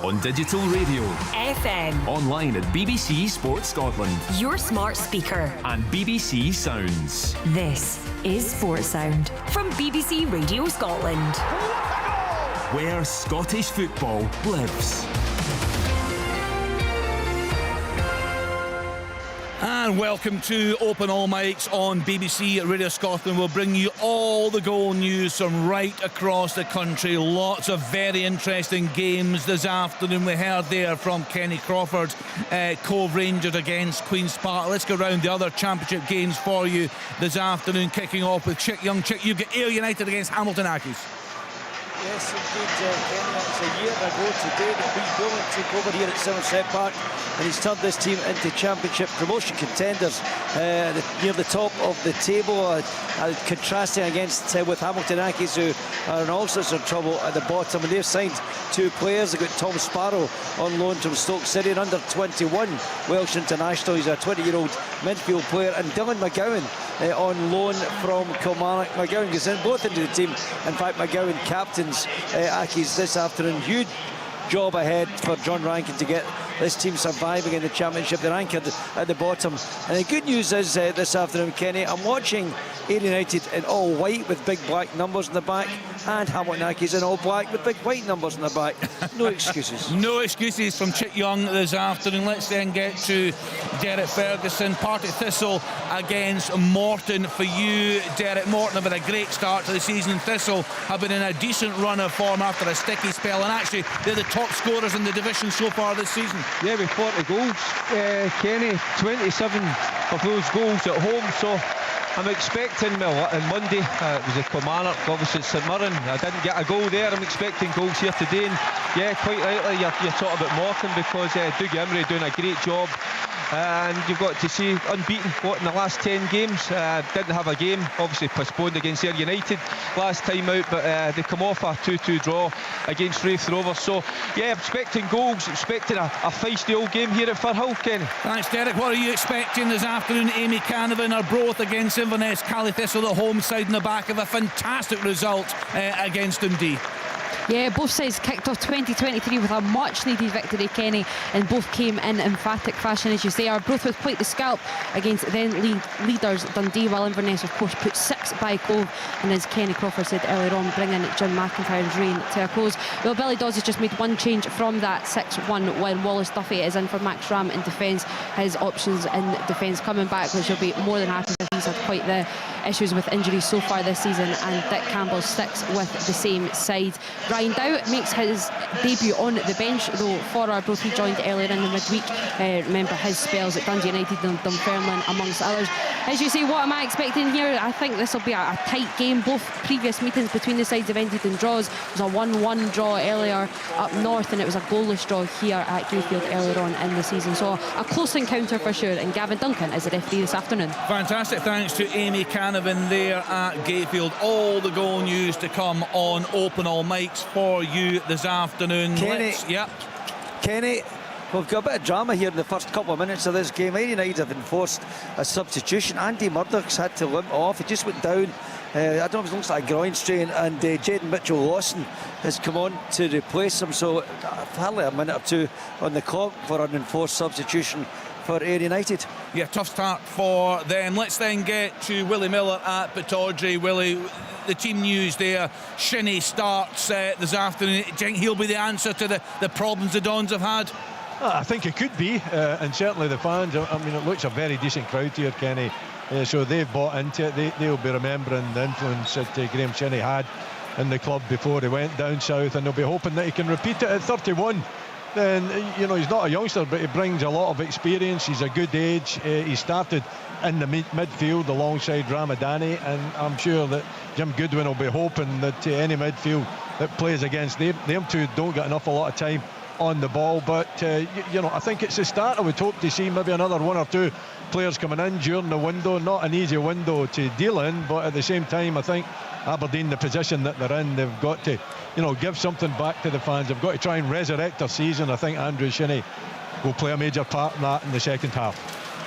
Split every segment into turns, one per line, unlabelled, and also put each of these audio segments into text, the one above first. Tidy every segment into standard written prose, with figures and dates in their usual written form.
On digital radio,
FM,
online at BBC Sports Scotland,
your smart speaker,
and BBC Sounds.
This is Sports Sound from BBC Radio Scotland,
where Scottish football lives.
And welcome to Open All Mics on BBC Radio Scotland. We'll bring you all the goal news from right across the country. Lots of very interesting games this afternoon. We heard there from Kenny Crawford, Cove Rangers against Queen's Park. Let's go round the other championship games for you this afternoon, kicking off with Young Chick. You've got Ayr United against Hamilton Accies.
Yes, indeed, Kenny. It's a year ago today that Bruce Bowen took over here at Somerset Park, and he's turned this team into championship promotion contenders near the top of the table, contrasting against with Hamilton Accies, who are in all sorts of trouble at the bottom. And they've signed two players. They've got Tom Sparrow on loan from Stoke City, an under-21 Welsh international. He's a 20-year-old midfield player, and Dylan McGowan on loan from Kilmarnock. McGowan goes in both into the team. In fact, McGowan captains Accies this afternoon. Huge job ahead for John Rankin to get this team surviving in the championship. They're anchored at the bottom. And the good news is this afternoon, Kenny, I'm watching Ayr United in all white with big black numbers in the back, and Hamilton Accies in all black with big white numbers in the back. No excuses.
No excuses from Chick Young this afternoon. Let's then get to Derek Ferguson. Partick Thistle against Morton for you. Derek, Morton have had a great start to the season. Thistle have been in a decent run of form after a sticky spell, and actually they're the top scorers in the division so far this season.
Yeah, with 40 goals, Kenny, 27 of those goals at home, so I'm expecting, on Monday, it was a Kilmarnock, obviously it's St Mirren. I didn't get a goal there. I'm expecting goals here today, and yeah, quite rightly, you're talking about Morton, because Dougie Imrie doing a great job. And you've got to see unbeaten in the last 10 games. Didn't have a game, obviously postponed against Ayr United last time out, but they come off a 2-2 draw against Raith Rovers. So yeah, I'm expecting goals, expecting a feisty old game here at Firhill, Kenny.
Thanks, Derek. What are you expecting this afternoon? Amy Canavan, Arbroath against Inverness, Cally Thistle, the home side, in the back of a fantastic result against Dundee.
Yeah, both sides kicked off 2023 with a much needed victory, Kenny, and both came in emphatic fashion, as you say. Arbroath with quite the scalp against then leaders Dundee, while Inverness of course put 6 by Cove, and as Kenny Crawford said earlier on, bringing Jim McIntyre's reign to a close. Well, Billy Dawes has just made one change from that 6-1 when Wallace Duffy is in for Max Ram in defence. His options in defence coming back, which he'll be more than happy with. He's had quite the issues with injuries so far this season, and Dick Campbell sticks with the same side. Ryan Dowd makes his debut on the bench though for Arbroath. He joined earlier in the midweek. Remember his spells at Dundee United and Dunfermline amongst others. As you say, what am I expecting here? I think this will be a tight game. Both previous meetings between the sides have ended in draws. There was a 1-1 draw earlier up north, and it was a goalless draw here at Gayfield earlier on in the season. So a close encounter for sure, and Gavin Duncan is the referee this afternoon.
Fantastic, thanks to Amy Canavan there at Gayfield. All the goal news to come on Open All Mics for you this afternoon.
Kenny, we've got a bit of drama here in the first couple of minutes of this game. Ayr United have enforced a substitution. Andy Murdoch's had to limp off. He just went down. I don't know if it looks like a groin strain, and Jaden Mitchell-Lawson has come on to replace him. So hardly a minute or two on the clock for an enforced substitution for Ayr United.
Yeah, tough start for them. Let's then get to Willie Miller at Pittodrie. Willie, the team news there. Shinnie starts this afternoon. Do you think he'll be the answer to the problems the Dons have had?
I think it could be, and certainly the fans. I mean, it looks a very decent crowd here, Kenny. So they've bought into it. They'll be remembering the influence that Graham Shinnie had in the club before he went down south, and they'll be hoping that he can repeat it at 31. Then, you know, he's not a youngster, but he brings a lot of experience. He's a good age. He started in the midfield alongside Ramadani, and I'm sure that Jim Goodwin will be hoping that any midfield that plays against them two don't get an awful lot of time on the ball. But you know, I think it's a start. I would hope to see maybe another 1 or 2 players coming in during the window. Not an easy window to deal in, but at the same time, I think Aberdeen, the position that they're in, they've got to, you know, give something back to the fans. They've got to try and resurrect their season. I think Andrew Shinnie will play a major part in that in the second half.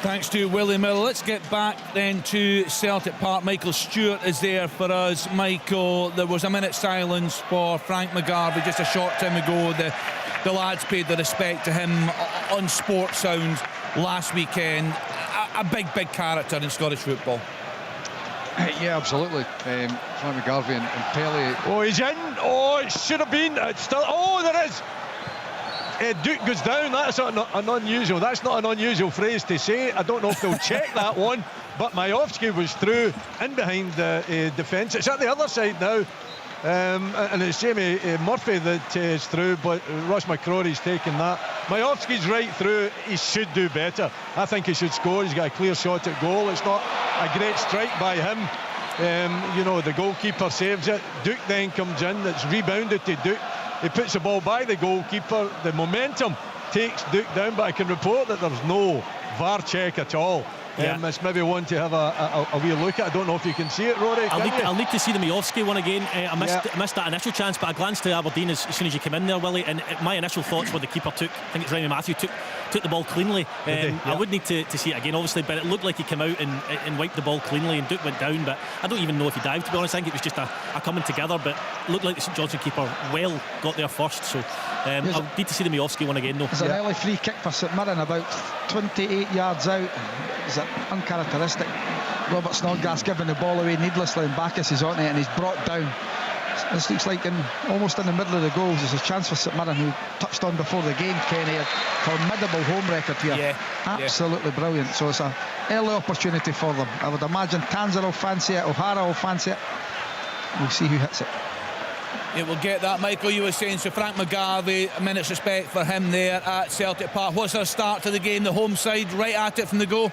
Thanks to Willie Miller. Let's get back then to Celtic Park. Michael Stewart is there for us. Michael, there was a minute's silence for Frank McGarvey just a short time ago. The the lads paid the respect to him on Sports Sound last weekend. A big character in Scottish football.
Yeah, absolutely. Frank McGarvey and Pelly.
Oh, he's in. Oh, it should have been. It's still. Oh, there is. Duke goes down. That's an unusual. That's not an unusual phrase to say. I don't know if they'll check that one. But Majowski was through in behind the defence. It's at the other side now. And it's Jamie Murphy that is through, but Ross McCrory's taken that. Majowski's right through. He should do better. I think he should score. He's got a clear shot at goal. It's not a great strike by him. You know, the goalkeeper saves it. Duke then comes in. It's rebounded to Duke. He puts the ball by the goalkeeper. The momentum takes Duke down, but I can report that there's no VAR check at all. It's maybe one to have a wee look at. I don't know if you can see it, Rory.
I'll need to see the Majowski one again. I missed that initial chance, but I glanced to Aberdeen as soon as you came in there, Willie, and my initial thoughts were the keeper I think it's Remy Matthew, took the ball cleanly. I would need to see it again, obviously, but it looked like he came out and wiped the ball cleanly, and Duke went down, but I don't even know if he dived, to be honest. I think it was just a coming together, but it looked like the St Johnstone keeper got there first, so I'll need to see the Majowski one again, though.
There's an early free kick for St Mirren about 28 yards out. Is it uncharacteristic? Robert Snodgrass giving the ball away needlessly, and Bacchus is on it, and he's brought down. This looks like almost in the middle of the goals. There's a chance for St Mirren, who touched on before the game, Kenny, a formidable home record here. Absolutely brilliant. So it's an early opportunity for them. I would imagine Tanzer will fancy it, O'Hara will fancy it. We'll see who hits it.
It will get that. Michael, you were saying, so Frank McGarvey, a minute's respect for him there at Celtic Park. What's our start to the game? The home side right at it from the go.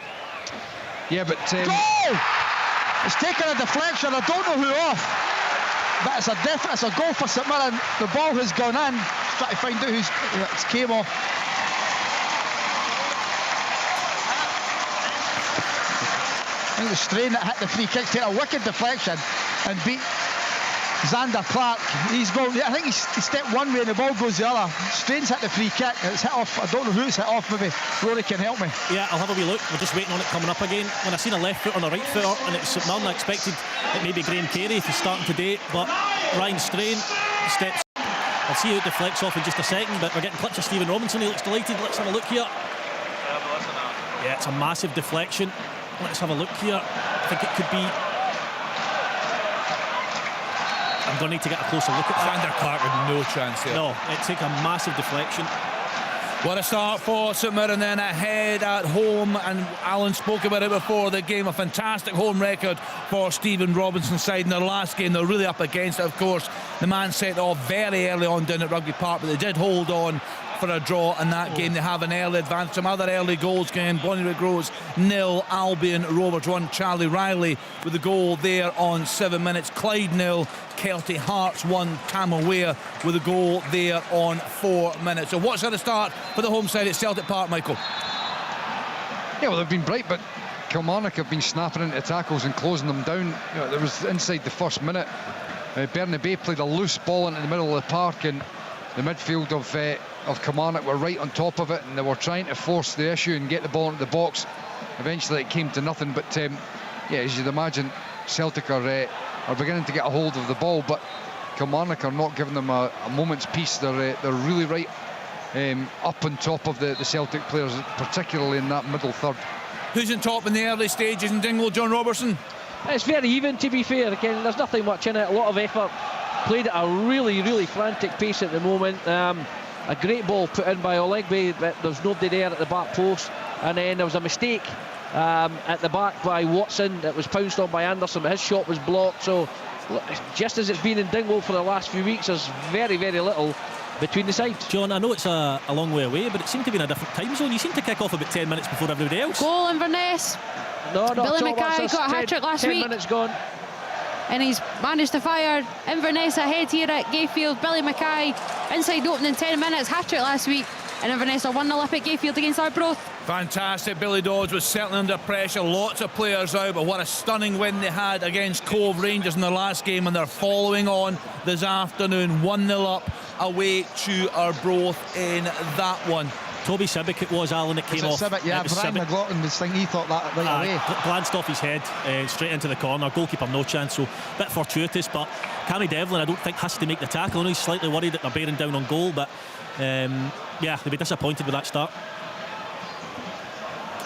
Yeah, but goal! It's taken a deflection. I don't know who off, but it's a goal for St Mirren. The ball has gone in. Try to find out who's it came off. I think the Strain that hit the free kick, take a wicked deflection and beat Xander Clark. I think he stepped one way and the ball goes the other. Strain's hit the free kick. It's hit off. I don't know who it's hit off. Maybe Rory can help me.
Yeah, I'll have a wee look. We're just waiting on it coming up again. When I seen a left foot on a right footer, and it's St Mirren, I expected it may be Graham Carey if he's starting today, but Ryan Strain steps. I'll see how it deflects off in just a second, but we're getting clips of Stephen Robinson. He looks delighted. Let's have a look here. Yeah, it's a massive deflection. Let's have a look here. I think it could be. I'm going to need to get a closer look at that.
Xander Clark with no chance here.
No, it took a massive deflection.
What a start for St Mirren then, ahead at home, and Alan spoke about it before the game. A fantastic home record for Stephen Robinson's side in their last game. They're really up against it, of course. The man set off very early on down at Rugby Park, but they did hold on for a draw in that game. They have an early advance. Some other early goals going. Bonnyrigg Rose 0, Albion Rovers 1. Charlie Riley with the goal there on 7 minutes. Clyde 0, Kelty Hearts 1. Campbell Weir with a goal there on 4 minutes. So what's the start for the home side at Celtic Park, Michael?
Yeah, well, they've been bright, but Kilmarnock have been snapping into tackles and closing them down. You know, there was inside the first minute, Bernabei played a loose ball into the middle of the park, and the midfield of Kilmarnock were right on top of it, and they were trying to force the issue and get the ball into the box. Eventually it came to nothing, but yeah, as you'd imagine, Celtic are beginning to get a hold of the ball, but Kilmarnock are not giving them a moment's peace. They're really right up on top of the Celtic players, particularly in that middle third.
Who's in top in the early stages in Dingwall? John Robertson?
It's very even, to be fair. Again, there's nothing much in it. A lot of effort. Played at a really frantic pace at the moment. A great ball put in by Olegbe, but there's nobody there at the back post. And then there was a mistake at the back by Watson that was pounced on by Anderson, but his shot was blocked. So just as it's been in Dingwall for the last few weeks, there's very little between the sides.
John, I know it's a long way away, but it seemed to be in a different time zone. You seem to kick off about 10 minutes before everybody else.
Goal Inverness.
No,
Billy Mackay got a hat-trick last
10
week.
10 minutes gone.
And he's managed to fire Inverness ahead here at Gayfield. Billy Mackay inside opening 10 minutes, hat-trick last week, and Inverness are 1-0 up at Gayfield against Arbroath.
Fantastic. Billy Dodds was certainly under pressure, lots of players out, but what a stunning win they had against Cove Rangers in their last game, and they're following on this afternoon, 1-0 up away to Arbroath in that one.
Toby Sibbick it was, Alan, that came off.
Sibbick, yeah, Brian McLaughlin was thinking he thought that right away.
Glanced off his head straight into the corner. Goalkeeper no chance, so a bit fortuitous, but Cammy Devlin I don't think has to make the tackle. I know he's slightly worried that they're bearing down on goal, but yeah, they'll be disappointed with that start.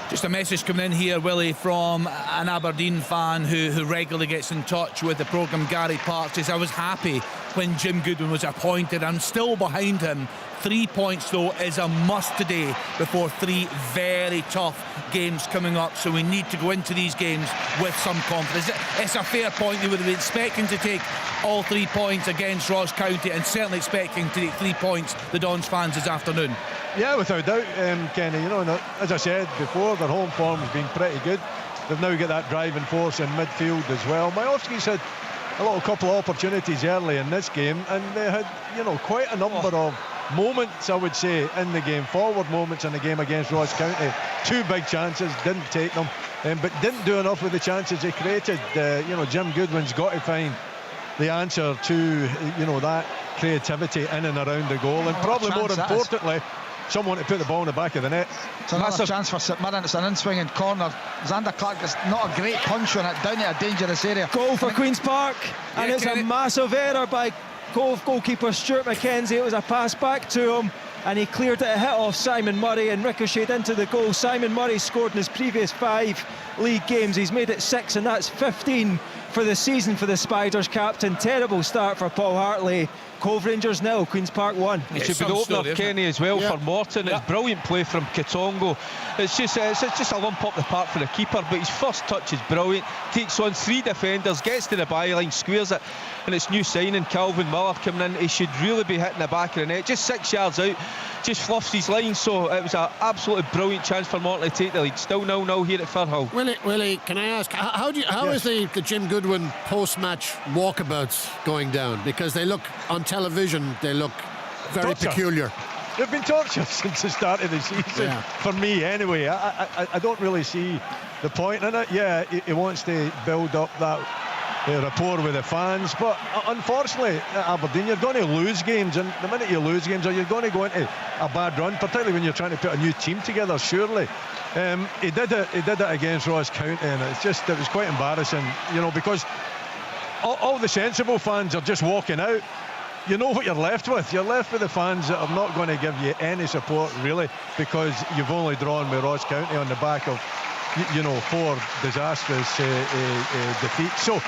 Just a message coming in here, Willie, from an Aberdeen fan who regularly gets in touch with the programme. Gary Park says, I was happy when Jim Goodwin was appointed. I'm still behind him. 3 points, though, is a must today before 3 very tough games coming up. So we need to go into these games with some confidence. It's a fair point. They would have been expecting to take all 3 points against Ross County and certainly expecting to take 3 points, the Dons fans, this afternoon.
Yeah, without doubt, Kenny. You know, as I said before, their home form has been pretty good. They've now got that driving force in midfield as well. Majowski's had a couple of opportunities early in this game, and they had, you know, quite a number of moments, I would say, in the game, forward moments in the game against Ross County. 2 big chances, didn't take them, but didn't do enough with the chances they created. You know, Jim Goodwin's got to find the answer to, you know, that creativity in and around the goal, and probably more importantly, someone to put the ball in the back of the net.
It's another chance for St Mirren. It's an in-swinging corner. Xander Clark is not a great punch on it down to a dangerous area.
Goal for Queen's Park, and it's a massive error by Cove goalkeeper Stuart McKenzie. It was a pass back to him, and he cleared it, a hit off Simon Murray and ricocheted into the goal. Simon Murray scored in his previous 5 league games. He's made it 6, and that's 15 for the season for the Spiders captain. Terrible start for Paul Hartley. Cove Rangers 0, Queen's Park 1.
It should be the opener, Kenny, as well, for Morton. It's brilliant play from Katongo. It's just a lump up the park for the keeper, but his first touch is brilliant. Takes on 3 defenders, gets to the byline, squares it, and it's new signing Calvin Miller coming in. He should really be hitting the back of the net, just 6 yards out, just fluffs his line. So it was an absolutely brilliant chance for Morton to take the lead. Still 0-0 here at Firhill.
Willie, can I ask, how is the Jim Goodwin post-match walkabouts going down? Because they look on television, they look very peculiar.
They've been tortured since the start of the season, for me anyway. I don't really see the point in it. Yeah, he wants to build up that rapport with the fans, but unfortunately at Aberdeen you're going to lose games, and the minute you lose games, or you're going to go into a bad run, particularly when you're trying to put a new team together. Surely he did it against Ross County, and it was quite embarrassing, you know, because all the sensible fans are just walking out. You know what you're left with. You're left with the fans that are not going to give you any support, really, because you've only drawn with Ross County on the back of, you know, 4 disastrous defeats. So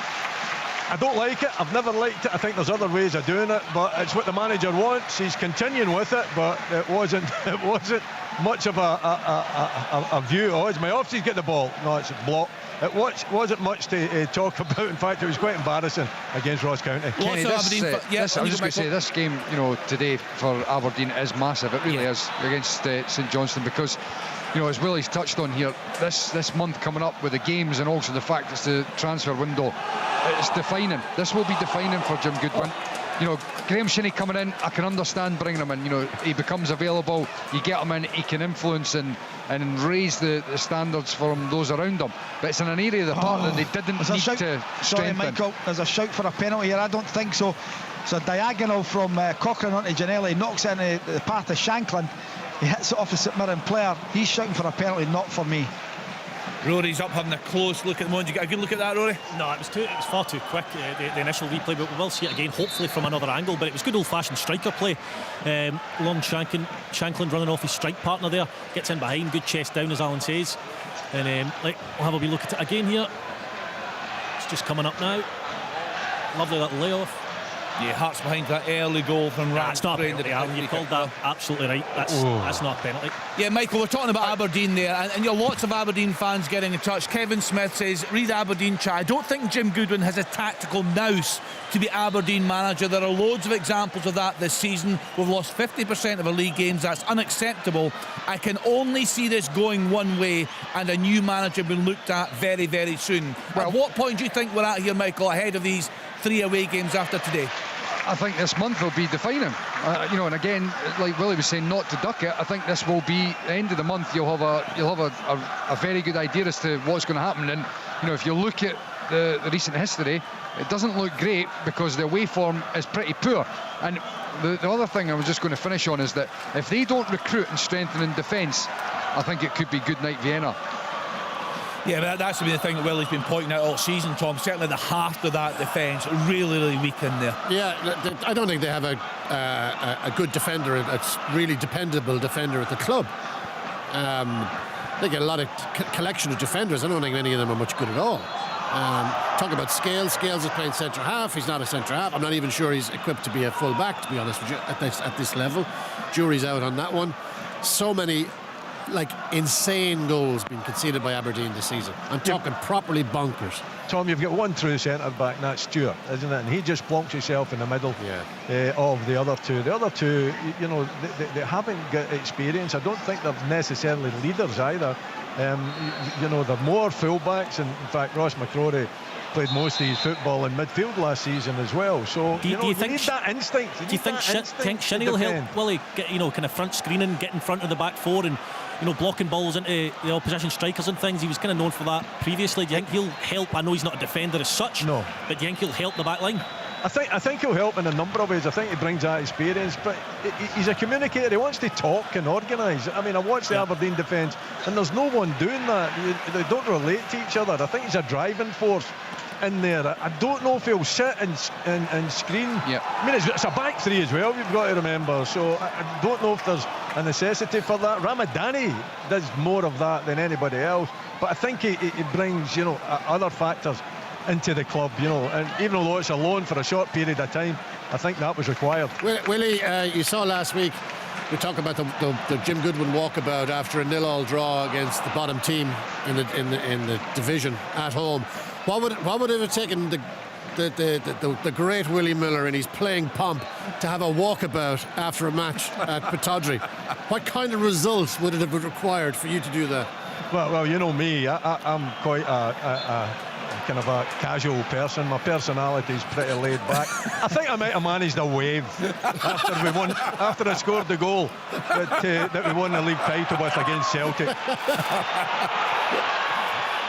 I don't like it. I've never liked it. I think there's other ways of doing it, but it's what the manager wants. He's continuing with it, but it wasn't much of a view. Oh, it's Majowski's get the ball. No, it's a block. It wasn't much to talk about. In fact, it was quite embarrassing against Ross County.
Kenny, I was just going to say, this game, you know, today for Aberdeen is massive. It really is, against St Johnstone, because, you know, as Willie's touched on here, this month coming up with the games, and also the fact it's the transfer window, it's defining. This will be defining for Jim Goodwin. You know, Graham Shinney coming in, I can understand bringing him in. You know, he becomes available, you get him in, he can influence and raise the standards for those around him. But it's in an area of the park that they didn't need to strengthen.
Sorry, Michael, there's a shout for a penalty here. I don't think so. It's a diagonal from Cochrane onto Janelli, knocks it into the path of Shanklin. He hits it off the St Mirren player. He's shouting for a penalty, not for me.
Rory's up having a close look at the moment. Did you get a good look at that, Rory?
No, it was far too quick, the initial replay, but we will see it again, hopefully from another angle. But it was good old-fashioned striker play. Long Shanklin running off his strike partner there, gets in behind, good chest down, as Alan says. And we'll have a wee look at it again here. It's just coming up now. Lovely little layoff.
Yeah, Hearts behind that early goal from Rand.
That's not a penalty, Alan. You called that absolutely right. That's not a penalty.
Yeah, Michael, we're talking about Aberdeen there, and you know, lots of Aberdeen fans getting in touch. Kevin Smith says, read Aberdeen chat, I don't think Jim Goodwin has a tactical nous to be Aberdeen manager. There are loads of examples of that this season. We've lost 50% of our league games. That's unacceptable. I can only see this going one way, and a new manager being looked at very, very soon. At what point do you think we're at here, Michael, ahead of these 3 away games after today?
I think this month will be defining. You know, and again, like Willie was saying, not to duck it. I think this will be the end of the month. You'll have a very good idea as to what's going to happen. And you know, if you look at the recent history, it doesn't look great because the away form is pretty poor. And the other thing I was just going to finish on is that if they don't recruit and strengthen in defence, I think it could be good night Vienna.
Yeah, but that's the thing that Willie's been pointing out all season, Tom. Certainly the heart of that defence, really weak in there.
Yeah, I don't think they have a good defender, a really dependable defender at the club. They get a lot of collection of defenders. I don't think any of them are much good at all. Talk about Scales. Scales is playing centre half. He's not a centre half. I'm not even sure he's equipped to be a full back, to be honest with you, at this level. Jury's out on that one. So many insane goals being conceded by Aberdeen this season. I'm talking properly bonkers.
Tom, you've got one true centre back, and that's Stewart, isn't it? And he just plonks himself in the middle of the other two. The other two, they haven't got experience. I don't think they're necessarily leaders either. They're more full-backs, and in fact Ross McCrory played most of his football in midfield last season as well. So
do you think
need that instinct?
Do you think Shinnie will help Willie get kind of front screening, get in front of the back four, and blocking balls into the opposition strikers and things? He was kind of known for that previously. Do you think he'll help? I know he's not a defender as such,
no,
but do you think he'll help the back line?
I think he'll help in a number of ways. I think he brings that experience, but he's a communicator. He wants to talk and organise. I mean, I watched the Aberdeen defence, and there's no one doing that. They don't relate to each other. I think he's a driving force in there. I don't know if he'll sit and screen.
Yeah.
I mean, it's a back three as well, you've got to remember. So I don't know if there's a necessity for that. Ramadani does more of that than anybody else, but I think he brings other factors into the club, and even though it's a loan for a short period of time, I think that was required.
Willie, you saw last week we talked about the Jim Goodwin walkabout after a 0-0 draw against the bottom team in the division at home. What would it have taken the great Willie Miller in his playing pomp to have a walkabout after a match at Pittodrie? What kind of results would it have required for you to do that?
Well, you know me, I'm quite a kind of a casual person. My personality is pretty laid back. I think I might have managed a wave after I scored the goal that we won the league title with against Celtic.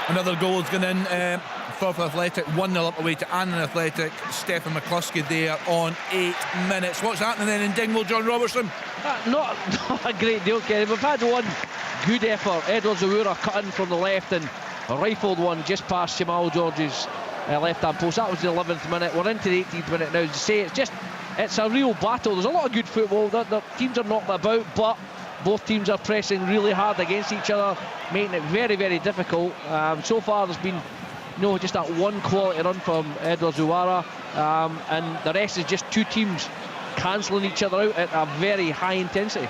Another goal has gone in for Athletic, 1-0 up away to Annan Athletic. Stephen McCluskey there on 8 minutes. What's happening then in Dingwall, John Robertson?
Not a great deal, Kenny. We've had one good effort. Edward Zawura cut in from the left and rifled one just past Jamal George's left-hand post. That was the 11th minute. We're into the 18th minute now. As you say, it's a real battle. There's a lot of good football. The teams are knocking about, but both teams are pressing really hard against each other, making it very, very difficult. So far, there's been just that one quality run from Edward Zawara, and the rest is just two teams cancelling each other out at a very high intensity.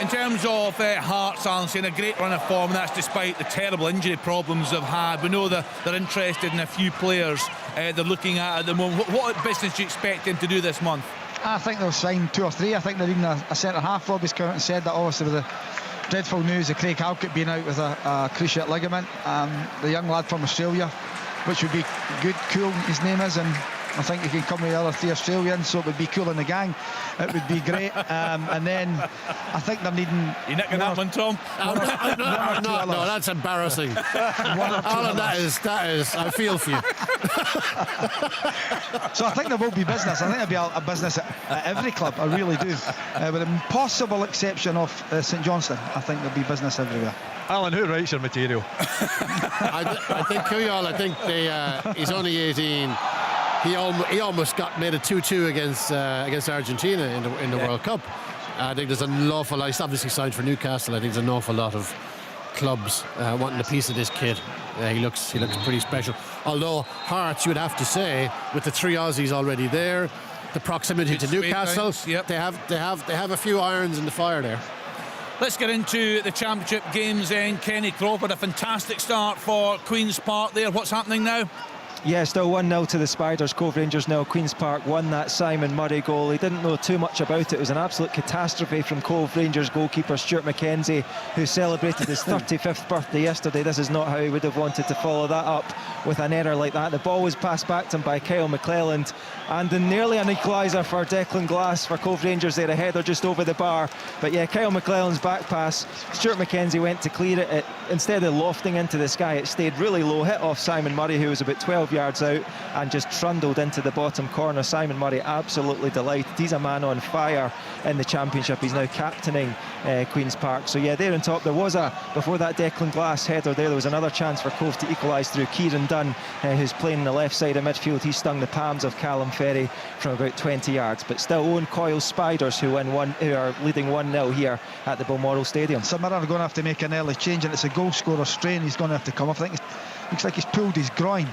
In terms of Hearts, Alan, seeing a great run of form, and that's despite the terrible injury problems they've had. We know that they're interested in a few players they're looking at the moment. What business do you expect them to do this month?
I think they'll sign 2 or 3. I think they're even a centre-half. Robbie's come out and said that, obviously, with the dreadful news of Craig Halkett being out with a cruciate ligament. The young lad from Australia, which would be good, cool, his name is, and I think he can come with the other 3 Australians, so it would be cool in the gang. It would be great. And then I think they're needing...
You nicking that one, Tom?
No, that's embarrassing. Alan, that is, I feel for you.
So I think there will be business. I think there'll be a business at every club. I really do. With the possible exception of St Johnstone, I think there'll be business everywhere.
Alan, who writes your material?
I think Kuyal, he's only 18. He almost made a 2-2 against Argentina in the World Cup. I think there's an awful lot. He's obviously signed for Newcastle. I think there's an awful lot of clubs wanting a piece of this kid. He looks pretty special. Although Hearts, you would have to say, with the 3 Aussies already there, the proximity to Newcastle, they have a few irons in the fire there.
Let's get into the championship games then. Kenny Crawford, a fantastic start for Queen's Park there. What's happening now?
Yeah, still 1-0 to the Spiders. Cove Rangers 0. Queen's Park won that Simon Murray goal. He didn't know too much about it. It was an absolute catastrophe from Cove Rangers goalkeeper Stuart McKenzie, who celebrated his 35th birthday yesterday. This is not how he would have wanted to follow that up with an error like that. The ball was passed back to him by Kyle McClelland, and nearly an equaliser for Declan Glass for Cove Rangers there, a header just over the bar. But yeah, Kyle McClelland's back pass, Stuart McKenzie went to clear it. Instead of lofting into the sky, it stayed really low, hit off Simon Murray, who was about 12 12 yards out and just trundled into the bottom corner. Simon Murray absolutely delighted. He's a man on fire in the Championship. He's now captaining Queen's Park. So yeah, there on top, there was before that Declan Glass header there was another chance for Cove to equalise through Kieran Dunn, who's playing in the left side of midfield. He stung the palms of Callum Ferry from about 20 yards. But still, Owen Coyle Spiders, who are leading 1-0 here at the Balmoral Stadium.
St Mirren are going to have to make an early change, and it's a goal scorer strain. He's going to have to come off. I think it looks like he's pulled his groin.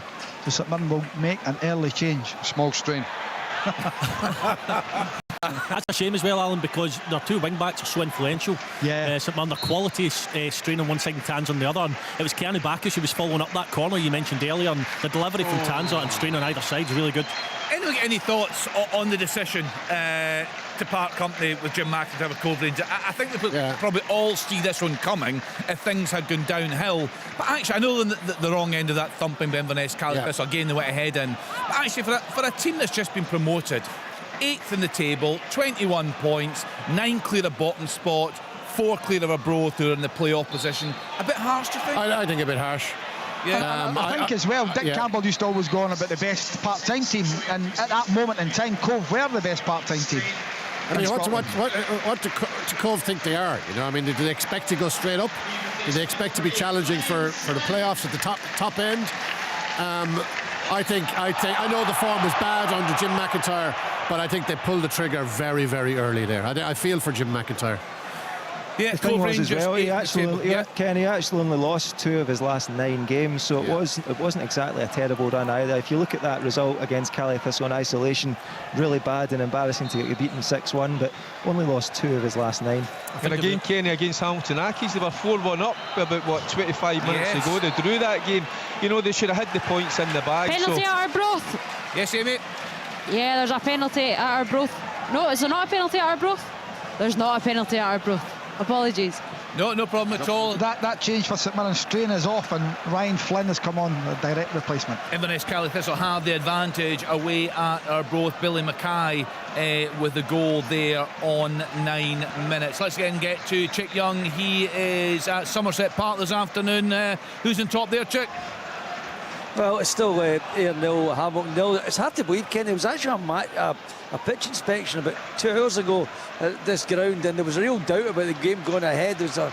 So St Mirren will make an early change.
Small strain.
That's a shame as well, Alan, because their two wing backs are so influential.
Yeah.
St Mirren, their quality is strain on one side and Tanz on the other. And it was Keanu Bacchus who was following up that corner you mentioned earlier, and the delivery from Tanza and strain on either side is really good.
Any thoughts on the decision to part company with Jim McIntyre with Cove Rangers? I think we probably all see this one coming if things had gone downhill. But actually, I know the wrong end of that thumping by Inverness Calipis, again they went ahead in. But actually, for a team that's just been promoted, 8th in the table, 21 points, 9 clear of bottom spot, 4 clear of Arbroath who are in the play-off position. A bit harsh, do you think?
I think a bit harsh.
Yeah. I think as well, Dick Campbell used to always go on about the best part-time team, and at that moment in time, Cove were the best part-time team.
I mean, what do Cove think they are? You know, I mean, do they expect to go straight up? Do they expect to be challenging for the playoffs at the top end? I know the form was bad under Jim McIntyre, but I think they pulled the trigger very, very early there. I feel for Jim McIntyre.
Yeah, the thing was as well, Kenny actually only lost 2 of his last 9 games, so it wasn't exactly a terrible run either. If you look at that result against Calais Thistle in isolation, really bad and embarrassing to get beaten 6-1, but only lost 2 of his last 9.
And again, Kenny, against Hamilton Accies, they were 4-1 up about 25 minutes ago. They drew that game. You know, they should have had the points in the bag.
Penalty at Arbroath.
Yes, Amy.
Yeah, there's a penalty at Arbroath. No, is there not a penalty at Arbroath? There's not a penalty at Arbroath. Apologies.
No problem at all.
That change for St Mirren, strain is off, and Ryan Flynn has come on, a direct replacement.
Inverness Calais Thistle have the advantage away at Arbroath. Billy Mackay with the goal there on 9 minutes. Let's again get to Chick Young. He is at Somerset Park this afternoon. Who's in top there, Chick?
Well, it's still Ayr 0, Hamilton 0. It's hard to believe, Ken. There was actually a pitch inspection about 2 hours ago at this ground, and there was a real doubt about the game going ahead. There was a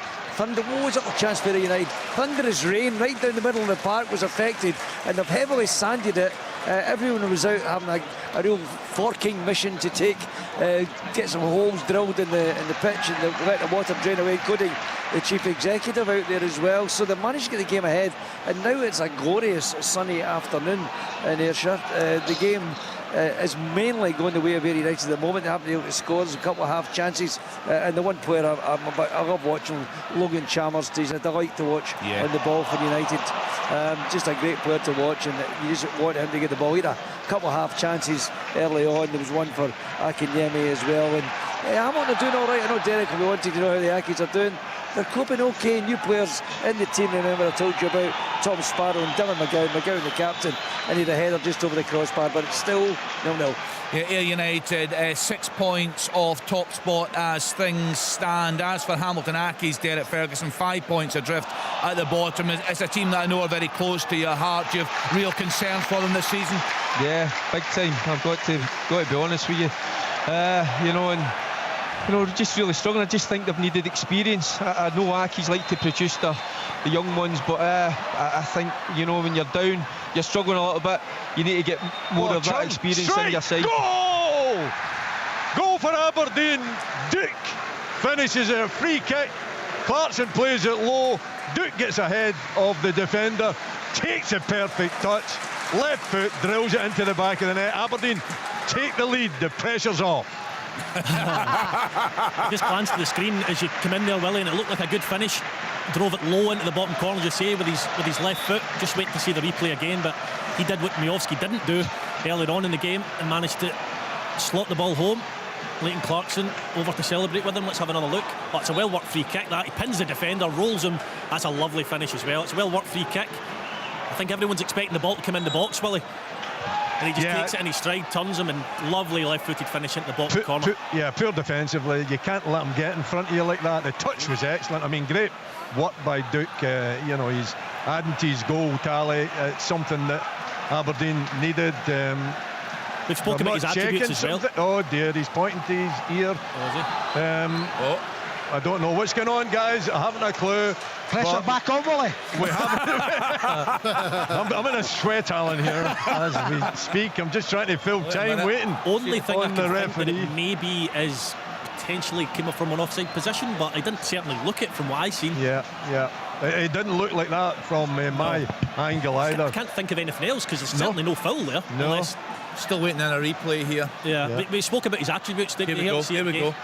chance for United. Thunderous rain right down the middle of the park was affected, and they've heavily sanded it. Everyone was out having a real forking mission to get some holes drilled in the pitch and let the water drain away, including the chief executive out there as well. So they managed to get the game ahead, and now it's a glorious sunny afternoon in Ayrshire. The game is mainly going the way of Ayr United at the moment. They haven't been able to score. There's a couple of half chances, and the one player I love watching, Logan Chalmers. He's a delight to watch on the ball for United. Just a great player to watch, and you just want him to get the ball. He had a couple of half chances early on. There was one for Akinyemi as well, and Hamilton are doing all right. I know Derek will be wanting to know how the Akis are doing. They're coping okay. New players in the team. Remember I told you about Tom Sparrow and Dylan McGowan the captain, and he had a header just over the crossbar, but it's still 0-0.
Ayr United 6 points off top spot as things stand. As for Hamilton Accies, Derek Ferguson 5 points adrift at the bottom. It's a team that I know are very close to your heart. Do you have real concerns for them this season?
Yeah, big time. I've got to be honest with you. Just really struggling. I just think they've needed experience. I know Accies like to produce the young ones, but I think, when you're down, you're struggling a little bit. You need to get more of that experience in your side.
Goal for Aberdeen. Duke finishes a free kick. Clarkson plays it low. Duke gets ahead of the defender, takes a perfect touch, left foot drills it into the back of the net. Aberdeen take the lead. The pressure's off.
Just glanced at the screen as you come in there, Willie, and it looked like a good finish. Drove it low into the bottom corner, as you say, with his left foot. Just wait to see the replay again, but he did what Miovski didn't do earlier on in the game and managed to slot the ball home. Leighton Clarkson over to celebrate with him. Let's have another look. Oh, it's a well-worked free kick that. He pins the defender, rolls him. That's a lovely finish as well. It's a well-worked free kick. I think everyone's expecting the ball to come in the box, Willie. And he just takes it in his stride, turns him, and lovely left-footed finish into the bottom corner.
Poor defensively. You can't let him get in front of you like that. The touch was excellent. I mean, great work by Duke. He's adding to his goal tally. It's something that Aberdeen needed.
We've spoken about his attributes as well.
Oh dear, he's pointing to his ear.
Oh, is he?
I don't know what's going on, guys. I haven't a clue.
Pressure back on, Willie.
We haven't. I'm in a sweat, Alan, here as we speak. I'm just trying to fill time waiting.
Only thing I
on
can
the
think that
referee.
it maybe is potentially came up from an offside position, but I didn't certainly look it from what I seen.
Yeah. It didn't look like that from my angle either.
I can't think of anything else because there's certainly no foul there.
No.
Unless,
Still waiting on a replay here.
yeah. We spoke about his attributes.
Here we go.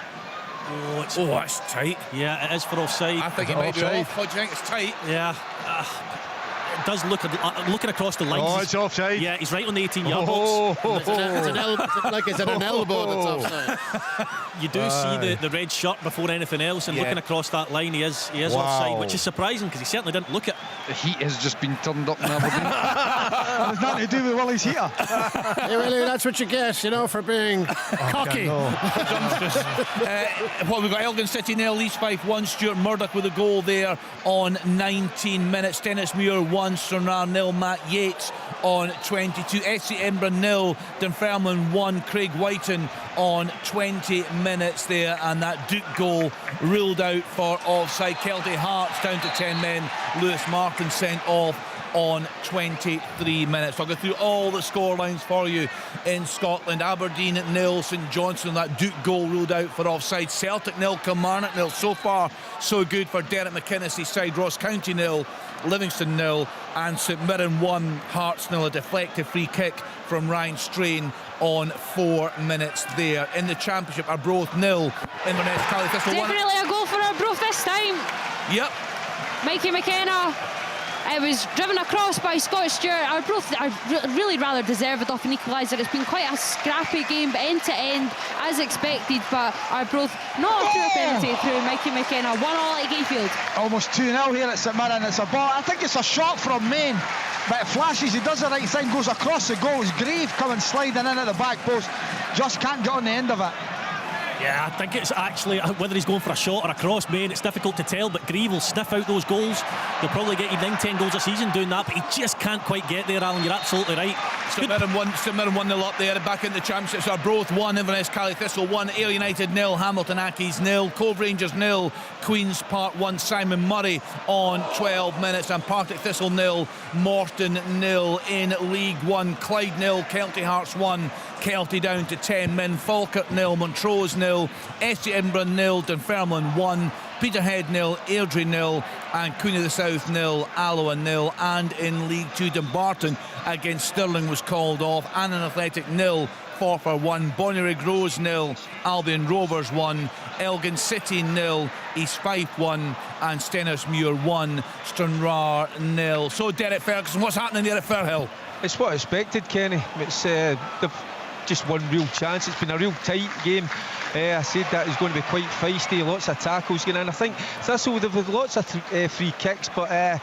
Oh,
that's tight.
Yeah, it is for offside.
I think it might be off. What do you think? It's tight.
Yeah. It does look looking across the lines.
Oh, it's offside.
Yeah, he's right on the 18-yard box.
It's an elbow, like it's at an elbow that's offside.
You do see the red shirt before anything else, and looking across that line, he is offside, which is surprising because he certainly didn't look it.
The heat has just been turned up in Aberdeen.
There's nothing to do with Willie's heater.
Hey, Willie, that's what you get, for being cocky.
What we've got: Elgin City 0, East Fife 1. Stuart Murdoch with a goal there on 19 minutes. Dennismuir 1, Stranraer 0. Matt Yates on 22. SC Edinburgh 0, Dunfermline 1. Craig Whiten on 20 minutes there, and that Duke goal ruled out for offside. Kelty Hearts down to 10 men. Lewis Martin sent off on 23 minutes. I'll go through all the scorelines for you in Scotland. Aberdeen 0, St Johnstone. That Duke goal ruled out for offside. Celtic 0, Kilmarnock 0. So far, so good for Derek McInnes' side. Ross County 0, Livingston 0, and St Mirren 1, Hearts 0. A deflected free kick from Ryan Strain on 4 minutes there. In the Championship, Arbroath 0, Inverness Cali Thistle 1.
Definitely a goal for Arbroath this time.
Yep.
Mikey McKenna. It was driven across by Scott Stewart. Arbroath are really rather deserved off an equaliser. It's been quite a scrappy game, end to end, as expected. But Arbroath not through a penalty through Mikey McKenna. 1-1 at Gayfield.
Almost 2-0 here at St Mirren. It's a ball. I think it's a shot from Main, but it flashes. He does the right thing, goes across the goal. It's Grieve coming sliding in at the back post. Just can't get on the end of it.
Yeah, I think it's actually whether he's going for a shot or a cross, man, it's difficult to tell, but Grieve will sniff out those goals. He'll probably get you 9-10 goals a season doing that, but he just can't quite get there, Alan. You're absolutely right.
St Mirren 1-0 up there, back in the Championships. Arbroath 1, Inverness Cali Thistle 1, Ayr United 0, Hamilton Accies 0, Cove Rangers 0, Queen's Park 1, Simon Murray on 12 minutes, and Partick Thistle 0, Morton 0. In League 1, Clyde 0, Kelty Hearts 1, Kelty down to 10 men. Falkirk 0, Montrose 0, SC Edinburgh 0, Dunfermline 1, Peterhead 0, Airdrie 0, and Queen of the South 0, Alloa 0. And in League 2, Dumbarton against Stirling was called off. Annan Athletic 0, Forfar 1, Bonnyrigg Rose 0, Albion Rovers 1, Elgin City 0, East Fife 1, and Stenhousemuir 1, Stranraer 0. So Derek Ferguson, what's happening there at Firhill?
It's what I expected, Kenny. It's they've just one real chance. It's been a real tight game. I said that it's going to be quite feisty, lots of tackles going in. I think Thistle would have had lots of free kicks, but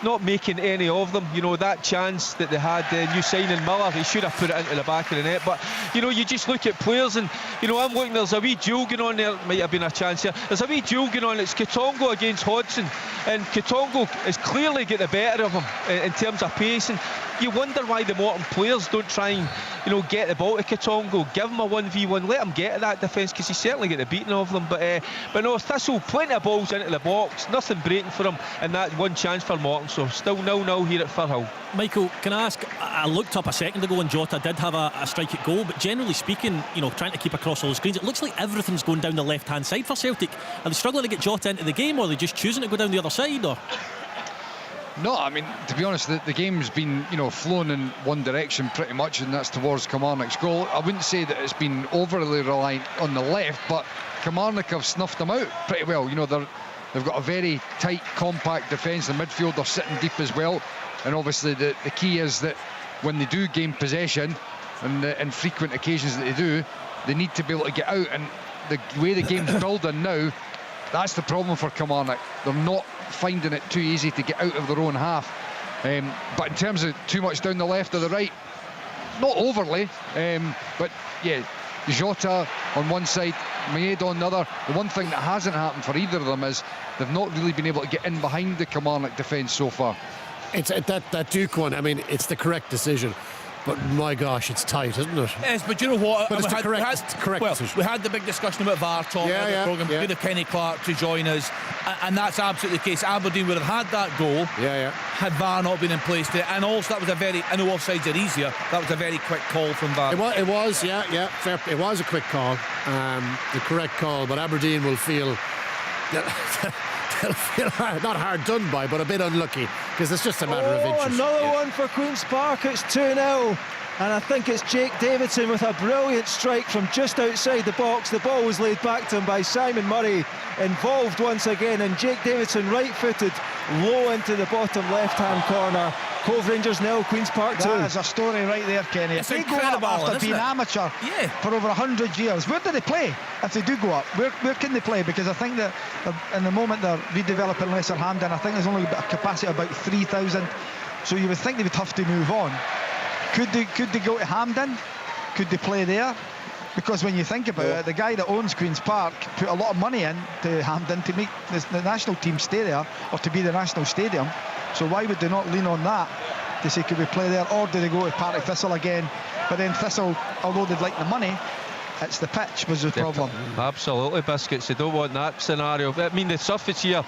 not making any of them. That chance that they had, new signing Miller, he should have put it into the back of the net. But you just look at players, and I'm looking, there's a wee duel going on there. Might have been a chance here. There's a wee duel going on. It's Katongo against Hodgson, and Katongo has clearly got the better of him in terms of pace. And you wonder why the Morton players don't try and get the ball to Katongo, give him a 1v1, let him get at that defence, because he certainly get the beating of them. But no, Thistle, plenty of balls into the box, nothing breaking for him, and that one chance for Morton. So still 0-0 here at Firhill.
Michael, can I ask, I looked up a second ago and Jota did have a strike at goal, but generally speaking, trying to keep across all the screens, it looks like everything's going down the left hand side for Celtic. Are they struggling to get Jota into the game, or are they just choosing to go down the other side? Or
No, I mean, to be honest, the game's been, flown in one direction pretty much, and that's towards Kilmarnock's goal. I wouldn't say that it's been overly reliant on the left, but Kilmarnock have snuffed them out pretty well. They've got a very tight, compact defence. The midfield are sitting deep as well, and obviously the key is that when they do gain possession, and in frequent occasions that they do, they need to be able to get out. And the way the game's building now, that's the problem for Kilmarnock. They're not finding it too easy to get out of their own half. But in terms of too much down the left or the right, not overly. But yeah, Jota on one side, Maeda on the other. The one thing that hasn't happened for either of them is they've not really been able to get in behind the Kilmarnock defence so far.
It's that Duke one. I mean, it's the correct decision. But my gosh, it's tight, isn't it?
Yes, but you know what?
But it's the correct decision.
We had the big discussion about VAR talk on the programme. Good of Kenny Clark to join us, and that's absolutely the case. Aberdeen would have had that goal had VAR not been in place today. And also, that was a very, I know offsides are easier, that was a very quick call from VAR.
It was, fair. It was a quick call, the correct call, but Aberdeen will feel... They'll feel not hard done by, but a bit unlucky, because it's just a matter of inches.
Another one for Queen's Park. It's 2-0. And I think it's Jake Davidson with a brilliant strike from just outside the box. The ball was laid back to him by Simon Murray, involved once again, and Jake Davidson right-footed low into the bottom left-hand corner. Cove Rangers 0, Queen's Park 2.
That is a story right there, Kenny.
It's
if they go up after being amateur for over 100 years, where do they play if they do go up? Where can they play? Because I think that in the moment they're redeveloping Lesser Hampden, I think there's only a capacity of about 3,000. So you would think they would have to move on. Could they go to Hampden? Could they play there? Because when you think about it, the guy that owns Queen's Park put a lot of money into Hampden to make the national team stay there, or to be the national stadium. So why would they not lean on that to say, could we play there, or do they go to Partick Thistle again? But then Thistle, although they'd like the money, it's the pitch was the problem.
Absolutely, Biscuits. They don't want that scenario. I mean, the surface here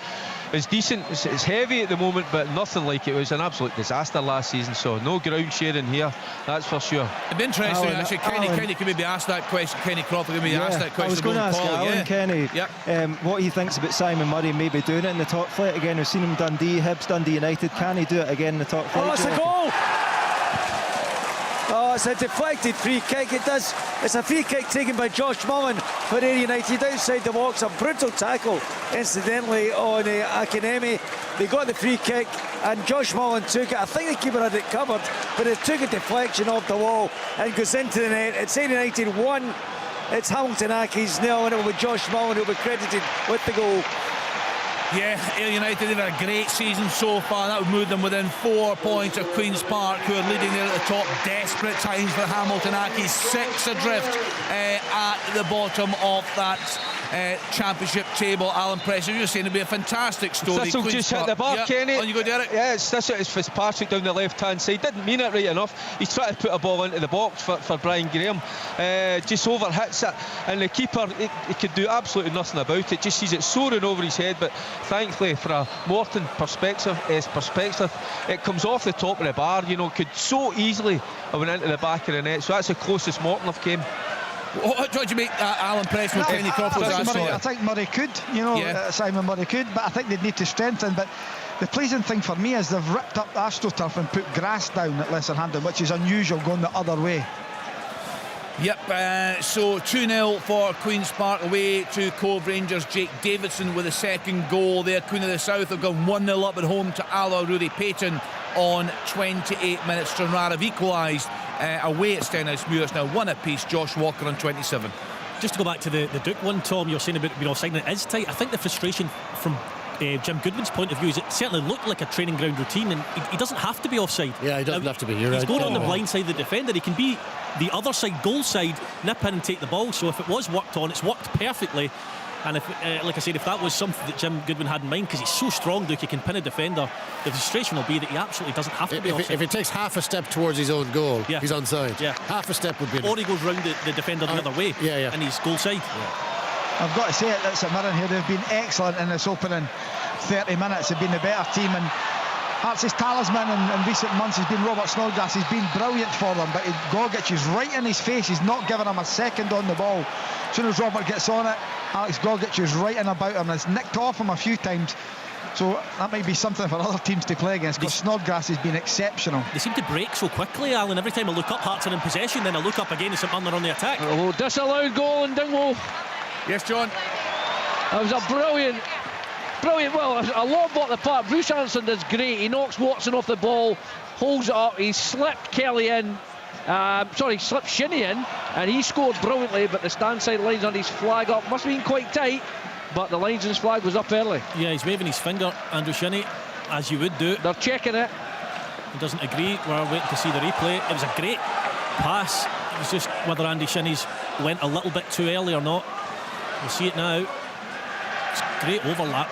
is decent. It's heavy at the moment, but nothing like it was an absolute disaster last season. So no ground sharing here, that's for sure.
It'd be interesting, actually. Kenny could maybe ask that question. Kenny Crawford could maybe ask that question.
I was going to ask Alan Kenny what he thinks about Simon Murray maybe doing it in the top flight again. We've seen him Dundee, Hibs, Dundee United. Can he do it again in the top flight?
Oh, it's a goal! Oh, it's a deflected free kick. It's a free kick taken by Josh Mullen for Ayr United outside the box. A brutal tackle, incidentally, on Akinemi. They got the free kick and Josh Mullen took it. I think the keeper had it covered, but it took a deflection off the wall and goes into the net. It's Ayr United 1. It's Hamilton Accies 0, and it will be Josh Mullen who will be credited with the goal.
Yeah, Ayr United have had a great season so far. That would move them within 4 points of Queen's Park, who are leading there at the top. Desperate times for Hamilton Accies, 6 adrift at the bottom of that championship table. Alan Presser, you're saying it'd be a fantastic story.
Thistle just hit the bar, Kenny.
On you go, Derek.
Yeah, it's Fitzpatrick down the left-hand side. Didn't mean it right enough. He's trying to put a ball into the box for Brian Graham. Just overhits it, and the keeper, he could do absolutely nothing about it. Just sees it soaring over his head, but thankfully, for a Morton perspective, it comes off the top of the bar. You know, could so easily have went into the back of the net. So that's the closest Morton have came.
What do you make Alan Preston with Kenny Crawford?
I think Murray could, Simon Murray could, but I think they'd need to strengthen. But the pleasing thing for me is they've ripped up AstroTurf and put grass down at Lesser Hampden, which is unusual going the other way.
Yep, so 2-0 for Queen's Park away to Cove Rangers. Jake Davidson with the second goal there. Queen of the South have gone 1-0 up at home to Alloa. Rudy Payton on 28 minutes. Stranraer have equalised away at Stenhouse-Muir. It's now 1 apiece. Josh Walker on 27.
Just to go back to the Duke one, Tom, you're saying about being offside, and it is tight. I think the frustration from Jim Goodwin's point of view is it certainly looked like a training ground routine, and he doesn't have to be offside.
Yeah, he doesn't have to be. You're
He's
right.
going on the blind side of the defender. He can be the other side, goal side, nip in and take the ball. So if it was worked on, it's worked perfectly. And if, like I said, if that was something that Jim Goodwin had in mind, because he's so strong, Duke, he can pin a defender, the frustration will be that he absolutely doesn't have to be offside.
If he takes half a step towards his own goal, he's onside.
Yeah.
Half a step would be...
Or he goes round the defender the other way, and he's goal side.
I've got to say it, that's St Mirren here. They've been excellent in this opening 30 minutes. They've been the better team, and Hearts' talisman in recent months has been Robert Snodgrass. He's been brilliant for them, but Gogic is right in his face. He's not giving him a second on the ball. As soon as Robert gets on it, Alex Gogic is right in about him, and it's nicked off him a few times. So that might be something for other teams to play against, because Snodgrass has been exceptional.
They seem to break so quickly, Alan. Every time I look up, Hearts are in possession, then I look up again and St Mirren are on the attack.
Oh, disallowed goal in Dingwall.
Yes, John.
That was a brilliant, well, a long ball at the park. Bruce Anderson does great. He knocks Watson off the ball, holds it up. He slipped Kelly in. Slipped Shinnie in, and he scored brilliantly, but the stand side lines on his flag up. Must have been quite tight, but the linesman's flag was up early.
Yeah, he's waving his finger, Andrew Shinnie, as you would do.
They're checking it.
He doesn't agree. We're waiting to see the replay. It was a great pass. It was just whether Andy Shinnie's went a little bit too early or not. We'll see it now. It's great overlap.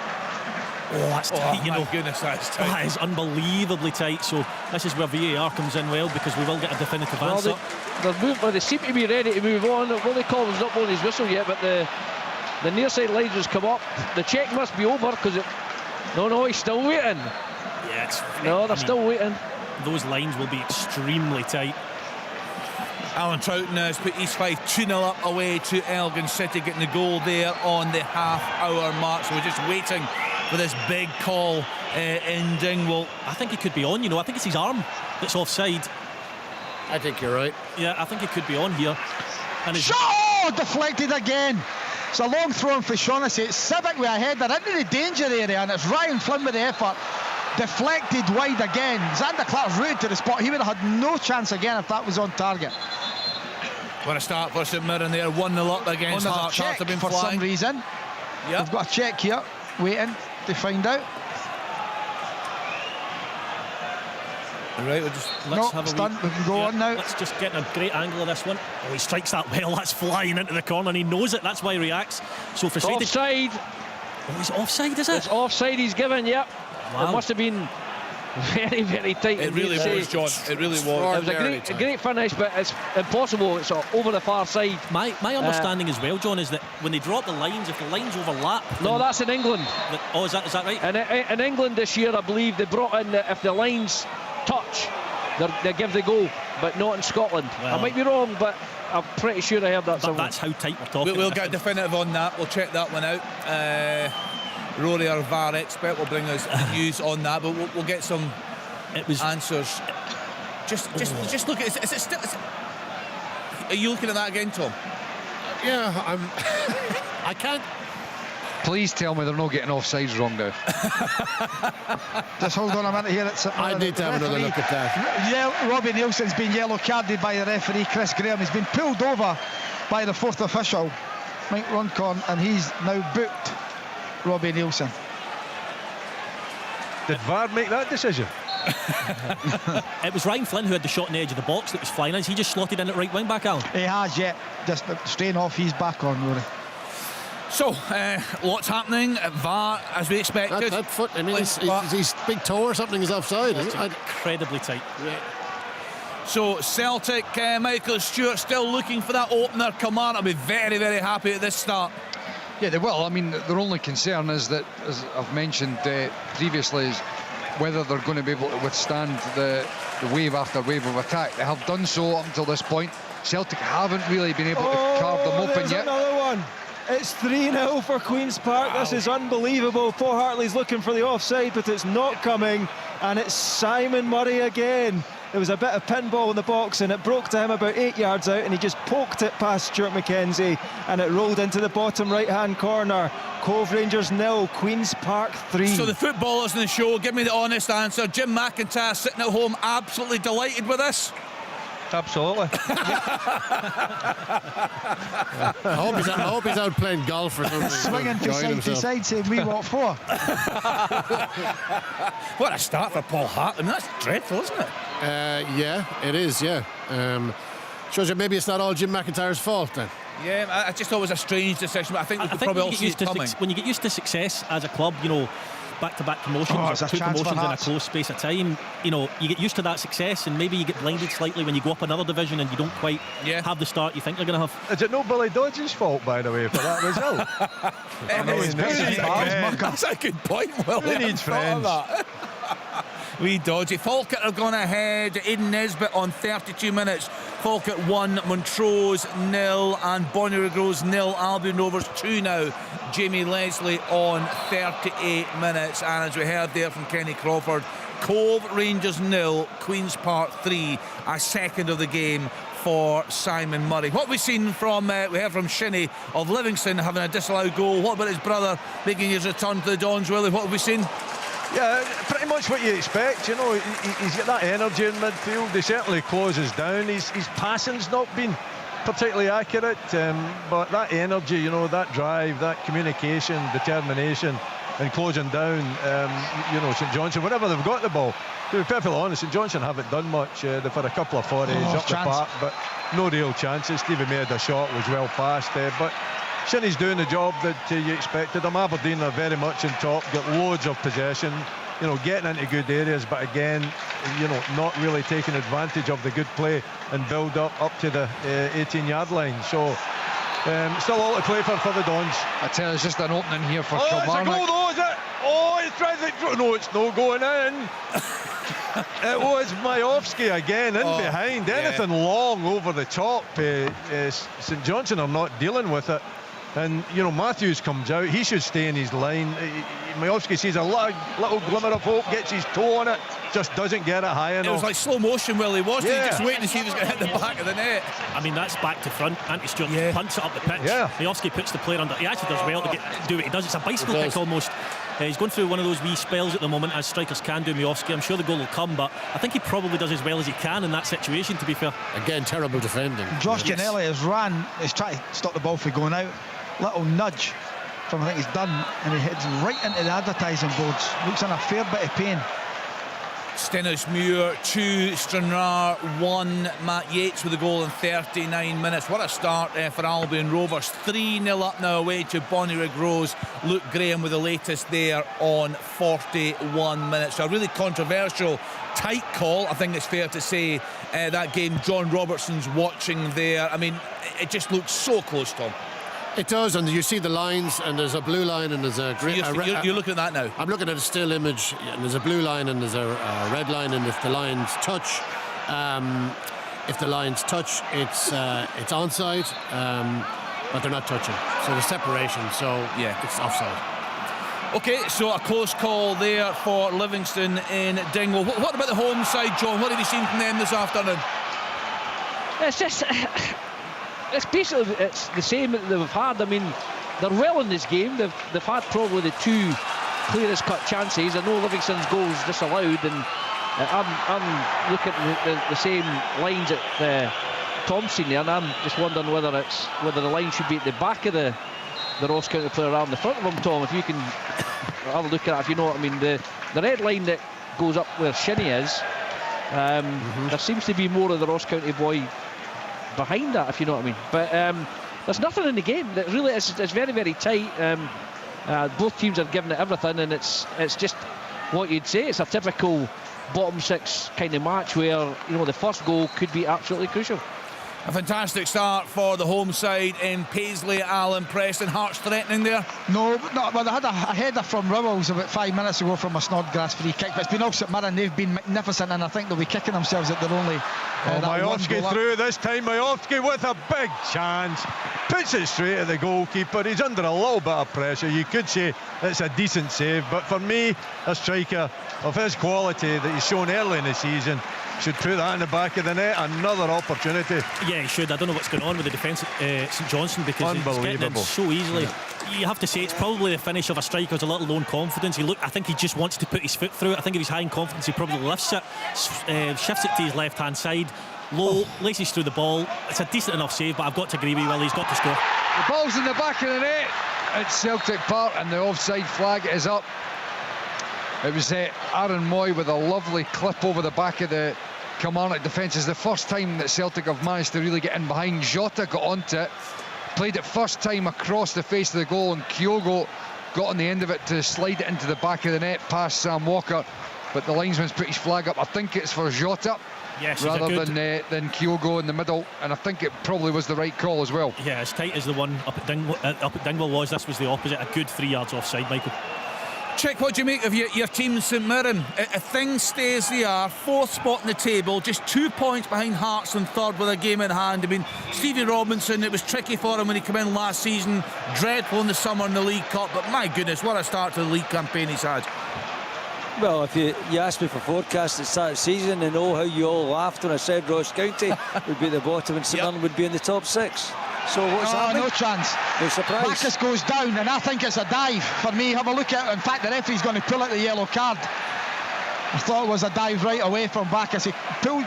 Oh, that's tight, you know. Goodness, that's tight. That is unbelievably tight. So this is where VAR comes in well, because we will get a definitive answer.
They seem to be ready to move on. Willie Collins not blown his whistle yet, but the near side lines has come up. The check must be over because it. No, he's still waiting.
Yeah,
they're still waiting.
Those lines will be extremely tight.
Alan Troughton has put East Fife 2-0 up away to Elgin City, getting the goal there on the half-hour mark. So we're just waiting for this big call in Dingwall.
I think he could be on, you know. I think it's his arm that's offside.
I think you're right.
Yeah, I think it could be on here. And
deflected again. It's a long throw for Shaughnessy. It's Civic with a header into the danger area, and it's Ryan Flynn with the effort. Deflected wide again. Xander Clark's rooted to the spot. He would have had no chance again if that was on target.
What a start for St Mirren there. 1-0 up against Hearts.
Hearts have been for some reason.
Yep.
We've got a check here, waiting to find out.
Right,
let's have a
we can go on now.
Let's just get a great angle of this one. Oh, he strikes that well. That's flying into the corner, and he knows it. That's why he reacts. So frustrated.
Offside.
Oh, he's offside, is it?
It's offside. He's given. Yep.
Wow.
It must have been very, very tight.
It really was, John. It really was.
It was a great finish, but it's impossible. It's over the far side.
My understanding as well, John, is that when they drop the lines, if the lines overlap...
No, that's in England.
Is that right?
And in England this year, I believe they brought in that if the lines touch, they give the goal, but not in Scotland.
Well,
I might be wrong, but I'm pretty sure I heard that somewhere.
That's how tight we're talking.
We'll get definitive on that. We'll check that one out. Rory, our VAR expert, will bring us news on that, but we'll get some answers. Just look at it. Is it still? Are you looking at that again, Tom?
Yeah, I can't.
Please tell me they're not getting offsides wrong now.
Just hold on a minute here.
I need to have another look at that.
Yeah, Robbie Nielsen's been yellow carded by the referee, Chris Graham. He's been pulled over by the fourth official, Mike Runcorn, and he's now booked Robbie Nielsen.
Did VAR make that decision?
It was Ryan Flynn who had the shot on the edge of the box that was flying. Has he just slotted in at right wing back, Alan?
He has, yeah. Just straight off, he's back on, Rory.
So, lots happening at VAR as we expected.
That foot, I mean, his big toe or something is offside, isn't it?
Incredibly tight.
Yeah.
So, Celtic, Michael Stewart still looking for that opener. Kilmarnock will be very, very happy at this start.
Yeah, they will. I mean, their only concern is that, as I've mentioned previously, is whether they're going to be able to withstand the wave after wave of attack. They have done so up until this point. Celtic haven't really been able to carve them open yet.
Another one. It's 3-0 for Queen's Park. Wow. This is unbelievable. Paul Hartley's looking for the offside, but it's not coming, and it's Simon Murray again. There was a bit of pinball in the box, and it broke to him about 8 yards out, and he just poked it past Stuart McKenzie, and it rolled into the bottom right-hand corner. Cove Rangers 0, Queen's Park 3.
So the footballers in the show, give me the honest answer. Jim McIntyre sitting at home, absolutely delighted with this.
Absolutely.
I hope he's out playing golf or something.
Swinging from side to side, saying, we what for?
What a start for Paul Hart. I mean, that's dreadful, isn't it?
Yeah, it is, yeah. Shows you maybe it's not all Jim McIntyre's fault then.
Yeah, I just thought it was a strange decision, but I think we could probably all see it coming.
When you get used to success as a club, you know, back-to-back promotions, or 2 promotions in a close space of time, you know, you get used to that success, and maybe you get blinded slightly when you go up another division and you don't quite have the start you think you're going to have.
Is it not Billy Dodge's fault, by the way, for that result?
That's a good point, Will.
He needs friends.
Wee dodgy. Falkirk have gone ahead. Aidan Nesbitt on 32 minutes. Falkirk 1, Montrose 0, and Bonnyrigg 0. Albion Rovers 2 now. Jamie Leslie on 38 minutes. And as we heard there from Kenny Crawford, Cove Rangers 0, Queen's Park 3. A second of the game for Simon Murray. What we've seen from, we heard from Shinnie of Livingston having a disallowed goal. What about his brother making his return to the Dons, Willie? What have we seen?
Yeah, pretty much what you expect. You know, he's got that energy in midfield. He certainly closes down. His passing's not been particularly accurate, but that energy, you know, that drive, that communication, determination, and closing down, you know, St Johnstone, whenever they've got the ball, to be perfectly honest, St Johnstone haven't done much. They've had a couple of forays up the park, but no real chances. Stevie made a shot, was well passed, but Shinnie's doing the job that you expected him. Aberdeen are very much on top, get loads of possession, you know, getting into good areas, but again, you know, not really taking advantage of the good play and build up to the 18-yard line. So still all to play for the Dons.
I tell you, it's just an opening here for
Kilmarnock.
Kilmarnock.
It's a goal though, is it? Oh, he's trying to... No, it's no going in. It was Majowski again in behind. Anything long over the top. St Johnstone are not dealing with it. And, you know, Matthews comes out. He should stay in his line. Majowski sees a little glimmer of hope, gets his toe on it, just doesn't get it high enough.
It was like slow motion while he was. Yeah. He just waiting to see if he was going to hit the back of the net.
I mean, that's back to front. Andy Stewart punts it up the pitch. Majowski puts the player under. He actually does well to do what he does. It's a bicycle kick almost. He's going through one of those wee spells at the moment, as strikers can do, Majowski. I'm sure the goal will come, but I think he probably does as well as he can in that situation, to be fair.
Again, terrible defending.
Josh Ginnelly has ran, he's trying to stop the ball from going out. Little nudge from, I think he's done, and he heads right into the advertising boards. Looks in a fair bit of pain.
Stenhousemuir 2, Stranraer 1. Matt Yates with a goal in 39 minutes. What a start for Albion Rovers. 3-0 up now away to Bonnyrigg Rose. Luke Graham with the latest there on 41 minutes. So a really controversial, tight call, I think it's fair to say. That game John Robertson's watching there. I mean, it just looks so close, Tom.
It does, and you see the lines, and there's a blue line and there's a green.
You're looking at that now.
I'm looking at a still image, and there's a blue line and there's a red line, and if the lines touch, it's onside, but they're not touching. So the separation, so it's offside.
Okay, so a close call there for Livingston in Dingwall. What about the home side, John? What have you seen from them this afternoon?
It's just... It's basically the same that they've had. I mean, they're well in this game. They've had probably the two clearest cut chances. I know Livingston's goals disallowed, and I'm looking at the same lines at Tom's seen there, and I'm just wondering whether the line should be at the back of the Ross County player around the front of him. Tom, if you can have a look at it, if you know what I mean. The red line that goes up where Shinnie is, there seems to be more of the Ross County boy behind that, if you know what I mean. But there's nothing in the game that really is. It's very, very tight. Both teams are giving it everything, and it's just what you'd say. It's a typical bottom six kind of match where, you know, the first goal could be absolutely crucial.
A fantastic start for the home side in Paisley. Alan Preston, Hearts threatening there?
No, well, they had a header from Rowells about 5 minutes ago from a Snodgrass free kick, but it's been all St Mirren. They've been magnificent, and I think they'll be kicking themselves at their only
Majowski through this time. Majowski with a big chance, puts it straight at the goalkeeper. He's under a little bit of pressure. You could say it's a decent save, but for me, a striker of his quality that he's shown early in the season should put that in the back of the net. Another opportunity.
Yeah, he should. I don't know what's going on with the defence at St Johnstone, because he's getting in so easily. You have to say it's probably the finish of a striker's a little low in confidence. I think he just wants to put his foot through it. I think if he's high in confidence, he probably lifts it, shifts it to his left hand side, low, laces through the ball. It's a decent enough save, but I've got to agree with you, Will. He's got to score.
The ball's in the back of the net at Celtic Park, and the offside flag is up. It was Aaron Moy with a lovely clip over the back of the Kilmarnock defence. It's the first time that Celtic have managed to really get in behind. Jota got onto it, played it first time across the face of the goal, and Kyogo got on the end of it to slide it into the back of the net past Sam Walker, but the linesman's put his flag up. I think it's for Jota,
yes,
rather than Kyogo in the middle, and I think it probably was the right call as well.
Yeah, as tight as the one up at Dingwall was, this was the opposite. A good 3 yards offside, Michael.
Chick, what do you make of your team, St Mirren? If things stay as they are, fourth spot in the table, just 2 points behind Hearts and third with a game in hand. I mean, Stevie Robinson, it was tricky for him when he came in last season, dreadful in the summer in the League Cup, but my goodness, what a start to the league campaign he's had.
Well, if you asked me for forecasts at the start of the season, and how you all laughed when I said Ross County would be at the bottom and St Mirren would be in the top six. So what's happening?
No chance.
No surprise.
Bacchus goes down, and I think it's a dive for me. Have a look at it. In fact, the referee's going to pull out the yellow card. I thought it was a dive right away from Bacchus. He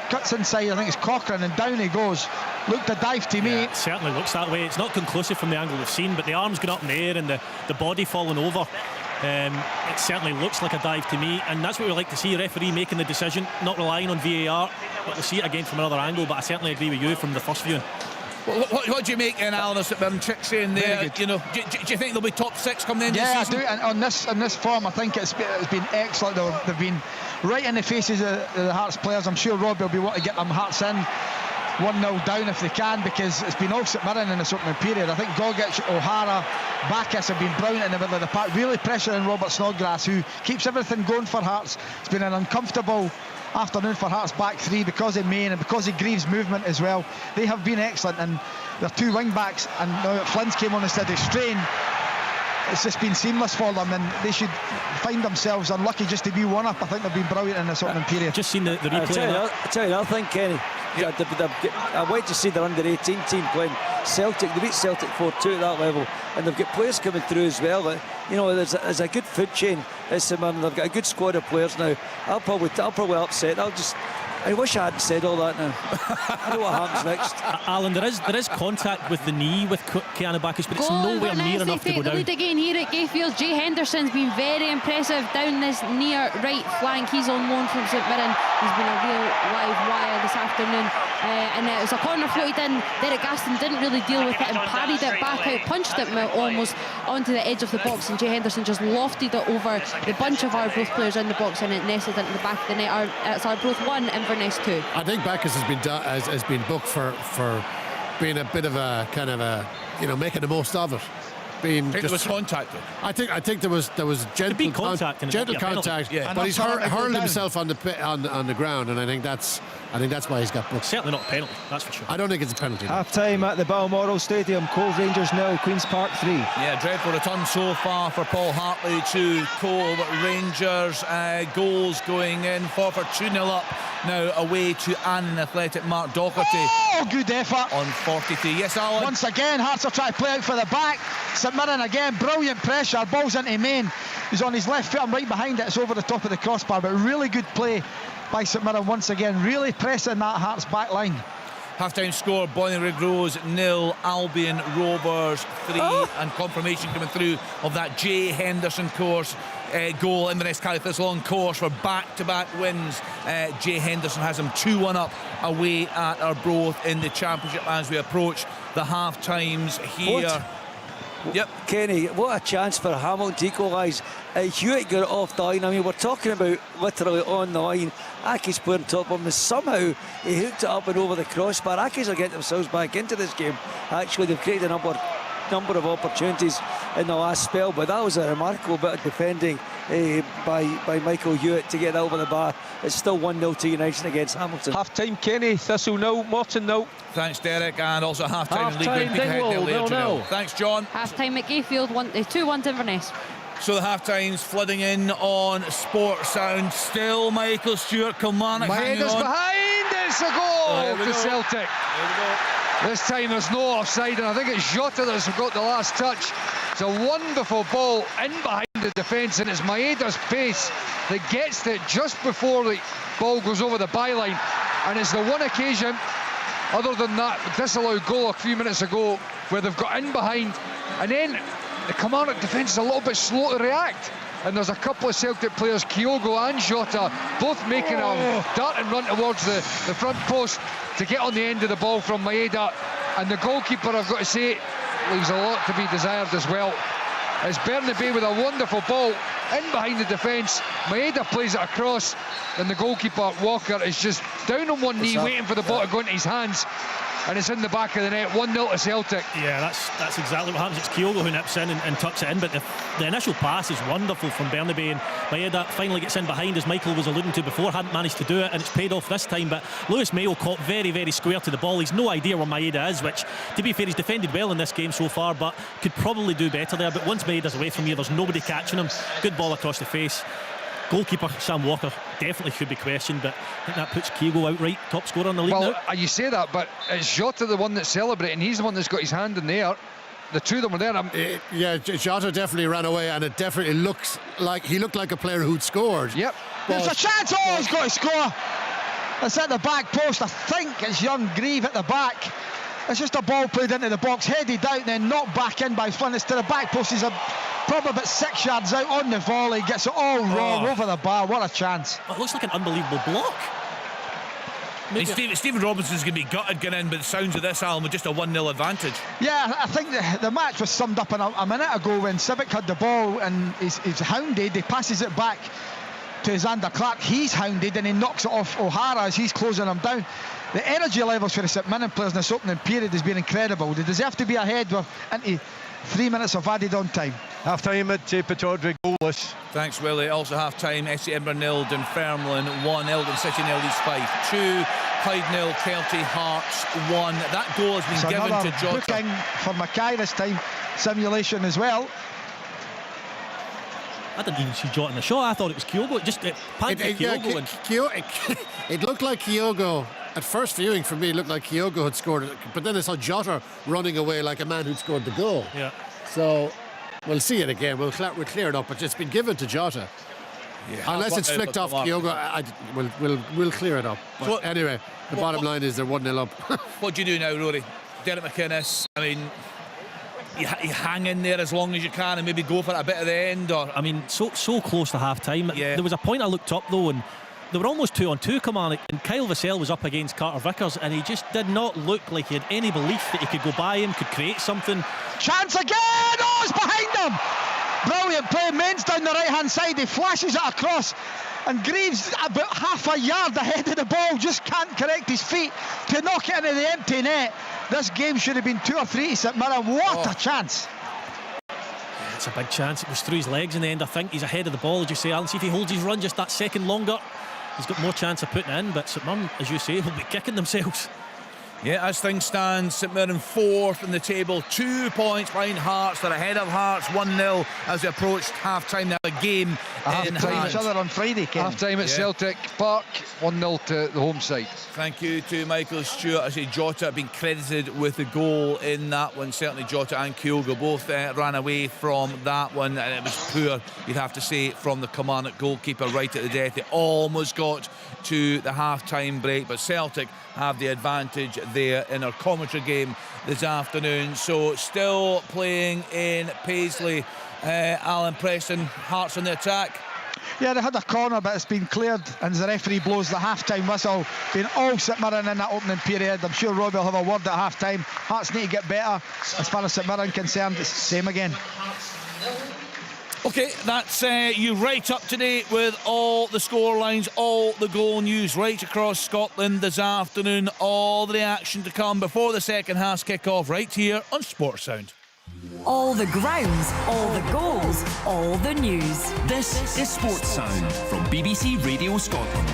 cuts inside, I think it's Cochrane, and down he goes. Looked a dive to me.
It certainly looks that way. It's not conclusive from the angle we've seen, but the arms going up in the air and the body falling over, it certainly looks like a dive to me, and that's what we like to see, a referee making the decision, not relying on VAR. But we'll see it again from another angle, but I certainly agree with you from the first viewing.
What do you make, Alan, of St Mirren? Chick saying there, you know, do you think they'll be top 6 coming in this season?
Yeah, I do. And on this form, I think it's been excellent. They've been right in the faces of the Hearts players. I'm sure Robbie will be wanting to get them Hearts in 1-0 down if they can, because it's been all St Mirren in this opening period. I think Gogic, O'Hara, Bacchus have been brilliant in the middle of the park, really pressuring Robert Snodgrass, who keeps everything going for Hearts. It's been an uncomfortable afternoon for Hearts back three because of Main and because of Greaves' movement as well. They have been excellent, and their two wing backs, and now Flynn's came on instead of Strain. It's just been seamless for them, and they should find themselves unlucky just to be one up. I think they've been brilliant in this opening period.
Just seen the replay.
I tell you another thing, Kenny.
Yep.
I went to see their under-18 team playing Celtic. They beat Celtic 4-2 at that level, and they've got players coming through as well. But, you know, there's a good food chain at St Mirren. They've got a good squad of players now. I'll probably upset. I wish I hadn't said all that now. I know what happens next.
Alan, there is contact with the knee with Keanu Bacchus, but it's nowhere near enough to go down.
The lead again here at Gayfield. Jay Henderson's been very impressive down this near right flank. He's on loan from St Mirren. He's been a real live wire this afternoon. And it was a corner floated in. Derek Gaston didn't really deal with it and parried it back out, punched it almost onto the edge of the box, and Jay Henderson just lofted it over the bunch of Arbroath players in the box, and it nestled into the back of the net. It's Arbroath 1, Inverness 2.
I think Bacchus has been booked for being a bit of a kind of a, you know, making the most of it.
I think there was contact.
I think there was gentle contact,
yeah.
But he's hurled himself on the ground, and I think that's why he's got booked.
Certainly not a penalty, that's for sure.
I don't think it's a penalty.
Half time at the Balmoral Stadium. Cove Rangers 0, Queen's Park 3.
Yeah, dreadful return so far for Paul Hartley to Cove Rangers. Goals going in. Forfar 2-0 up now away to Annan Athletic. Mark Docherty.
Oh, good effort
on 43. Yes, Alan.
Once again, Hearts are trying to play out for the back. St Mirren again, brilliant pressure. Ball's into Main. He's on his left foot. I'm right behind it. It's over the top of the crossbar, but really good play by St Mirren once again, really pressing that Hearts back line.
Half-time score, Bonnyrigg Rose 0, Albion Rovers 3, and confirmation coming through of that Jay Henderson course goal. Inverness carry this long course for back-to-back wins. Jay Henderson has him 2-1 up away at Arbroath in the Championship as we approach the half-times here. Yep.
Kenny, what a chance for Hamilton to equalise. Hewitt got it off the line. I mean, we're talking about literally on the line. Aki's playing top of him, and somehow he hooked it up and over the crossbar. Aki's are getting themselves back into this game. Actually, they've created a number of opportunities in the last spell, but that was a remarkable bit of defending by Michael Hewitt to get that over the bar. It's still 1-0 to United against Hamilton.
Half time, Kenny. Thistle 0, Morton 0.
Thanks, Derek, and also half time in League One.
Dingwall 0-0.
Thanks, John.
Half time at Gayfield 2-1 to Inverness.
So the half times flooding in on Sport Sound. Still Michael Stewart, Kilmarnock hanging on.
Behind. It's a goal for Celtic.
There we go.
This time there's no offside, and I think it's Jota that's got the last touch. It's a wonderful ball in behind the defence, and it's Maeda's pace that gets it just before the ball goes over the byline. And it's the one occasion, other than that disallowed goal a few minutes ago, where they've got in behind, and then the Kilmarnock defence is a little bit slow to react. And there's a couple of Celtic players, Kyogo and Jota, both making a dart and run towards the front post to get on the end of the ball from Maeda. And the goalkeeper, I've got to say, leaves a lot to be desired as well. It's Bernabei with a wonderful ball in behind the defence. Maeda plays it across, and the goalkeeper, Walker, is just down on one knee, waiting for the ball to go into his hands. And it's in the back of the net, 1-0 to Celtic.
Yeah, that's exactly what happens. It's Kyogo who nips in and tucks it in, but the initial pass is wonderful from Bernabei, and Maeda finally gets in behind, as Michael was alluding to before, hadn't managed to do it, and it's paid off this time. But Lewis Mayo caught very, very square to the ball. He's no idea where Maeda is, which, to be fair, he's defended well in this game so far, but could probably do better there. But once Maeda's away from you, there's nobody catching him. Good ball across the face. Goalkeeper Sam Walker definitely should be questioned, but I think that puts Kyogo outright top scorer on the league now.
Well, you say that, but it's Jota the one that's celebrating. He's the one that's got his hand in the air. The two of them were there.
Yeah, Jota definitely ran away, and it definitely looks like he looked like a player who'd scored.
Yep.
There's a chance. Oh, he's got to score. It's at the back post. I think it's young Grieve at the back. It's just a ball played into the box, headed out, and then knocked back in by Flynn. It's to the back post. He's probably about 6 yards out on the volley. Gets it all wrong over the bar. What a chance.
Well, it looks like an unbelievable block.
Stephen Robinson's going to be gutted getting in, but the sounds of this, Alan, with just a 1-0 advantage.
Yeah, I think the match was summed up in a minute ago when Civic had the ball and he's hounded. He passes it back to Xander Clark. He's hounded and he knocks it off O'Hara as he's closing him down. The energy levels for the St Mirren players in this opening period has been incredible. They deserve to be ahead into 3 minutes of added on time.
Half time at Pittodrie, goalless.
Thanks, Willie. Also half time, SC Edinburgh 0, Dunfermline 1, Eldon City 0, Leeds 5 2, Clyde 0, Kelty Hearts 1. That goal has been given to Jota.
Booking for Mackay this time, simulation as well.
I didn't even see Jota in the shot. I thought it was Kyogo.
It looked like Kyogo. At first viewing for me, it looked like Kyogo had scored it, but then I saw Jota running away like a man who'd scored the goal.
Yeah.
So we'll see it again. We'll clear it up, but it's been given to Jota. Yeah. Unless it's flicked off Kyogo, we'll clear it up. But
so,
anyway, the bottom line is they're 1-0 up.
What do you do now, Rory? Derek McInnes, I mean, you hang in there as long as you can and maybe go for it a bit at the end, or
I mean, so close to half time.
Yeah.
There was a point I looked up though, and they were almost 2-on-2, Kilmarnock, and Kyle Vassell was up against Carter Vickers, and he just did not look like he had any belief that he could go by him, could create something.
Chance again! Oh, it's behind him! Brilliant play. Mains down the right hand side, he flashes it across, and Greaves about half a yard ahead of the ball just can't correct his feet to knock it into the empty net. This game should have been 2 or 3 to St Mirren. What a chance!
It's a big chance. It was through his legs in the end. I think he's ahead of the ball, as you say, Alan. See if he holds his run just that second longer, he's got more chance of putting it in. But St Mirren, as you say, will be kicking themselves.
Yeah, as things stand, St Mirren 4th in the table, 2 points behind Hearts. They're ahead of Hearts 1-0 as they approached half-time. Now a game in hand.
Each other on Friday, Ken.
Half-time at Celtic Park, 1-0 to the home side.
Thank you to Michael Stewart. I say Jota being credited with the goal in that one. Certainly Jota and Kyogo both ran away from that one, and it was poor, you'd have to say, from the Kilmarnock goalkeeper right at the death. It almost got to the half-time break, but Celtic have the advantage there in our commentary game this afternoon. So still playing in Paisley. Alan Preston, Hearts on the attack.
Yeah, they had a corner, but it's been cleared, and as the referee blows the half-time whistle, been all St Mirren in that opening period. I'm sure Robbie will have a word at half-time. Hearts need to get better. As far as St Mirren concerned, it's the same again.
OK, that's you right up to date with all the score lines, all the goal news right across Scotland this afternoon. All the action to come before the second half kick-off right here on Sports Sound.
All the grounds, all the goals, all the news.
This is Sports Sound from BBC Radio Scotland.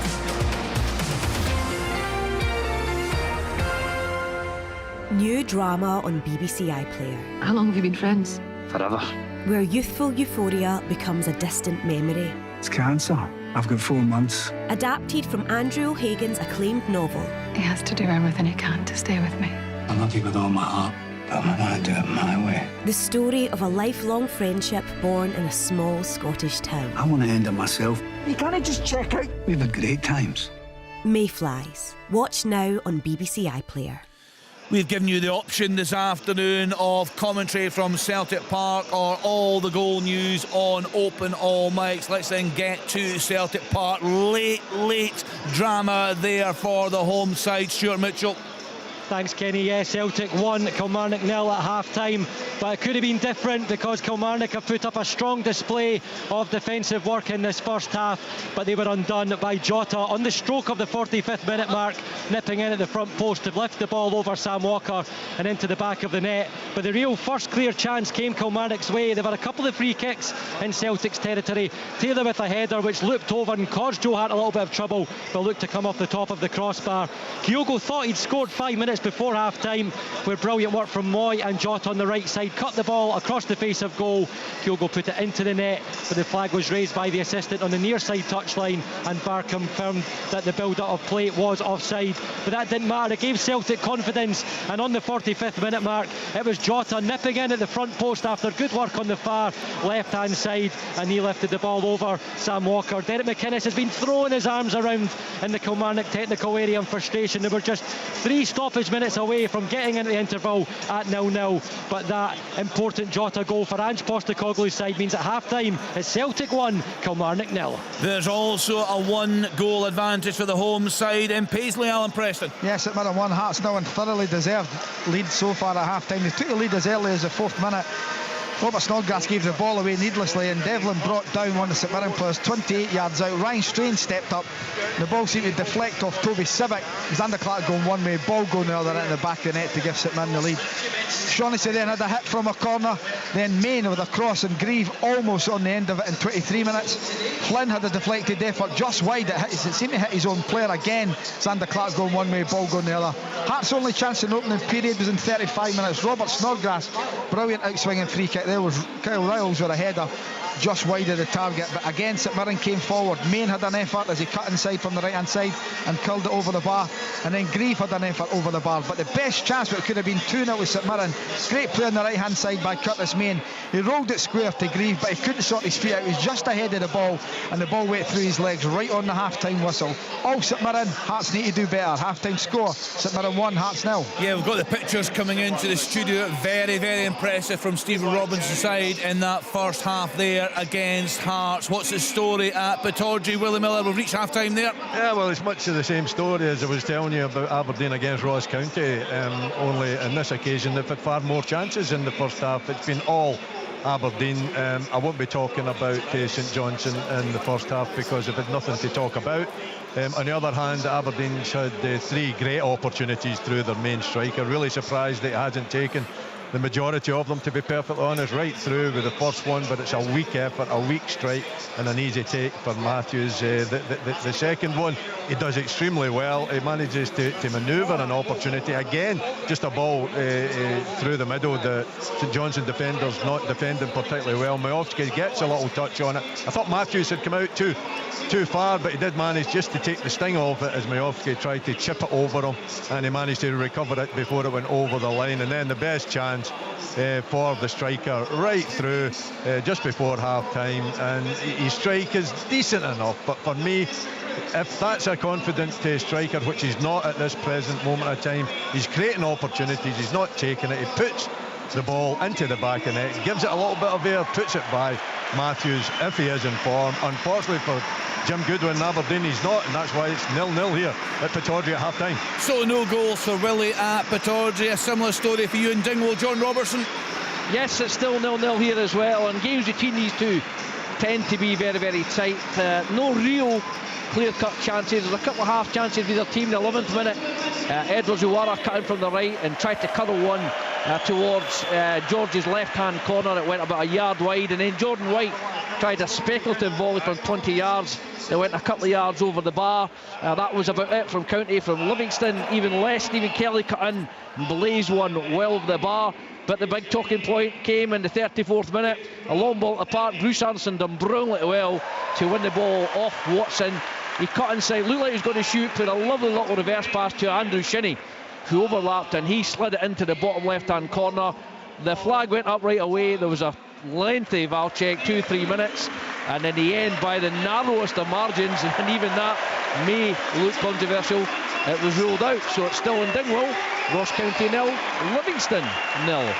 New drama on BBC iPlayer.
How long have you been friends?
Forever.
Where youthful euphoria becomes a distant memory.
It's cancer. I've got 4 months.
Adapted from Andrew O'Hagan's acclaimed novel.
He has to do everything he can to stay with me.
I love you with all my heart, but I want to do it my way.
The story of a lifelong friendship born in a small Scottish town.
I want to end it myself. You can't just check out. We've had great times.
Mayflies. Watch now on BBC iPlayer.
We've given you the option this afternoon of commentary from Celtic Park or all the goal news on Open All Mics. Let's then get to Celtic Park. Late drama there for the home side. Stuart Mitchell.
Thanks, Kenny. Yeah, Celtic 1, Kilmarnock 0 at half-time. But it could have been different because Kilmarnock have put up a strong display of defensive work in this first half, but they were undone by Jota on the stroke of the 45th minute mark, nipping in at the front post to lift the ball over Sam Walker and into the back of the net. But the real first clear chance came Kilmarnock's way. There were a couple of free kicks in Celtic's territory. Taylor with a header which looped over and caused Joe Hart a little bit of trouble, but looked to come off the top of the crossbar. Kyogo thought he'd scored 5 minutes before half-time, where brilliant work from Moy and Jota on the right side cut the ball across the face of goal. Kyogo put it into the net, but the flag was raised by the assistant on the near side touchline, and VAR confirmed that the build-up of play was offside. But that didn't matter, it gave Celtic confidence, and on the 45th minute mark it was Jota nipping in at the front post after good work on the far left-hand side, and he lifted the ball over Sam Walker. Derek McInnes has been throwing his arms around in the Kilmarnock technical area in frustration. There were just 3 stoppage stoppage minutes away from getting into the interval at 0-0, but that important Jota goal for Ange Postecoglou's side means at half-time it's Celtic 1, Kilmarnock 0.
There's also a 1-goal advantage for the home side in Paisley, Alan Preston.
Yes, St Mirren 1, Hearts 0, and thoroughly deserved lead so far at half-time. They took the lead as early as the 4th minute. Robert Snodgrass gave the ball away needlessly, and Devlin brought down one of the St Mirren players 28 yards out. Ryan Strain stepped up. The ball seemed to deflect off Toby Civic. Xander Clark going one way, ball going the other, in the back of the net to give St Mirren the lead. Shaughnessy then had a hit from a corner, then Main with a cross, and Grieve almost on the end of it in 23 minutes. Flynn had a deflected effort just wide. It seemed to hit his own player again. Xander Clark going one way, ball going the other. Hearts' only chance in the opening period was in 35 minutes. Robert Snodgrass, brilliant outswinging free kick. There was Kyle Riles with a header just wide of the target, but again St Mirren came forward. Main had an effort as he cut inside from the right hand side and curled it over the bar, and then Grieve had an effort over the bar. But the best chance, but it could have been 2-0 with St Mirren. Great play on the right hand side by Curtis Main. He rolled it square to Grieve, but he couldn't sort his feet out. He was just ahead of the ball, and the ball went through his legs right on the half time whistle. All St Mirren, Hearts need to do better. Half time score, St Mirren 1, Hearts 0.
Yeah, we've got the pictures coming into the studio. Very, very impressive from Stephen Robinson's side in that first half there against Hearts. What's the story at Pittodrie, Willie Miller? We've reached half time there.
Yeah, well, it's much of the same story as I was telling you about Aberdeen against Ross County, only on this occasion they've had far more chances in the first half. It's been all Aberdeen. I won't be talking about St Johnstone in the first half because they've had nothing to talk about. On the other hand, Aberdeen's had 3 great opportunities through their main striker. Really surprised that he hasn't taken the majority of them, to be perfectly honest, right through with the first one, but it's a weak effort, a weak strike and an easy take for Matthews. The second one, he does extremely well. He manages to manoeuvre an opportunity. Again, just a ball through the middle. The St Johnstone defenders not defending particularly well. Majowski gets a little touch on it. I thought Matthews had come out too far, but he did manage just to take the sting off it as Majowski tried to chip it over him, and he managed to recover it before it went over the line. And then the best chance for the striker right through just before half time, and his strike is decent enough, but for me, if that's a confident striker, which he's not at this present moment of time, he's creating opportunities, he's not taking it. He puts the ball into the back of the net, gives it a little bit of air, puts it by Matthews if he is in form. Unfortunately for Jim Goodwin and Aberdeen, he's not, and that's why it's 0-0 here at Pittodrie at half time.
So no goals for Willie at Pittodrie. A similar story for you in Dingwall, John Robertson?
Yes, it's still 0-0 here as well, and games between these two tend to be very, very tight. No real clear-cut chances. There's a couple of half chances for either team in the 11th minute. Edwards Uwara cut in from the right and tried to cuddle one towards George's left-hand corner. It went about a yard wide, and then Jordan White tried a speculative volley from 20 yards. It went a couple of yards over the bar. That was about it from County. From Livingston, even less. Stephen Kelly cut in and blazed one well over the bar. But the big talking point came in the 34th minute. A long ball to the park. Bruce Anderson done brilliantly well to win the ball off Watson. He cut inside, looked like he was going to shoot, put a lovely little reverse pass to Andrew Shinney, who overlapped, and he slid it into the bottom left-hand corner. The flag went up right away. There was a lengthy VAR check, 2-3 minutes, and in the end, by the narrowest of margins, and even that may look controversial, it was ruled out. So it's still in Dingwall. Ross County 0, Livingston 0.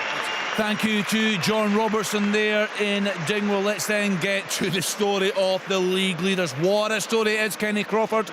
Thank you to John Robertson there in Dingwall. Let's then get to the story of the league leaders. What a story it is, Kenny Crawford.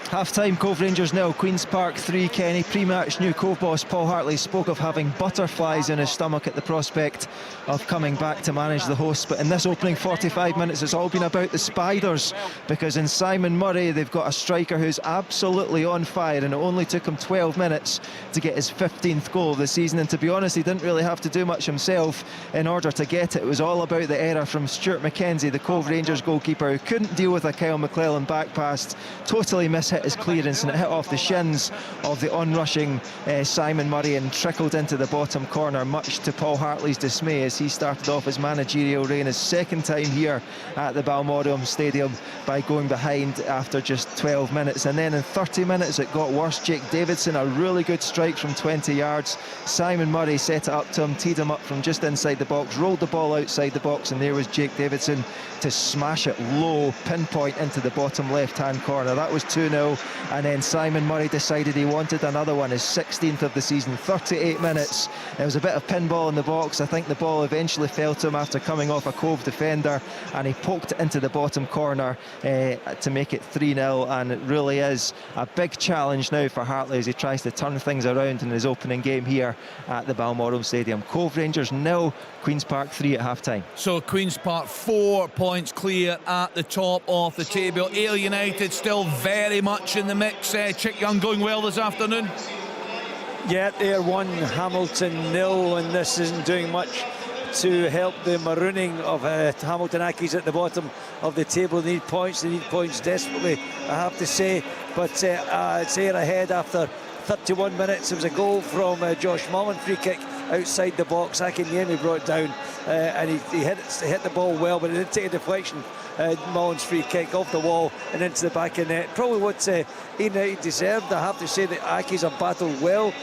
Half-time, Cove Rangers 0, Queen's Park 3, Kenny. Pre-match, new Cove boss Paul Hartley spoke of having butterflies in his stomach at the prospect of coming back to manage the hosts. But in this opening 45 minutes, it's all been about the Spiders, because in Simon Murray, they've got a striker who's absolutely on fire, and it only took him 12 minutes to get his 15th goal of the season. And to be honest, he didn't really have to do much himself in order to get it. It was all about the error from Stuart McKenzie, the Cove Rangers goalkeeper, who couldn't deal with a Kyle McClellan back pass, totally mishit his clearance, and it hit off the shins of the onrushing Simon Murray and trickled into the bottom corner, much to Paul Hartley's dismay, as he started off his managerial reign, his second time here at the Balmoral Stadium, by going behind after just 12 minutes. And then in 30 minutes it got worse. Jake Davidson, a really good strike from 20 yards. Simon Murray set it up to him, teed him up from just inside the box, rolled the ball outside the box, and there was Jake Davidson to smash it low, pinpoint into the bottom left-hand corner. That was 2-0. 0, and then Simon Murray decided he wanted another one, his 16th of the season, 38 minutes. There was a bit of pinball in the box. I think the ball eventually fell to him after coming off a Cove defender, and he poked it into the bottom corner to make it 3-0, and it really is a big challenge now for Hartley as he tries to turn things around in his opening game here at the Balmoral Stadium. Cove Rangers 0, Queen's Park 3 at half-time.
So Queen's Park 4 points clear at the top of the table. Ayr United still very much in the mix. Chick Young going well this afternoon.
Yeah, Ayr 1, Hamilton 0, and this isn't doing much to help the marooning of Hamilton Accies at the bottom of the table. They need points desperately, I have to say, but it's Ayr ahead after 31 minutes. There was a goal from Josh Mullen, free kick outside the box. Akinyemi brought down and he hit the ball well, but it did take a deflection. Mullen's free kick off the wall and into the back of net. Probably what United deserved. I have to say that Accies have battled well.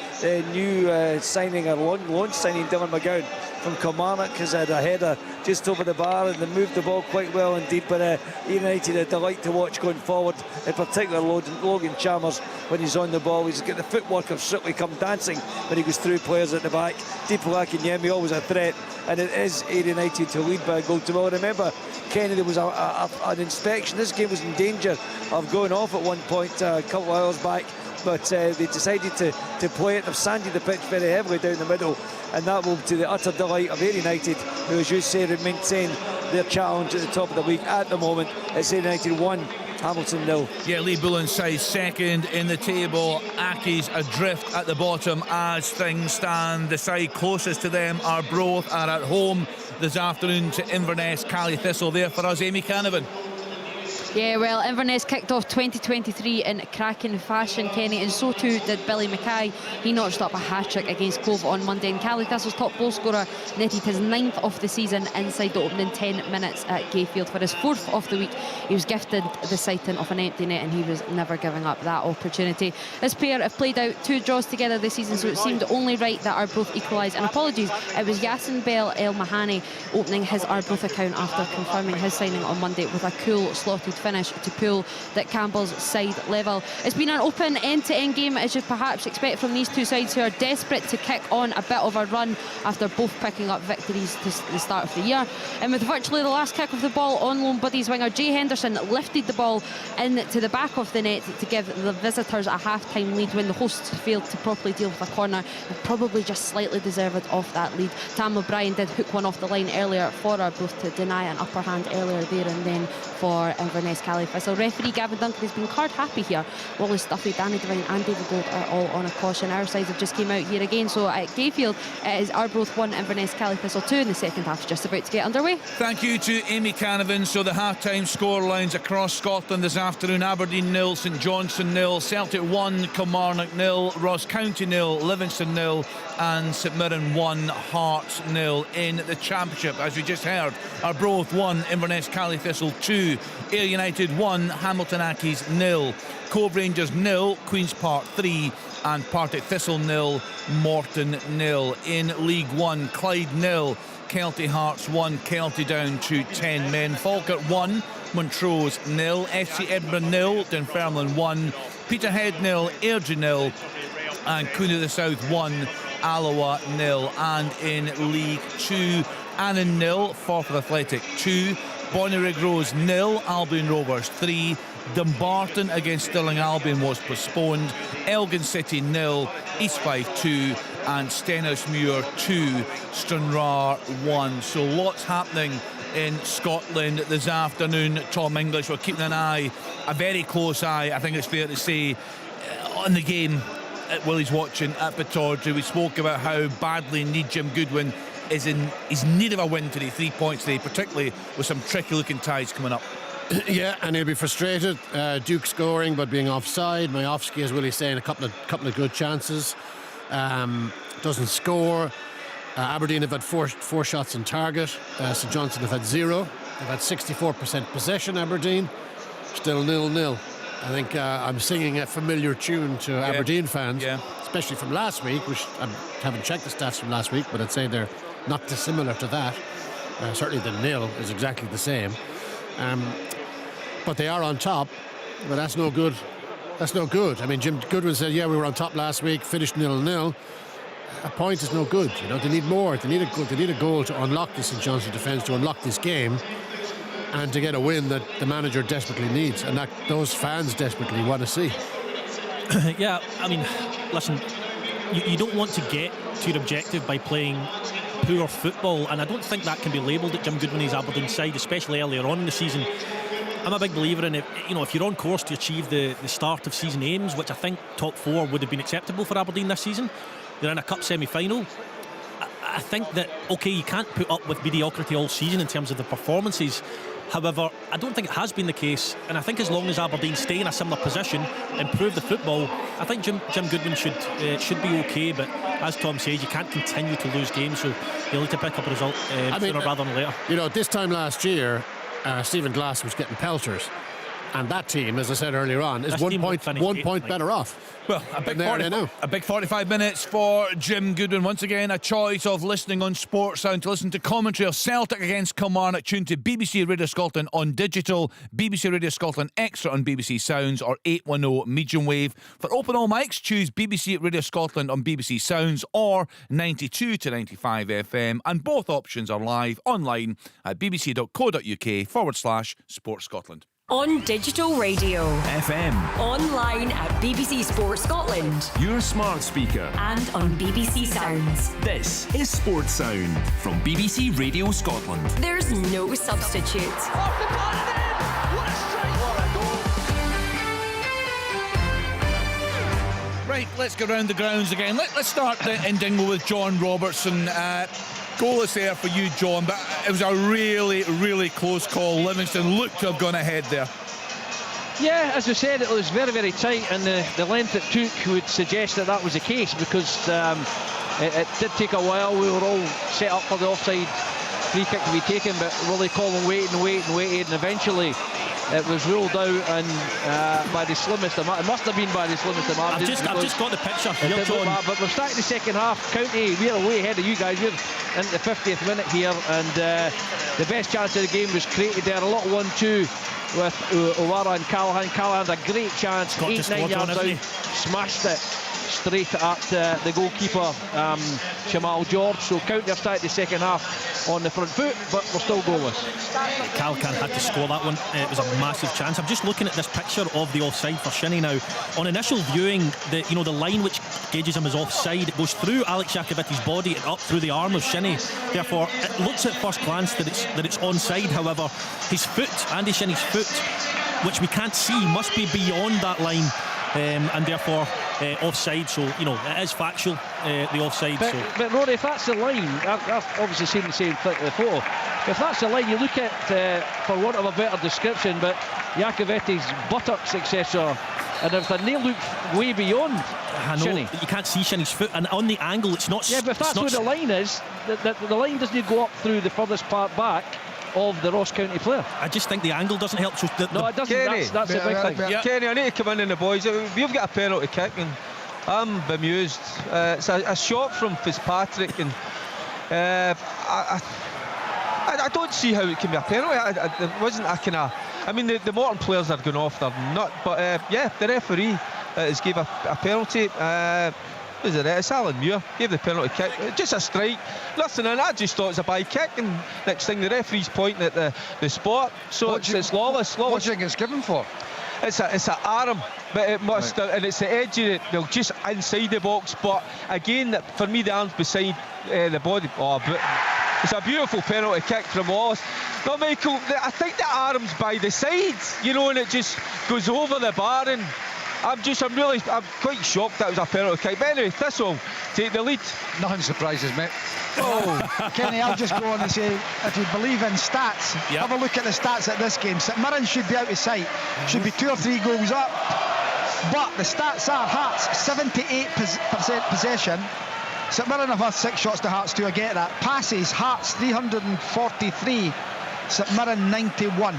New signing, a loan signing, Dylan McGowan from Kilmarnock has had a header just over the bar, and they moved the ball quite well indeed. But United a delight to watch going forward, in particular Logan Chalmers when he's on the ball. He's got the footwork of Strictly Come Dancing when he goes through players at the back. Deepo Akinyemi always a threat, and it is Ayr United to lead by a goal to 0. Remember, Kenny, there was an inspection. This game was in danger of going off at one point a couple of hours back, but they decided to play it. They've sanded the pitch very heavily down the middle, and that will to the utter delight of Ayr United, who, as you say, maintain their challenge at the top of the league at the moment. It's Ayr United 1, Hamilton 0.
Yeah, Lee Bullen's side second in the table. Accies adrift at the bottom as things stand. The side closest to them, Arbroath, are at home this afternoon to Inverness. Cally Thistle there for us, Amy Canavan.
Yeah, well, Inverness kicked off 2023 in cracking fashion, Kenny, and so too did Billy Mackay. He notched up a hat-trick against Cove on Monday, and Cally Thistle's top goal scorer netted his 9th of the season inside the opening 10 minutes at Gayfield. For his 4th of the week, he was gifted the sighting of an empty net, and he was never giving up that opportunity. This pair have played out 2 draws together this season, so it seemed only right that Arbroath equalised. And apologies, it was Yassin Bell El Mahani opening his Arbroath account after confirming his signing on Monday with a cool slotted finish to pull that Campbell's side level. It's been an open end-to-end game, as you'd perhaps expect from these two sides, who are desperate to kick on a bit of a run after both picking up victories to the start of the year. And with virtually the last kick of the ball on loan buddies winger Jay Henderson lifted the ball into the back of the net to give the visitors a half-time lead when the hosts failed to properly deal with a corner and probably just slightly deserved of that lead. Tam O'Brien did hook one off the line earlier for Arbroath to deny an upper hand earlier there, and then for Inverness Cally Thistle. Referee Gavin Duncan has been card happy here. Wally Stuffy, Danny Devine and David Gold are all on a caution. Our sides have just came out here again. So at Gayfield, it is Arbroath 1, Inverness Cally Thistle 2, and the second half is just about to get underway.
Thank you to Amy Canavan. So the half-time score lines across Scotland this afternoon: Aberdeen 0, St Johnstone 0, Celtic 1, Kilmarnock 0, Ross County 0, Livingston 0, and St Mirren 1, Hearts 0. In the Championship, as we just heard, Arbroath 1, Inverness Cally Thistle 2, Ayr United 1, Hamilton Accies 0, Cove Rangers 0, Queen's Park 3, and Partick Thistle 0, Morton 0. In League 1, Clyde 0, Kelty Hearts 1, Kelty down to 10 men. Falkirk 1, Montrose 0, FC Edinburgh 0, Dunfermline 1, Peterhead 0, Airdrie 0, and Cooney of the South 1, Alloa 0. And in League 2, Annan 0, Forfar Athletic 2, Bonnyrigg Rose 0, Albion Rovers 3, Dumbarton against Stirling Albion was postponed, Elgin City 0, East Fife 2, and Stenhousemuir 2, Stranraer 1. So lots happening in Scotland this afternoon. Tom English, we're keeping an eye, a very close eye, I think it's fair to say, on the game at Willie's Watching at Pittodrie. We spoke about how badly need Jim Goodwin is in need of a win today, 3 points today, particularly with some tricky looking ties coming up.
Yeah, and he'll be frustrated. Duke scoring but being offside. Majowski, as Willie's saying, a couple of good chances. Doesn't score. Aberdeen have had four shots on target. St Johnstone have had 0. They've had 64% possession. Aberdeen still 0-0. I think I'm singing a familiar tune to Aberdeen fans, especially from last week, which I haven't checked the stats from last week, but I'd say they're not dissimilar to that. Certainly the 0 is exactly the same. But they are on top, but that's no good That's no good. I mean, Jim Goodwin said, yeah, we were on top last week, finished 0-0. A point is no good. You know, they need more. They need a goal to unlock the St Johnstone defence, to unlock this game, and to get a win that the manager desperately needs, and that those fans desperately want to see.
Yeah, I mean, listen, you don't want to get to your objective by playing poor football, and I don't think that can be labelled at Jim Goodwin's Aberdeen side, especially earlier on in the season. I'm a big believer in it. You know, if you're on course to achieve the start of season aims, which I think top 4 would have been acceptable for Aberdeen this season, they're in a cup semi-final. I think that, okay, you can't put up with mediocrity all season in terms of the performances. However, I don't think it has been the case, and I think as long as Aberdeen stay in a similar position, improve the football, I think Jim Goodwin should be okay. But as Tom says, you can't continue to lose games, so you'll need to pick up a result sooner rather than later.
You know, this time last year, Stephen Glass was getting pelters, and that team, as I said earlier on, is 1 point better off.
Well, a big 45 minutes for Jim Goodwin. Once again, a choice of listening on Sports Sound to listen to commentary of Celtic against Kilmarnock, tuned to BBC Radio Scotland on digital, BBC Radio Scotland Extra on BBC Sounds, or 810 medium wave. For open all mics, choose BBC Radio Scotland on BBC Sounds or 92 to 95 FM, and both options are live online at bbc.co.uk/Sports Scotland.
On digital radio,
FM,
online at BBC Sports Scotland,
your smart speaker,
and on BBC Sounds.
This is Sports Sound from BBC Radio Scotland.
There's no substitute.
Off the ball and in! What a strike! What a goal!
Right, let's go round the grounds again. Let's start in Dingwall with John Robertson. Goal is there for you, John, but it was a really, really close call. Livingston looked to have gone ahead there.
Yeah, as I said, it was very, very tight, and the length it took would suggest that was the case, because it did take a while. We were all set up for the offside free kick to be taken, but Willie Collin waited, and eventually it was ruled out, and by the slimmest amount. It must have been by the slimmest amount.
I've just got the picture here, John.
But we're starting the second half. County, we're way ahead of you guys. We're in the 50th minute here, and the best chance of the game was created there. A lot 1-2 with O'Wara and Callahan. Callahan's a great chance, 8-9 yards out, smashed it straight at the goalkeeper, Jamal George. So County have started the second half on the front foot, but we're still goalless.
Calcan had to score that one. It was a massive chance. I'm just looking at this picture of the offside for Shinnie now. On initial viewing, the line which gauges him as offside, it goes through Alex Jakubowski's body and up through the arm of Shinnie. Therefore, it looks at first glance that it's onside. However, his foot, Andy Shinnie's foot, which we can't see, must be beyond that line. And therefore offside, so it is factual, the offside.
But Rory, if that's the line, I've obviously seen the same photo. If that's the line, you look at, for want of a better description, but Jakovetti's buttocks, etc., and everything, they look way beyond Shinnie.
You can't see Shinnie's foot, and on the angle, it's not.
Yeah, but if that's where the line is, the line doesn't go up through the furthest part back of the Ross County player.
I just think the angle doesn't help. So
no, it doesn't.
Kenny,
that's a big thing.
Yeah. Kenny, I need to come in the boys. We've got a penalty kick, and I'm bemused. It's a shot from Fitzpatrick, and I don't see how it can be a penalty. It wasn't a kind of. I mean, the Morton players are going off their nut, but the referee has gave a penalty. Was it? It's Alan Muir gave the penalty kick. Just a strike, nothing, and I just thought it was a by kick. And next thing, the referee's pointing at the spot, so it's lawless.
What do you think it's given for?
It's an arm, but it must, and it's the edge of it. They'll just inside the box. But again, for me, the arm's beside the body. But it's a beautiful penalty kick from Wallace. No, Michael, I think the arm's by the sides, and it just goes over the bar. And I'm quite shocked that was a penalty kick. But anyway, Thistle take the lead.
Nothing surprises me.
Oh, Kenny, I'll just go on and say, if you believe in stats, have a look at the stats at this game. St Mirren should be out of sight, should be 2 or 3 goals up. But the stats are Hearts 78% possession. St Mirren have had 6 shots to Hearts 2. I get that. Passes, Hearts 343, St Mirren 91.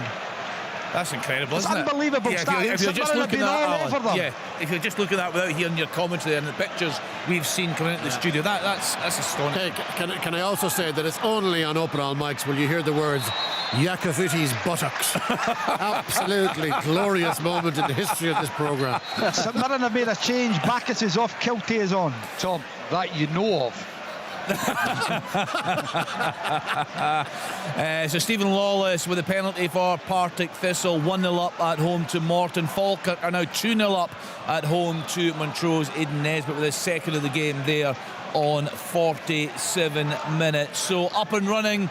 That's incredible, isn't it?
It's unbelievable stats.
If you're just looking at
that,
if you're just looking at that without hearing your commentary and the pictures we've seen coming into the studio, that's astonishing.
Can I also say that it's only on open all mics will you hear the words Iakoviti's buttocks. Absolutely glorious moment in the history of this programme.
St Mirren have made a change. Bacchus is off, Kiltie is on.
Tom, that you know of.
So Stephen Lawless with a penalty for Partick Thistle. 1-0 up at home to Morton. Falkirk are now 2-0 up at home to Montrose. Aidan Nesbitt with his second of the game there on 47 minutes. So up and running,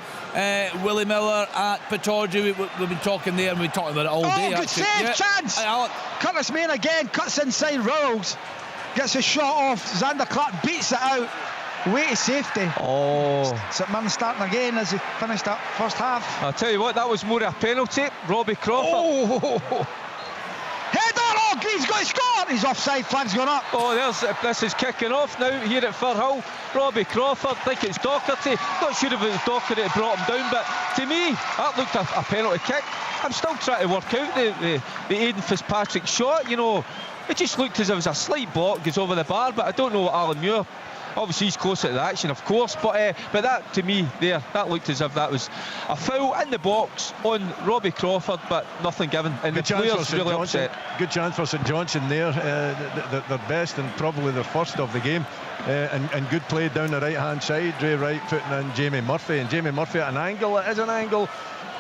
Willie Miller at Pittodrie. We've been talking there and we've been talking about it all day.
Good save, chance! Curtis Main again, cuts inside Rowles, gets a shot off. Xander Clark beats it out. Way to safety. St Mirren starting again as he finished that first half.
I'll tell you what, that was more a penalty. Robbie Crawford.
Header! He's got to score! He's offside, flag's gone up.
This is kicking off now here at Firhill. Robbie Crawford, I think it's Docherty. Not sure if it was Docherty that brought him down, but to me, that looked a penalty kick. I'm still trying to work out the Aidan Fitzpatrick shot. You know, it just looked as if it was a slight block, goes over the bar, but I don't know what Alan Muir. Obviously he's closer to the action, of course, but that to me there, that looked as if that was a foul in the box on Robbie Crawford, but nothing given, and the players really upset.
Good chance for St Johnstone there, their best and probably their first of the game, and good play down the right hand side. Dre Wright putting in Jamie Murphy, and Jamie Murphy at an angle. It is an angle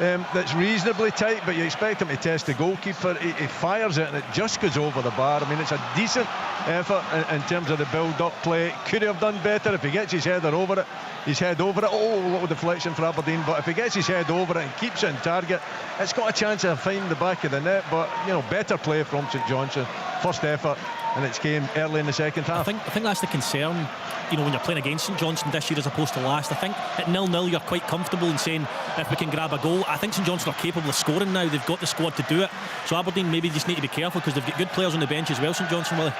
that's reasonably tight, but you expect him to test the goalkeeper. He fires it and it just goes over the bar. I mean, it's a decent effort in terms of the build-up play. Could he have done better if he gets his head over it? Little deflection for Aberdeen, but if he gets his head over it and keeps it in target, it's got a chance of finding the back of the net. But you know, better play from St Johnstone. First effort, and it came early in the second half.
I think that's the concern. You know, when you're playing against St Johnstone this year as opposed to last, I think at 0-0 you're quite comfortable in saying if we can grab a goal. I think St Johnstone are capable of scoring now. They've got the squad to do it. So Aberdeen maybe just need to be careful because they've got good players on the bench as well, St Johnstone, Willie.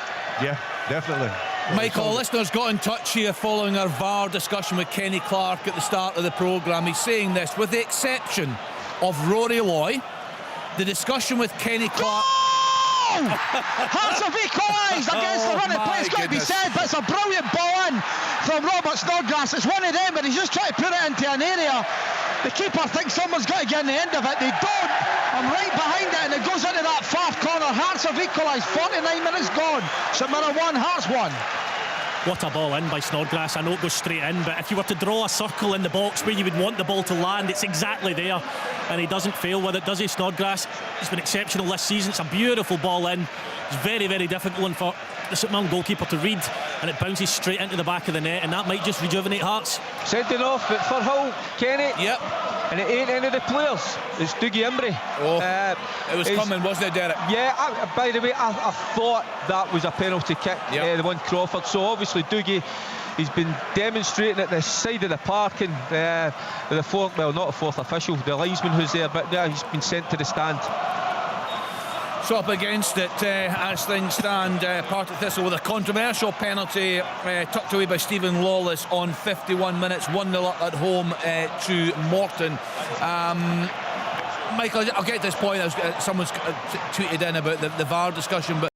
Yeah, definitely.
Michael, listeners got in touch here following our VAR discussion with Kenny Clark at the start of the programme. He's saying this: with the exception of Rory Loy, the discussion with Kenny Clark...
Hearts have equalised against the run of play. It's got to be said, but it's a brilliant ball in from Robert Snodgrass. It's one of them, but he's just trying to put it into an area. The keeper thinks someone's got to get in the end of it. They don't. I'm right behind it, and it goes into that far corner. Hearts have equalised. 49 minutes gone. St Mirren 1, Hearts 1.
What a ball in by Snodgrass. I know it goes straight in, but if you were to draw a circle in the box where you would want the ball to land, it's exactly there, and he doesn't fail with it, does he, Snodgrass? He's been exceptional this season. It's a beautiful ball in. It's very, very difficult one for the St Mirren goalkeeper to read, and it bounces straight into the back of the net, and that might just rejuvenate Hearts.
Sending off at Firhill, Kenny.
Yep.
And it ain't any of the players. It's Dougie Imbrie.
It was coming, wasn't it, Derek?
Yeah, by the way, I thought that was a penalty kick, the one Crawford. So obviously Dougie, he's been demonstrating at the side of the park, and the fourth, well, not a fourth official, the linesman who's there, but he's been sent to the stand.
So up against it as things stand, Partick Thistle with a controversial penalty tucked away by Stephen Lawless on 51 minutes, 1-0 up at home to Morton. Michael, I'll get to this point. Someone's tweeted in about the VAR discussion, but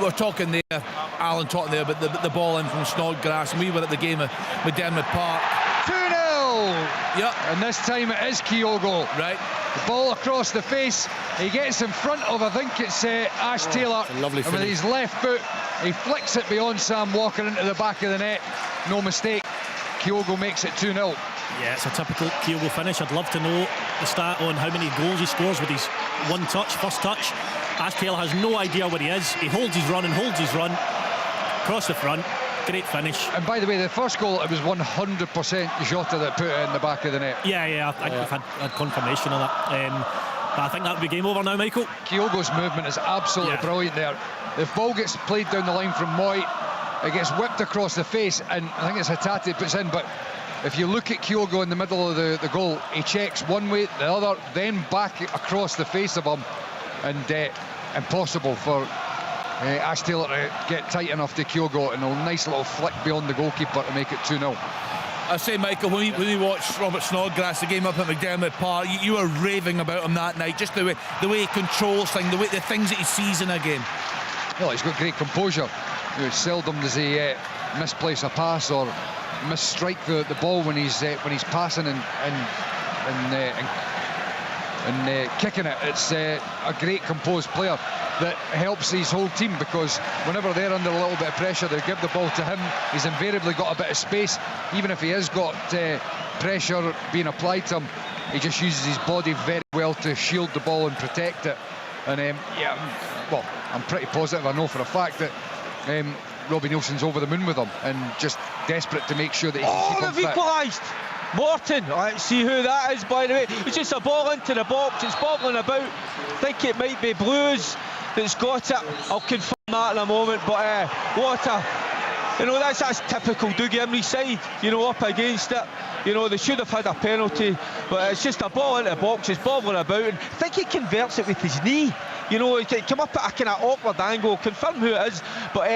we're talking there, Alan talking there about the ball in from Snodgrass, and we were at the game at McDermott Park.
2-0!
Yep.
And this time it is Kyogo.
Right.
The ball across the face. He gets in front of, I think it's Ash Taylor.
It's a lovely
and with his left foot, he flicks it beyond Sam Walker into the back of the net. No mistake. Kyogo makes it 2-0.
Yeah, it's a typical Kyogo finish. I'd love to know the stat on how many goals he scores with his one touch, first touch. Ash Taylor has no idea where he is. He holds his run and holds his run. Across the front. Great finish.
And by the way, the first goal, it was 100% Jota that put it in the back of the net.
Yeah, I've had confirmation of that. But I think that would be game over now, Michael.
Kyogo's movement is absolutely brilliant there. The ball gets played down the line from Moy, it gets whipped across the face, and I think it's Hatate puts in, but if you look at Kyogo in the middle of the goal, he checks one way, the other, then back across the face of him, and impossible for Ash Taylor to get tight enough to Kyogo, and a nice little flick beyond the goalkeeper to make it 2-0.
I say, Michael, when we watched Robert Snodgrass, the game up at McDermott Park, you were raving about him that night, just the way he controls things, the things that he sees in a game.
Well, he's got great composure. Seldom does he misplace a pass or misstrike the ball when he's passing and and kicking it. It's a great composed player that helps his whole team, because whenever they're under a little bit of pressure, they give the ball to him. He's invariably got a bit of space. Even if he has got pressure being applied to him, he just uses his body very well to shield the ball and protect it. And well, I'm pretty positive, I know for a fact, that Robbie Nielsen's over the moon with him and just desperate to make sure that he can keep him fit.
They've equalised. Morton, let's see who that is, by the way. It's just a ball into the box, it's bobbling about. I think it might be Blues that's got it. I'll confirm that in a moment, but what a... You know, that's typical Dougie Imrie side, you know, up against it. You know, they should have had a penalty, but it's just a ball into the box, it's bobbling about, and I think he converts it with his knee. You know, he can come up at a kind of awkward angle, confirm who it is, but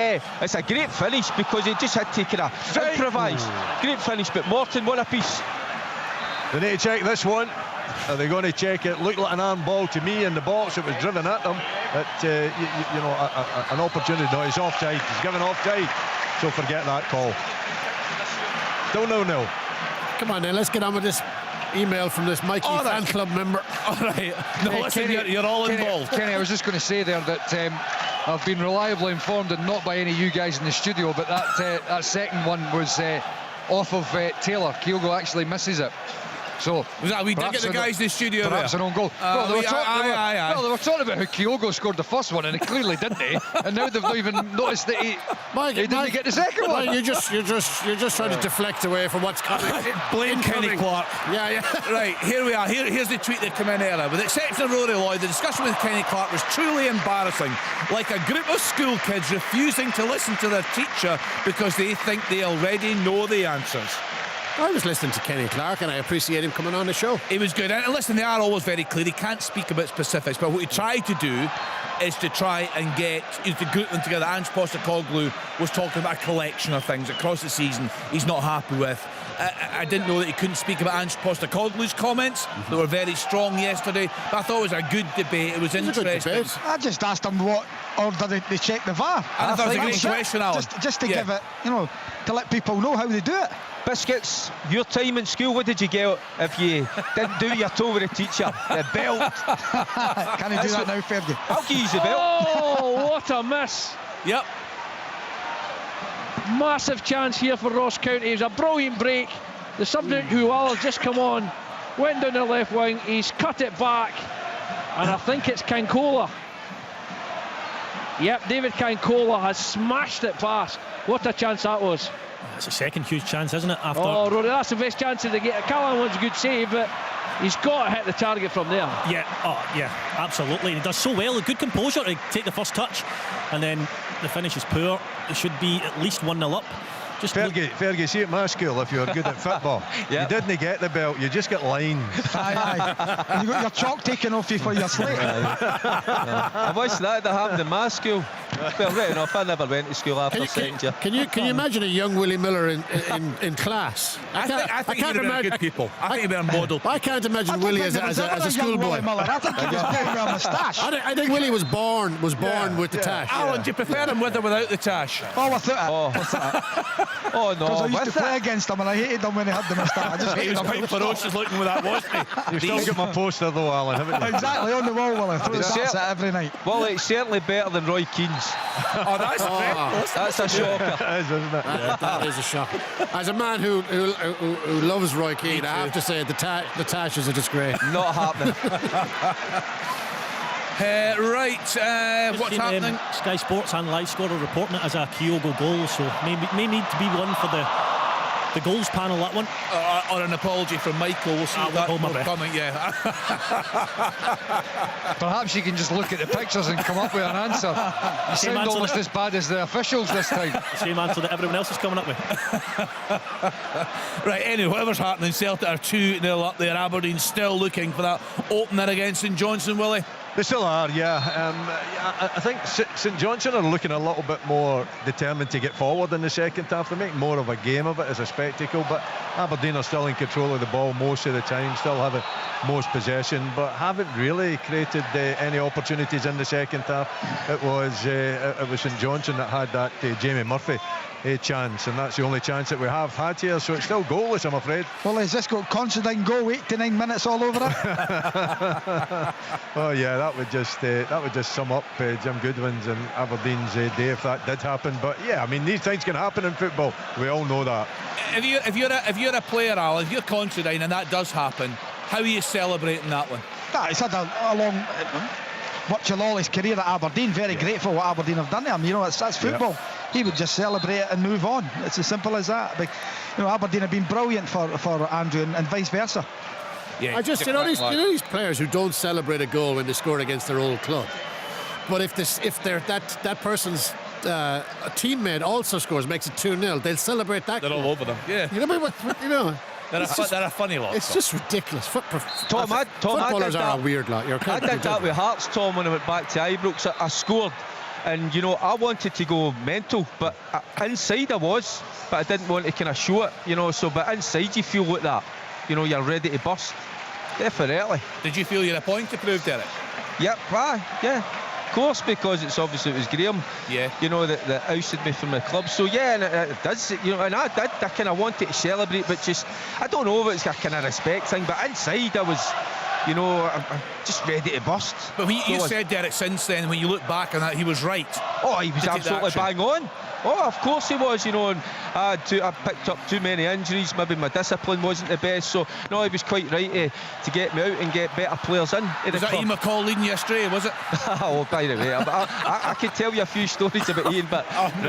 it's a great finish, because he just had taken a improvised. Great finish, but Morton, what a piece.
They need to check this one. Are they going to check it? Looked like an arm ball to me in the box. It was driven at them. You know, an opportunity. No, he's offside. He's given offside. So forget that call. Still 0-0.
Come on then, let's get on with this email from this Mikey fan club member.
All right. No, listen,
Kenny,
you're all involved.
Kenny, I was just going to say there that I've been reliably informed, and not by any of you guys in the studio, but that second one was off of Taylor. Kyogo actually misses it. So
was that we did get the guys in the studio
perhaps
there?
An own goal. Well, they were talking about how Kyogo scored the first one, and he clearly didn't. And now they've not even noticed that he didn't get the second one.
You're just trying to deflect away from what's coming.
Blame Kenny Clark.
Yeah.
Right, here we are. Here's the tweet that came in earlier. With the exception of Rory Lloyd, the discussion with Kenny Clark was truly embarrassing. Like a group of school kids refusing to listen to their teacher because they think they already know the answers.
I was listening to Kenny Clark, and I appreciate him coming on the show.
He was good, and listen, they are always very clear. He can't speak about specifics, but what he tried to do is to try and to group them together. Ange Postecoglou was talking about a collection of things across the season he's not happy with. I didn't know that he couldn't speak about Ange Postecoglou's comments that were very strong yesterday, but I thought it was a good debate. It was interesting.
I just asked him what order they check the VAR.
I thought it was a great question, Alan.
Just to give it, you know, to let people know how they do it.
Biscuits, your time in school, what did you get if you didn't do your toe with a teacher? The belt.
Can he do that now, Fergie?
I'll give you the belt.
Oh, what a miss.
Yep.
Massive chance here for Ross County. It was a brilliant break. The substitute who has just come on, went down the left wing, he's cut it back, and I think it's Cancola. Yep, David Cancola has smashed it past. What a chance that was.
That's a second huge chance, isn't it? After
Rory, that's the best chance of the game. Callan wants a good save, but he's got to hit the target from there.
Yeah, absolutely. And he does so well. A good composure to take the first touch, and then the finish is poor. It should be at least 1-0 up.
Fergie, see at my school, if you were good at football, you didn't get the belt, you just get lines.
Aye. And you got your chalk taken off you for your slate.
I wish that happened in my school. Well, right enough, I never went to school after second year.
Can you imagine a young Willie Miller in class?
I think he'd have been good people. I think he'd be a model.
I can't imagine Willie as a schoolboy.
I think he was born with a moustache.
I think Willie was born with the tash.
Alan, do you prefer him with or without the tash?
Oh, without it.
Oh no!
Because I used to play against him, and I hated him when he had the moustache. I just hated him.
He was quite ferocious looking with that, wasn't he?
You've still got my poster though, Alan, haven't you?
Exactly, on the wall, Willie. Throw darts at every night.
Well, it's certainly better than Roy Keane's.
Oh, that's
a shocker.
That is, isn't it?
Yeah, that is a shocker. As a man who loves Roy Keane, I have to say the tash is a disgrace.
Not happening.
What's happening?
Sky Sports and Live Scorer reporting it as a Kyogo goal, so may need to be one for the goals panel, that one.
Or an apology from Michael. We'll see that coming, yeah.
Perhaps you can just look at the pictures and come up with an answer. You sound almost as bad as the officials this time.
The same answer that everyone else is coming up with.
Right, anyway, whatever's happening, Celtic are 2-0 up there. Aberdeen still looking for that opener against St Johnstone, Willie.
They still are, yeah. I think St Johnstone are looking a little bit more determined to get forward in the second half. They're making more of a game of it as a spectacle, but Aberdeen are still in control of the ball most of the time, still having most possession, but haven't really created any opportunities in the second half. It was St Johnstone that had that Jamie Murphy chance, and that's the only chance that we have had here, so it's still goalless, I'm afraid.
Well, has this got Considine goal 89 minutes all over it?
Oh yeah, that would just sum up Jim Goodwin's and Aberdeen's day if that did happen. But yeah, I mean, these things can happen in football, we all know that.
If you're a player, Al, if you're Considine and that does happen, how are you celebrating that one?
He's had a long virtual all his career at Aberdeen. Very grateful what Aberdeen have done to him. You know, that's football.
Yeah.
He would just celebrate it and move on. It's as simple as that. But, you know, Aberdeen have been brilliant for Andrew and vice versa.
Yeah, you know these players who don't celebrate a goal when they score against their old club, but if that person's teammate also scores, makes it 2-0, they'll celebrate that.
They're all over them. Yeah.
You know what? You know.
They're a funny lot.
It's just ridiculous.
Footballers
are a weird lot.
I did that with Hearts, Tom, when I went back to Ibrox. I scored, and you know, I wanted to go mental, but inside I was, but I didn't want to kind of show it, you know. So, but inside you feel like that, you know, you're ready to burst. Definitely.
Did you feel you had a point to prove, Derek?
Yep, yeah. Of course, because it was Graham, you know, that ousted me from the club. So yeah, and it does, you know, and I kind of wanted to celebrate, but just, I don't know if it's a kind of respect thing, but inside I was, you know, I'm just ready to burst.
But when you said, Derek, since then, when you look back on that, he was right.
Oh, he was absolutely bang on. Oh, of course he was, you know, and I picked up too many injuries. Maybe my discipline wasn't the best, so no, he was quite right to get me out and get better players in.
Was that Ian McCall leading you astray, was it?
Oh, by the way, I could tell you a few stories about Ian, but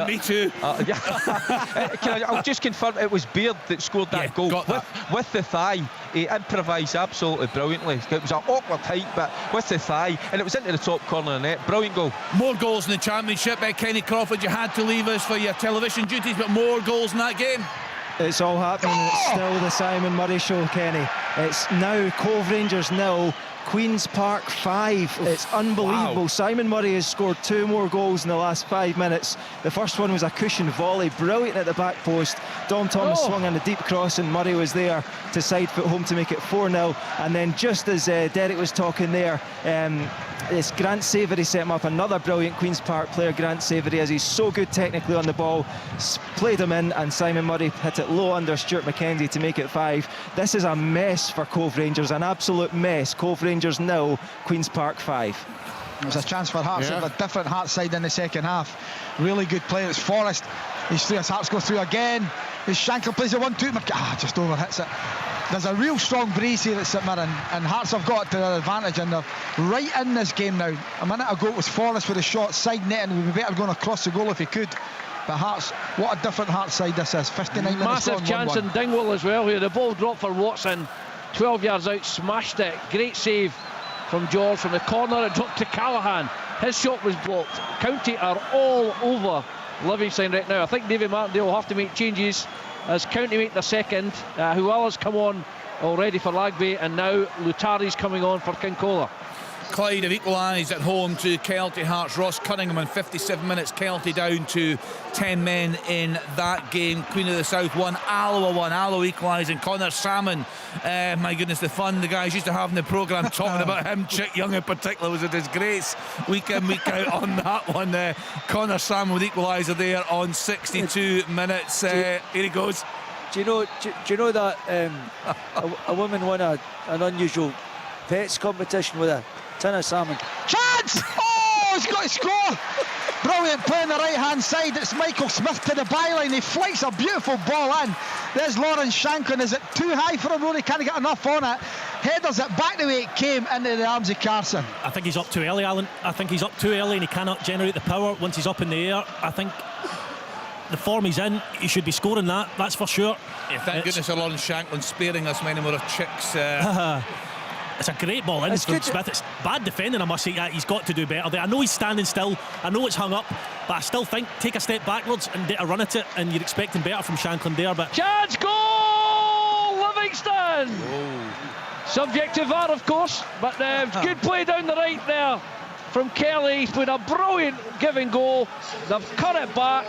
me too.
I'll just confirm it was Baird that scored that goal with the thigh. He improvised absolutely brilliantly. It was an awkward height, but with the thigh, and it was into the top corner of the net. Brilliant goal.
More goals in the Championship. Kenny Crawford, you had to leave us for your television duties, but more goals in that game.
It's all happening. It's still the Simon Murray show, Kenny. It's now Cove Rangers 0, Queen's Park 5. It's unbelievable. Wow. Simon Murray has scored 2 more goals in the last 5 minutes. The first one was a cushion volley, brilliant at the back post. Dom Thomas swung on a deep cross and Murray was there to side foot home to make it 4-0. And then just as Derek was talking there, it's Grant Savoury set him up, another brilliant Queen's Park player, Grant Savoury, as he's so good technically on the ball, played him in, and Simon Murray hit it low under Stuart McKenzie to make it 5. This is a mess for Cove Rangers, an absolute mess. Cove Rangers 0, Queen's Park 5.
There's a chance for Hearts of a different Hearts side in the second half. Really good play. It's Forrest. He's through, as Hearts go through again. His Shankland plays a 1-2. Just overhits it. There's a real strong breeze here at St Mirren, and Hearts have got to their advantage, and they're right in this game now. A minute ago it was Forrest with a shot side net, and we'd be better going across the goal if he could. But Hearts, what a different Hearts side this is. 59 minutes.
Massive chance in Dingwall as well here. The ball dropped for Watson, 12 yards out, smashed it. Great save from George from the corner. It dropped to Callahan. His shot was blocked. County are all over Livingston right now. I think David Martindale will have to make changes as County make their second. Huala's come on already for Lagby, and now Lutari's coming on for Kincola.
Clyde have equalised at home to Kelty Hearts. Ross Cunningham in 57 minutes. Kelty down to 10 men in that game. Queen of the South 1, Alloa 1. Alloa equalising. Connor Salmon, my goodness, the fun the guys used to have in the programme talking about him, Chick Young in particular, was a disgrace week in, week out on that one. Connor Salmon with equaliser there on 62 minutes. Here he goes.
Do you know that a woman won an unusual pets competition with a tin of salmon?
Chance! Oh, he's got to score! Brilliant play on the right hand side. It's Michael Smith to the byline. He flights a beautiful ball in. There's Lawrence Shankland. Is it too high for him? He can't get enough on it. Headers it back the way it came into the arms of Carson.
I think he's up too early, Alan. I think he's up too early and he cannot generate the power once he's up in the air. I think the form he's in, he should be scoring that's for sure.
Yeah, thank goodness for Lawrence Shankland sparing us many more of Chick's.
It's a great ball in from Smith. It's bad defending, I must say. He's got to do better there. I know he's standing still, I know it's hung up, but I still think take a step backwards and get a run at it, and you're expecting better from Shankland there. But
chance, goal, Livingston. Subject to VAR, of course, but good play down the right there from Kelly. He's put a brilliant giving goal. They've cut it back,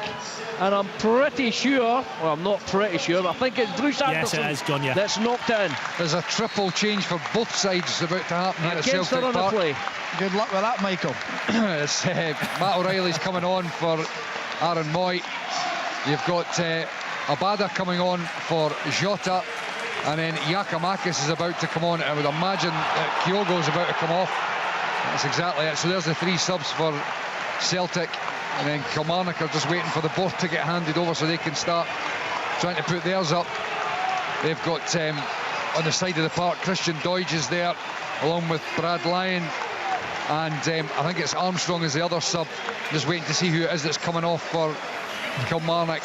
and I'm pretty sure, well, I'm not pretty sure, but I think it's Bruce Anderson that's knocked in.
There's a triple change for both sides about to happen here at Celtic Park.
Play.
Good luck with that, Michael.
It's, Matt O'Reilly's coming on for Aaron Moy. You've got Abada coming on for Jota, and then Giakoumakis is about to come on. I would imagine that Kyogo is about to come off. That's exactly it. So there's the 3 subs for Celtic, and then Kilmarnock are just waiting for the board to get handed over so they can start trying to put theirs up. They've got on the side of the park, Christian Doidge is there along with Brad Lyon, and I think it's Armstrong as the other sub. Just waiting to see who it is that's coming off for Kilmarnock.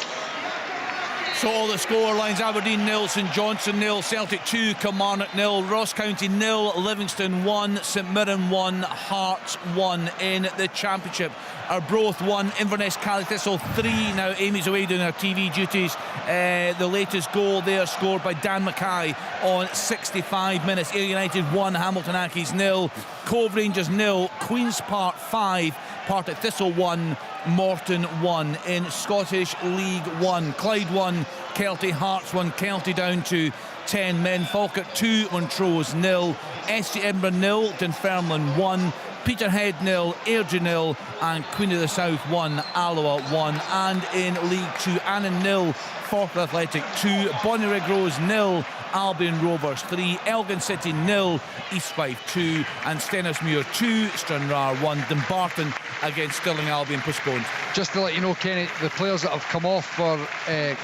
So all the score lines: Aberdeen 0, St Johnstone 0, Celtic 2, Kilmarnock 0, Ross County 0, Livingston 1, St Mirren 1, Hearts 1 in the Championship. Arbroath 1, Inverness Cali Thistle 3. Now Amy's away doing her TV duties. The latest goal there scored by Dan Mackay on 65 minutes. Ayr United 1, Hamilton Accies 0, Cove Rangers 0, Queen's Park 5, Partick Thistle 1, Morton 1 in Scottish League 1. Clyde 1, Kelty Hearts 1, Kelty down to 10 men. Falkirk 2, Montrose 0, SG Edinburgh 0, Dunfermline 1, Peterhead 0, Airdrie 0, and Queen of the South 1, Alloa 1. And in League 2, Annan 0, Forfar Athletic 2, Bonnyrigg Rose 0, Albion Rovers 3, Elgin City 0, East Fife 2, and Stenhousemuir 2, Stranraer 1. Dumbarton against Stirling Albion postponed.
Just to let you know, Kenny, the players that have come off for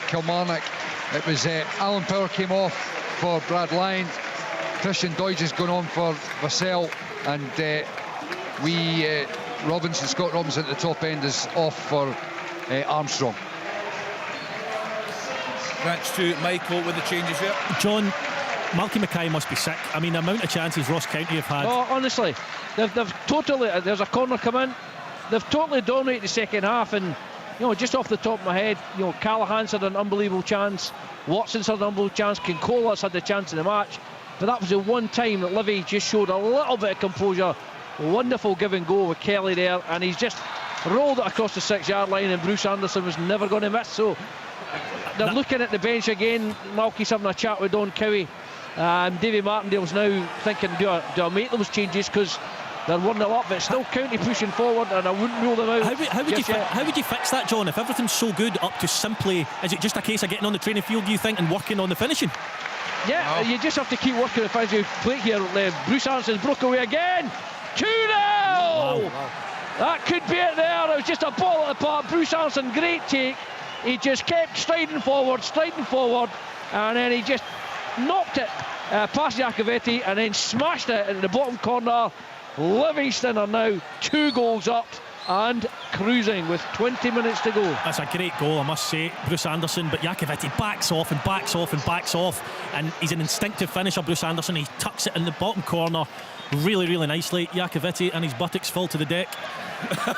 Kilmarnock, it was Alan Power came off for Brad Lyon, Christian Doidge has gone on for Vassell, and Scott Robinson at the top end is off for Armstrong.
Thanks to Michael with the changes here.
John, Malky Mackay must be sick. I mean, the amount of chances Ross County have had.
Oh, honestly, they've totally. There's a corner come in. They've totally dominated the second half, and just off the top of my head, Callahan's had an unbelievable chance. Watson's had an unbelievable chance. Kinkola's had the chance in the match, but that was the one time that Livy just showed a little bit of composure. Wonderful give and go with Kelly there, and he's just rolled it across the 6-yard line, and Bruce Anderson was never going to miss. So they're looking at the bench again. Malky's having a chat with Don Cowie. Davy Martindale's now thinking, do I make those changes, because they're 1-0 up, but still County pushing forward, and I wouldn't rule them out.
How would you fix that, John, if everything's so good up to simply, is it just a case of getting on the training field, do you think, and working on the finishing?
Yeah, you just have to keep working the finishing plate here. Bruce Anderson's broke away again. 2-0! Wow. That could be it there. It was just a ball at the park. Bruce Anderson, great take. He just kept striding forward, and then he just knocked it past Iacovetti and then smashed it in the bottom corner. Livingston are now 2 goals up and cruising with 20 minutes to go.
That's a great goal, I must say, Bruce Anderson, but Iacovetti backs off, and he's an instinctive finisher, Bruce Anderson. He tucks it in the bottom corner really, really nicely. Iacovetti and his buttocks fall to the deck.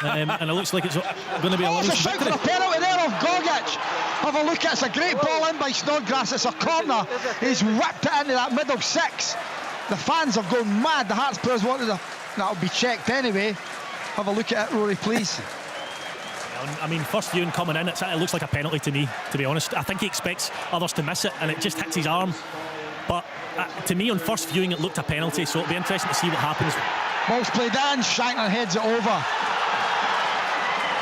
And it looks like it's going to be a Livingston
victory.
It's a shout for a penalty there of Gogic. Have a look, it's a great ball in by Snodgrass. It's a corner. He's whipped it into that middle 6. The fans have gone mad. The Hearts players wanted that'll be checked anyway. Have a look at it, Rory, please.
I mean, first viewing coming in, it looks like a penalty to me, to be honest. I think he expects others to miss it, and it just hits his arm. But to me, on first viewing, it looked a penalty, so it'll be interesting to see what happens.
Ball's played in, Shankland heads it over.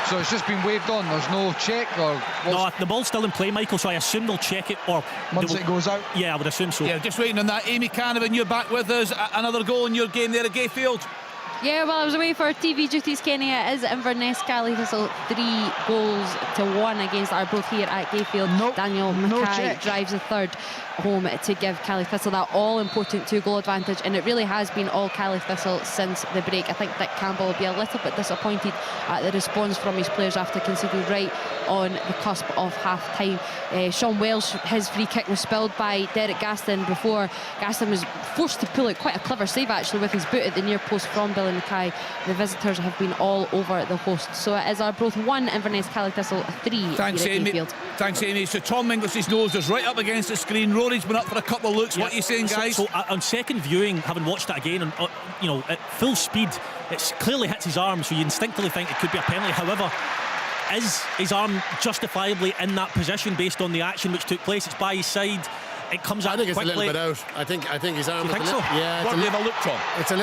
So it's just been waved on, there's no check?
No, the ball's still in play, Michael, so I assume they'll check it. Or
once it goes out?
Yeah, I would assume so.
Yeah, just waiting on that. Amy Canavan, you're back with us. Another goal in your game there at Gayfield.
Yeah, well, I was away for TV duties, Kenny. It is Inverness Cali Thistle 3-1 against Arbroath here at Gayfield. Daniel Mackay drives the third home to give Cali Thistle that all-important 2-goal advantage, and it really has been all Cali Thistle since the break. I think Dick Campbell will be a little bit disappointed at the response from his players after conceding right on the cusp of half-time. Sean Welsh, his free kick was spilled by Derek Gaston before Gaston was forced to pull out quite a clever save actually with his boot at the near post from Billy Mackay. The visitors have been all over the hosts. So it is Arbroath 1, Inverness Cali Thistle 3.
Thanks, Amy. Thanks, Amy. So Tom Inglis's nose is right up against the screen. Rory's been up for a couple of looks. Yeah. What are you saying, guys?
So on second viewing, having watched it again, and at full speed, it clearly hits his arm, so you instinctively think it could be a penalty. However, is his arm justifiably in that position based on the action which took place? It's by his side. it comes out
I think it's
quickly.
a little bit out. I think his arm.
Do you think so?
Yeah.
What they have a look, Tom?
It's a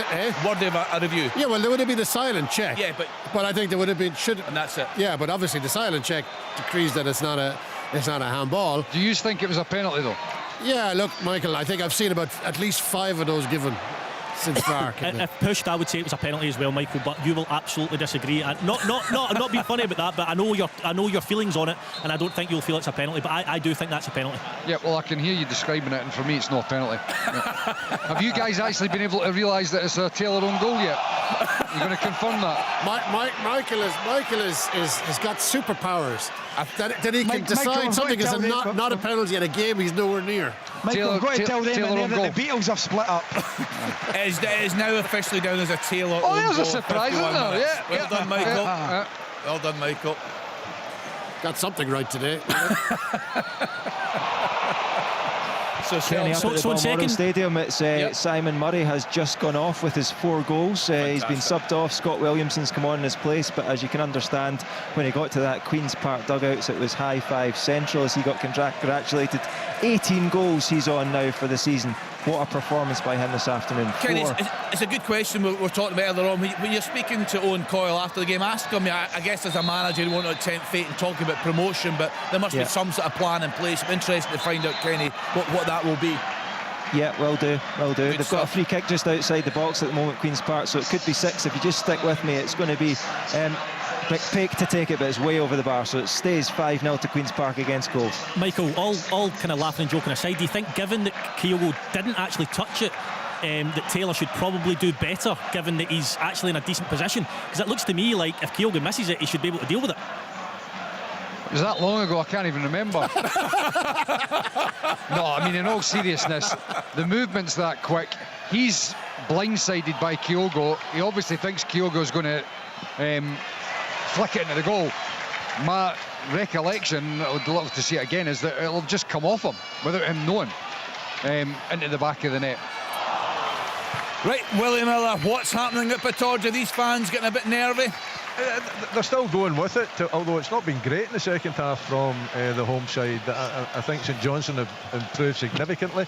What they have a review?
Yeah, well, there would have been a silent check.
Yeah,
but I think there would have been
and that's it.
Yeah, but obviously the silent check decrees that it's not a handball.
Do you think it was a penalty though?
Yeah, look, Michael, I think I've seen about at least 5 of those given since Park.
If pushed, I would say it was a penalty as well, Michael. But you will absolutely disagree. And I'm not being funny about that. But I know your feelings on it, and I don't think you'll feel it's a penalty. But I do think that's a penalty.
Yeah, well, I can hear you describing it, and for me, it's not a penalty. Have you guys actually been able to realise that it's a Taylor own goal yet? You're going to confirm that?
Michael has got superpowers. That he can decide something is not a penalty in a game he's nowhere near.
Michael, I'm going to tell them in there that the Beatles have split up.
It is now officially down as a Taylor.
Oh, there's a surprise, isn't there? Yeah.
Well done, Michael. Well done, Michael.
Got something right today.
Kenny, up at the Balmoral Stadium, it's Simon Murray has just gone off with his 4 goals. He's been subbed off. Scott Williamson's come on in his place, but as you can understand, when he got to that Queen's Park dugouts, it was high five central as he got congratulated. 18 goals he's on now for the season. What a performance by him this afternoon.
Kenny, it's a good question we're talking about earlier on. When you're speaking to Owen Coyle after the game, ask him, I guess as a manager you want to tempt fate and talk about promotion, but there must be some sort of plan in place. I'm interested to find out, Kenny, what that will be.
Yeah, will do. They've got a free kick just outside the box at the moment, Queen's Park, so it could be 6. If you just stick with me, it's going to be McPake to take it, but it's way over the bar, so it stays 5-0 to Queen's Park against Cove.
Michael, all kind of laughing and joking aside, do you think, given that Kyogo didn't actually touch it, that Taylor should probably do better, given that he's actually in a decent position? Because it looks to me like if Kyogo misses it, he should be able to deal with it.
Was that long ago? I can't even remember. No, I mean, in all seriousness, the movement's that quick. He's blindsided by Kyogo. He obviously thinks Kyogo's going to flick it into the goal. My recollection, I would love to see it again, is that it'll just come off him without him knowing, into the back of the net.
Right, William Miller, what's happening at Pittodrie? Are these fans getting a bit nervy?
They're still going with it, although it's not been great in the second half from the home side. I think St Johnstone have improved significantly.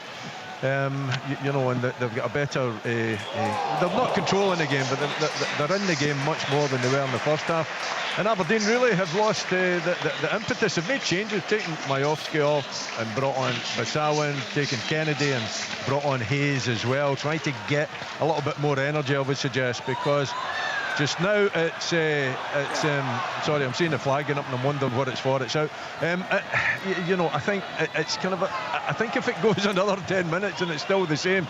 You know, and they've got a better. They're not controlling the game, but they're in the game much more than they were in the first half. And Aberdeen really have lost the impetus. They've made changes, taken Majowski off and brought on Basawin, taken Kennedy and brought on Hayes as well, trying to get a little bit more energy, I would suggest, because just now it's sorry, I'm seeing the flag going up and I'm wondering what it's for. It's out. You know, I think it's kind of I think if it goes another 10 minutes and it's still the same,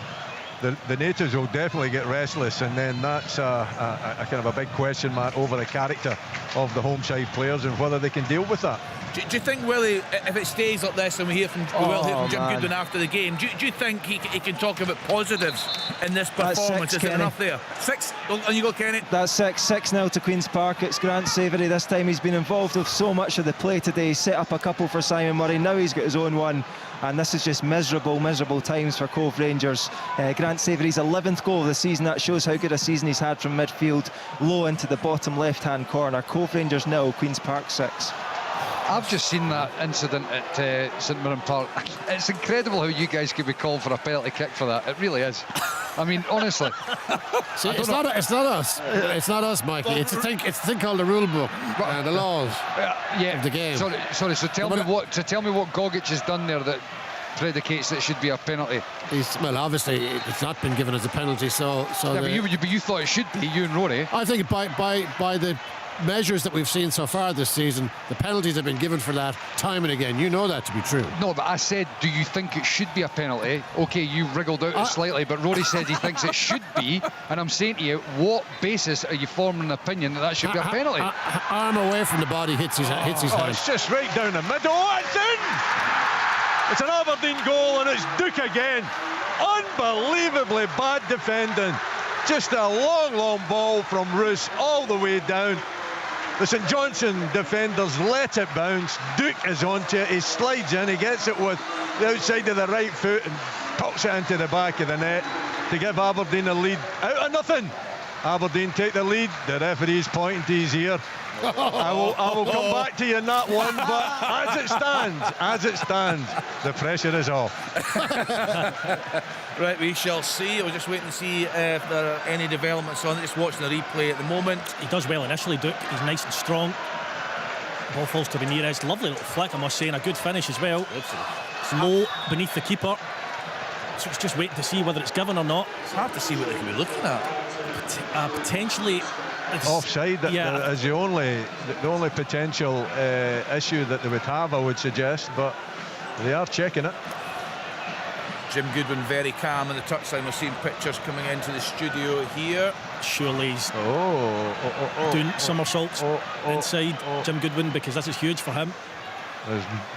the natives will definitely get restless, and then that's a kind of a big question mark over the character of the home side players and whether they can deal with that.
Do you think, Willie, if it stays like this, and we will hear from Jim Goodwin after the game, do you think he can talk about positives in this performance? Is it enough there? 6? On you go, Kenny.
That's 6-0 to Queen's Park. It's Grant Savoury this time. He's been involved with so much of the play today. He's set up a couple for Simon Murray. Now he's got his own one. And this is just miserable times for Cove Rangers. Grant Savoury's 11th goal of the season. That shows how good a season he's had from midfield, low into the bottom left-hand corner. Cove Rangers 0, Queen's Park 6.
I've just seen that incident at St Mirren Park. It's incredible how you guys could be called for a penalty kick for that. It really is. I mean, honestly.
See, it's not us. It's not us, Mikey. It's a thing called the rule book, the laws of the game.
Sorry. So tell me what Gogic has done there that predicates that it should be a penalty.
Well, obviously it's not been given as a penalty. So
yeah, but you thought it should be, you and Rory.
I think by the measures that we've seen so far this season, the penalties have been given for that time and again. You know that to be true.
No, but I said, do you think it should be a penalty? Okay, you wriggled out slightly, but Rory said he thinks it should be, and I'm saying to you, what basis are you forming an opinion that should be a penalty?
Arm away from the body hits his hand.
It's just right down the middle. Oh, it's in! It's an Aberdeen goal, and it's Duke again. Unbelievably bad defending. Just a long ball from Roos all the way down. The St Johnstone defenders let it bounce. Duke is onto it. He slides in. He gets it with the outside of the right foot and pops it into the back of the net to give Aberdeen a lead. Out of nothing. Aberdeen take the lead. The referee's pointing to his ear. I will come back to you on that one, but as it stands, the pressure is off.
Right, we shall see. We're just waiting to see if there are any developments on it. Just watching the replay at the moment.
He does well initially, Duke. He's nice and strong. Ball falls to Benitez. Lovely little flick, I must say, and a good finish as well. It's low beneath the keeper. So it's just waiting to see whether it's given or not.
It's hard to see what they could be looking at.
Potentially
offside is the only potential issue that they would have, I would suggest, but they are checking it.
Jim Goodwin very calm in the touchline. We're seeing pictures coming into the studio here.
Surely he's doing somersaults inside Jim Goodwin, because this is huge for him.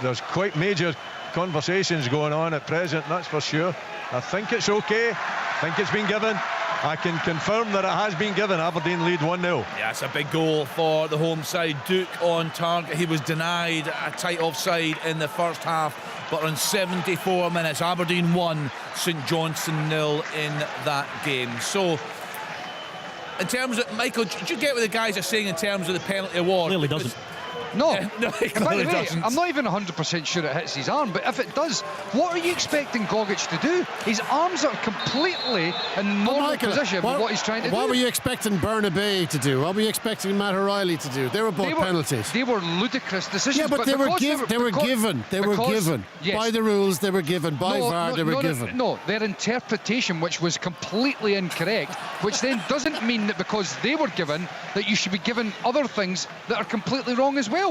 There's quite major conversations going on at present, that's for sure. I think it's okay. I think it's been given. I can confirm that it has been given. Aberdeen lead 1-0.
Yeah, it's a big goal for the home side. Duke on target. He was denied a tight offside in the first half, but on 74 minutes, Aberdeen 1, St Johnstone 0 in that game. So, in terms of, Michael, do you get what the guys are saying in terms of the penalty award?
Clearly doesn't.
No,
no,
by the way, I'm not even 100% sure it hits his arm, but if it does, what are you expecting Gogic to do? His arms are completely in normal position with what he's trying to do.
What were you expecting Bernabei to do? What were you expecting Matt O'Reilly to do? They were both penalties.
They were ludicrous decisions.
Yeah, but they were given. They were given.
Yes.
By the rules, they were given. By VAR, they were given.
No, their interpretation, which was completely incorrect, which then doesn't mean that because they were given, that you should be given other things that are completely wrong as well.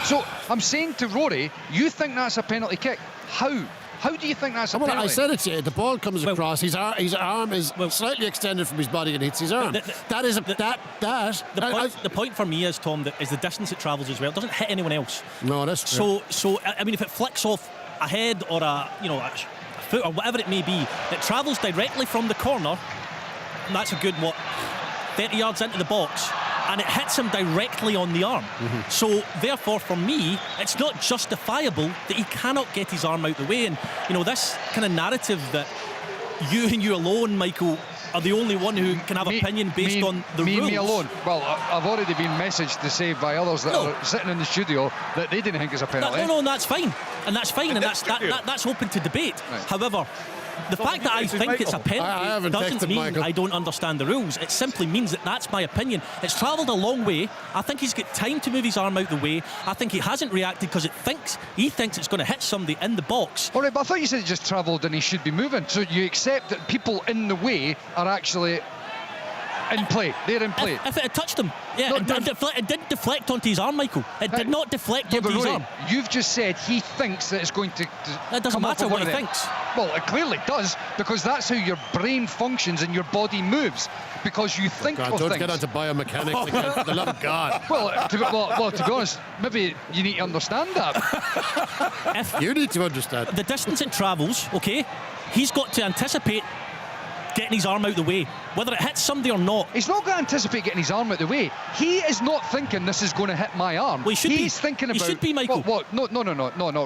So I'm saying to Rory, you think that's a penalty kick? How? How do you think that's a penalty?
I said it to you. The ball comes across. His arm is slightly extended from his body and hits his arm.
The point for me is, Tom, that is the distance it travels as well. It doesn't hit anyone else.
No, that's true.
So I mean, if it flicks off a head or a foot or whatever it may be, it travels directly from the corner, and that's a good 30 yards into the box, and it hits him directly on the arm. So therefore, for me, it's not justifiable that he cannot get his arm out the way. And this kind of narrative that you and you alone, Michael, are the only one who can have opinion based on the rules.
Me alone. Well, I've already been messaged to say by others that are sitting in the studio that they didn't think it's a penalty.
No, that's fine, and that's fine, and that's open to debate. Right. However, the fact that I think it's a penalty doesn't mean I don't understand the rules. It simply means that that's my opinion. It's travelled a long way. I think he's got time to move his arm out the way. I think he hasn't reacted because he thinks it's going to hit somebody in the box.
All right, but I thought you said it just travelled and he should be moving. So you accept that people in the way are actually in play. They're in play.
If it had touched him, it didn't deflect onto his arm, Michael. It did not deflect onto his arm.
You've just said he thinks that it's going to
It doesn't matter what he thinks.
Well, it clearly does, because that's how your brain functions and your body moves. Because you think of
don't
things.
Get onto biomechanics again, for the love of God.
Well, to be honest, maybe you need to understand that.
You need to understand.
The distance it travels, okay, he's got to anticipate getting his arm out the way, whether it hits somebody or not.
He's not going to anticipate getting his arm out the way. He is not thinking this is going to hit my arm.
Well,
He's thinking about.
He should be, Michael.
What? No,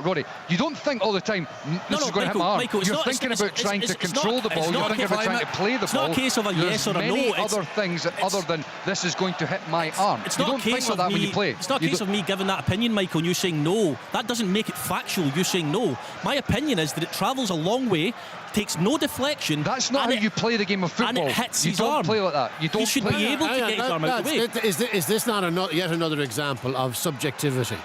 Rory. You don't think all the time this is going to hit my arm.
Michael,
You're thinking about trying to control the ball. You're thinking about trying to play the ball.
It's not a case of a yes or a no.
There's many other things other than this is going to hit my arm.
It's
you
not
don't
a case
think of that
me,
when you play.
It's not a case of me giving that opinion, Michael, and you saying no. That doesn't make it factual. You saying no. My opinion is that it travels a long way, takes no deflection.
That's not how you play the game of football.
And it hits
his arm. You don't play like that. You don't.
He should be able to get his arm out the way.
Is this not yet another example of subjectivity?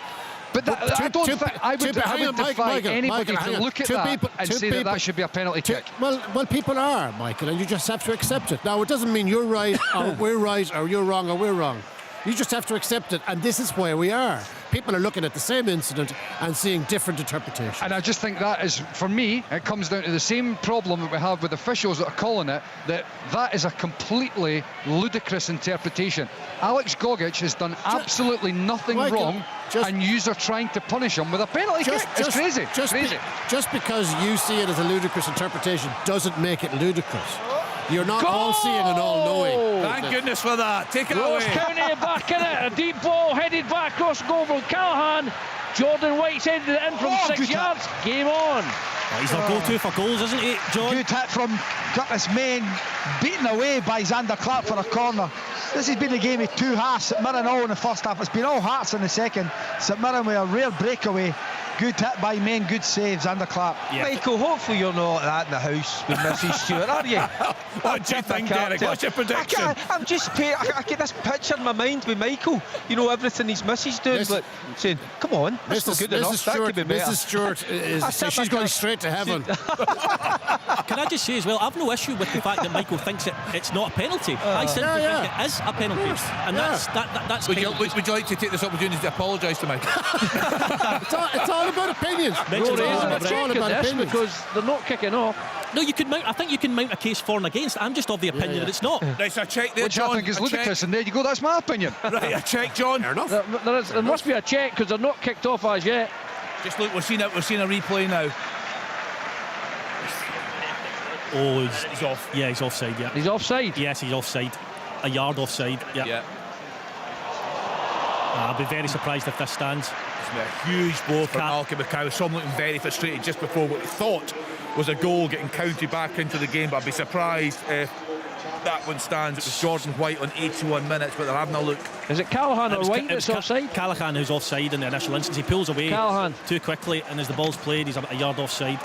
But I don't think I would defy anybody to look at that and say that should be a penalty kick.
Well, people are, Michael, and you just have to accept it. Now, it doesn't mean you're right or we're right or you're wrong or we're wrong. You just have to accept it, and this is where we are. People are looking at the same incident and seeing different interpretations.
And I just think that is, for me, it comes down to the same problem that we have with officials that are calling it, that is a completely ludicrous interpretation. Alex Gogic has done absolutely nothing wrong, and yous are trying to punish him with a penalty kick. It's crazy.
Just because you see it as a ludicrous interpretation doesn't make it ludicrous. You're not all seeing and all knowing.
Thank goodness for that. Take it away.
Ross County back in it. A deep ball headed back far across goal from Callahan. Jordan White's headed it in from 6 yards. Game on.
Oh, he's our go-to for goals, isn't he, John?
Good hit from Curtis Main, beaten away by Xander Clark for a corner. This has been a game of two halves. St Mirren all in the first half. It's been all hearts in the second. St Mirren with a rare breakaway. Good hit by Main, good save, Xander Clark.
Yeah. Michael, hopefully you're not like that in the house with Mrs. Stewart, are you?
What do you think, Derek? What's your prediction?
I'm just I get this picture in my mind with Michael. You know, everything his missus doing, but saying, come on, that's not good enough. That could be better.
Mrs. Stewart, she's going straight to heaven.
Can I just say as well, I've no issue with the fact that Michael thinks it's not a penalty. I simply think it is a penalty. And that's
would you like to take this opportunity to apologise to Michael?
It's all about opinions.
It's all about opinions. Because they're not kicking off.
No, I think you can mount a case for and against. I'm just of the opinion that it's not.
Right, so a check there, John.
I think is ludicrous, and there you go, that's my opinion.
Right, a check, John.
Fair enough. There must be a check because they're not kicked off as yet.
Just look, we're seeing a replay now.
Oh, he's off. Yeah, he's offside, yeah.
He's offside?
Yes, he's offside. A yard offside, yeah. I'll be very surprised if this stands.
It's been a huge blow for Malcolm McCow. Some looking very frustrated just before what he thought was a goal getting counted back into the game, but I'd be surprised if that one stands. It was Jordan White on 81 minutes, but they're having a look.
Is it Callahan or White that's offside?
Callahan who's offside in the initial instance. He pulls away too quickly, and as the ball's played, he's a yard offside.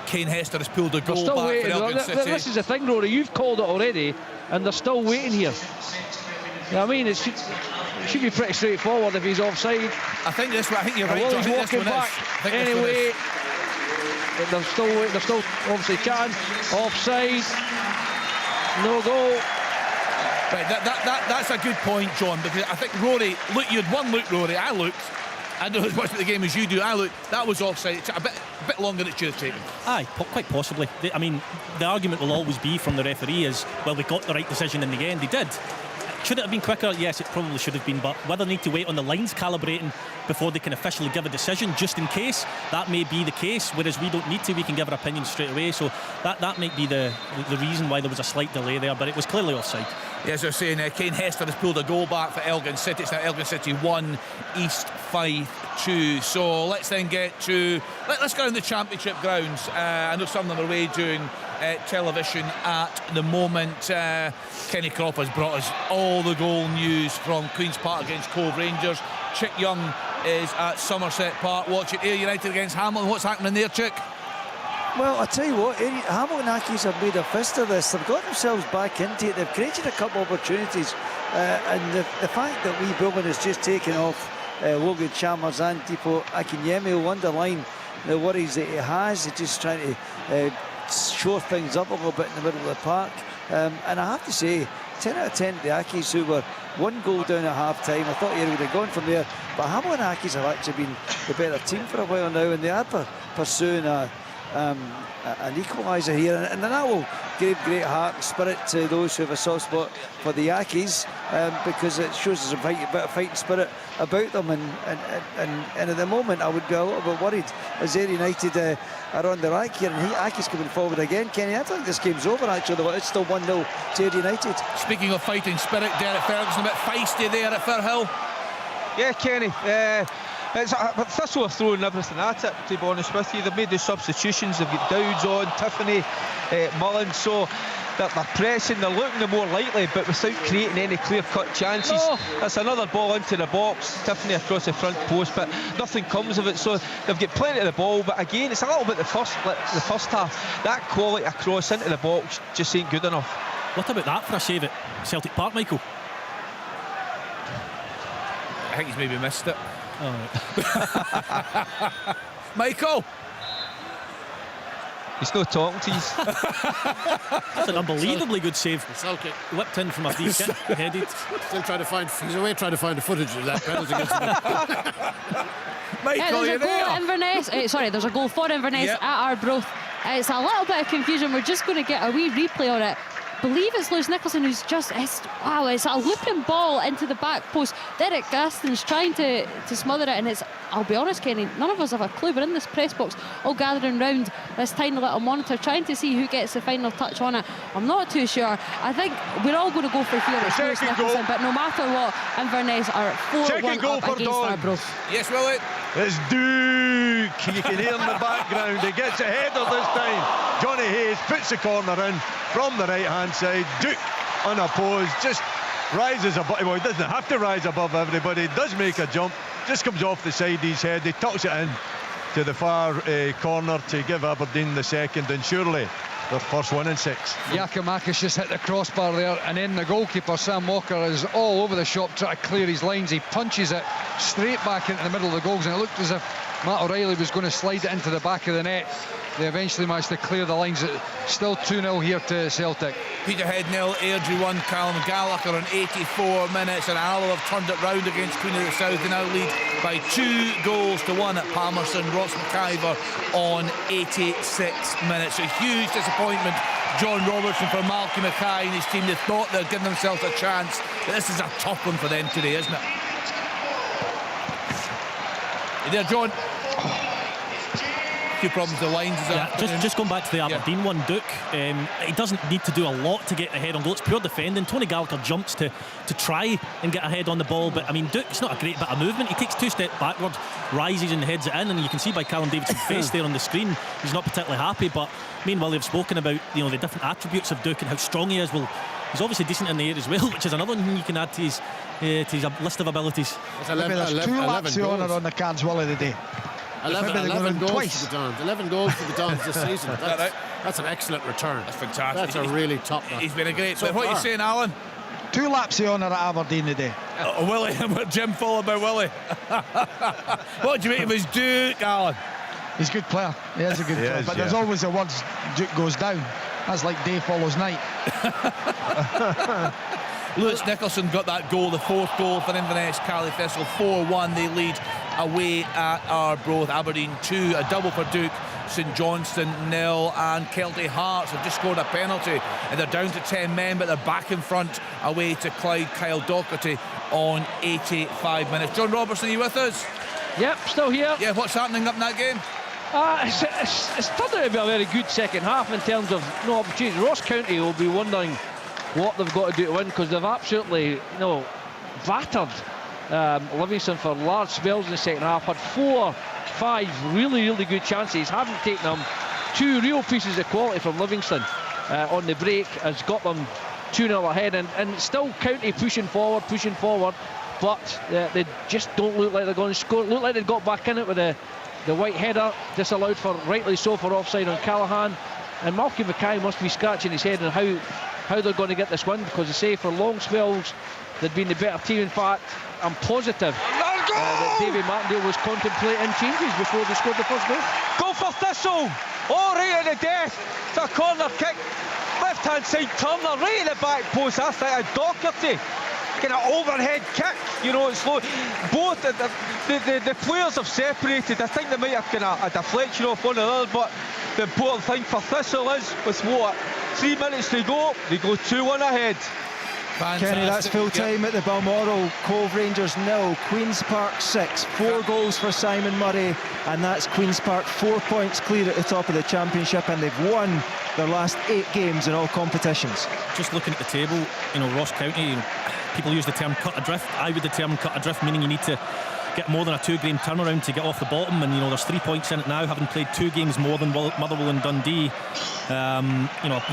Kane Hester has pulled a goal back
waiting.
for Elgin City.
This is the thing, Rory, you've called it already, and they're still waiting here. You know what I mean? It should be pretty straightforward if he's offside.
I think you're right, John.
He's walking back. Anyway, they're still obviously chatting. Offside. No goal.
Right, that's a good point, John, because I think Rory, look, you had one look, Rory. I looked. I don't know as much about the game as you do. I looked. That was offside. It's a bit longer than it should have taken.
Aye, quite possibly. I mean, the argument will always be from the referee is, well, we got the right decision in the end. They did. Should it have been quicker? Yes, it probably should have been, but whether they need to wait on the lines calibrating before they can officially give a decision just in case, that may be the case, whereas we don't need to. We can give our opinion straight away, so that might be the reason why there was a slight delay there, but it was clearly offside.
Yeah, as I was saying, Kane Hester has pulled a goal back for Elgin City. It's now Elgin City 1, East Fife 2. So let's then get to let's go in the championship grounds. I know some of them are away doing television at the moment. Kenny Croft has brought us all the goal news from Queen's Park against Cove Rangers. Chick Young is at Somerset Park watching Ayr United against Hamilton. What's happening there, Chick?
Well, I tell you what, Hamilton Accies have made a fist of this. They've got themselves back into it. They've created a couple of opportunities, and the fact that Wee Bowman has just taken off Logan Chalmers and Tipo Akinyemi will underline the worries that he has. He's just trying to shore things up a little bit in the middle of the park. And I have to say, 10 out of 10 the Accies, who were one goal down at half time. I thought Ayr would have gone from there, but Hamilton Accies have actually been the better team for a while now, and they are pursuing an equaliser here, and that will give great heart and spirit to those who have a soft spot for the Accies, because it shows there's a bit of fighting spirit about them, and at the moment I would be a little bit worried as Ayr United are on the rack here, and Accies coming forward again. Kenny, I think this game's over actually, but it's still 1-0 to Ayr United.
Speaking of fighting spirit, Derek Ferguson a bit feisty there at Firhill.
Yeah, Kenny. But Thistle are throwing everything at it, to be honest with you. They've made the substitutions. They've got Dowds on, Tiffany, Mullins, so they're pressing. They're looking the more likely, but without creating any clear-cut chances. That's another ball into the box. Tiffany across the front post, but nothing comes of it. So they've got plenty of the ball, but again, it's a little bit the first half. That quality across into the box just ain't good enough.
What about that for a save at Celtic Park, Michael?
I think he's maybe missed it.
Oh.
Michael,
he's not talking to you.
That's an unbelievably good save. Whipped in from a deep kick, headed.
Still trying to find. He's away trying to find the footage of that penalty against him.
Michael,
there's a goal Inverness. There's a goal for Inverness at Arbroath. It's a little bit of confusion. We're just going to get a wee replay on it. believe it's Lewis Nicholson who's just, it's a looping ball into the back post. Derek Gaston's trying to smother it, and it's, I'll be honest, Kenny, none of us have a clue. We're in this press box all gathering round this tiny little monitor trying to see who gets the final touch on it. I'm not too sure. I think we're all going to go for here it's Lewis Nicholson, but no matter what, Inverness are 4-1 up against Arbroath.
Yes, Willie.
It's Duke. You can hear in the background. He gets a header this time. Johnny Hayes puts the corner in from the right-hand side. Duke unopposed, just rises above. Well, he doesn't have to rise above everybody. Does make a jump. Just comes off the side of his head. He tucks it in to the far corner to give Aberdeen the second, and surely their first win in 6.
Giacomakis just hit the crossbar there, and then the goalkeeper Sam Walker is all over the shop trying to clear his lines. He punches it straight back into the middle of the goals, and it looked as if Matt O'Reilly was going to slide it into the back of the net. They eventually managed to clear the lines. Still 2-0 here to Celtic.
Peterhead 0, Airdrie 1, Callum Gallagher on 84 minutes, and Alloa have turned it round against Queen of the South. They now lead by 2-1 at Palmerston. Ross McIver on 86 minutes. A huge disappointment, John Robertson, for Malky Mackay and his team. They thought they'd given themselves a chance, but this is a tough one for them today, isn't it? You there, John? Few problems with the lines.
Just going back to the Aberdeen one, Duke, he doesn't need to do a lot to get ahead on goal. It's pure defending. Tony Gallagher jumps to try and get ahead on the ball, but I mean, Duke, it's not a great bit of movement. He takes 2 steps backward, rises and heads it in, and you can see by Callum Davidson's face there on the screen, he's not particularly happy. But meanwhile, they've spoken about the different attributes of Duke and how strong he is. Well, he's obviously decent in the air as well, which is another thing you can add to his list of abilities.
There's 2 laps of honour on the cards, Willie, today.
11 goals for the Dons. 11 goals for the Dons this season. That's an excellent return.
That's fantastic.
That's a really top one.
He's been a great. So what are you saying, Alan?
2 laps of honour at Aberdeen today.
Willie, Jim followed by Willie. What do you make of his Duke, Alan?
He's a good player. He is a good player. But there's always the words Duke goes down. That's like day follows night.
Lewis Nicholson got that goal, the 4th goal for Inverness. Cally Thistle 4-1. They lead away at Arbroath. Aberdeen 2, a double for Duke. St Johnstone 0, and Kelty Hearts have just scored a penalty, and they're down to 10 men, but they're back in front away to Clyde. Kyle Docherty on 85 minutes. John Robertson, are you with us?
Yep, still here.
Yeah, what's happening up in that game?
It's turned out to be a very good second half in terms of no opportunities. Ross County will be wondering what they've got to do to win, because they've absolutely battered Livingston for large spells in the second half. Had 4-5 really good chances, haven't taken them. 2 real pieces of quality from Livingston on the break has got them 2-0 ahead, and still County pushing forward, but they just don't look like they're going to score. Look like they've got back in it with the white header disallowed, for rightly so, for offside on Callahan. And Malky Mackay must be scratching his head on how they're going to get this win, because they say for long spells they'd been the better team. In fact, I'm positive that David Martindale was contemplating changes before they scored the first goal.
Go for Thistle! Oh, right at the death! It's a corner kick. Left hand side Turner, right at the back post. That's like a Docherty. Kind of overhead kick, it's slow. Both the players have separated. I think they might have kind of a deflection off one another, but the important thing for Thistle is, with 3 minutes to go, they go 2-1 ahead.
Fantastic.
Kenny, that's full time at the Balmoral. Cove Rangers 0, Queen's Park 6. 4 goals for Simon Murray, and that's Queen's Park 4 points clear at the top of the championship, and they've won their last 8 games in all competitions.
Just looking at the table, Ross County, people use the term cut adrift. I would determine cut adrift, meaning you need to get more than a 2-game turnaround to get off the bottom, and there's 3 points in it now, having played 2 games more than Motherwell and Dundee.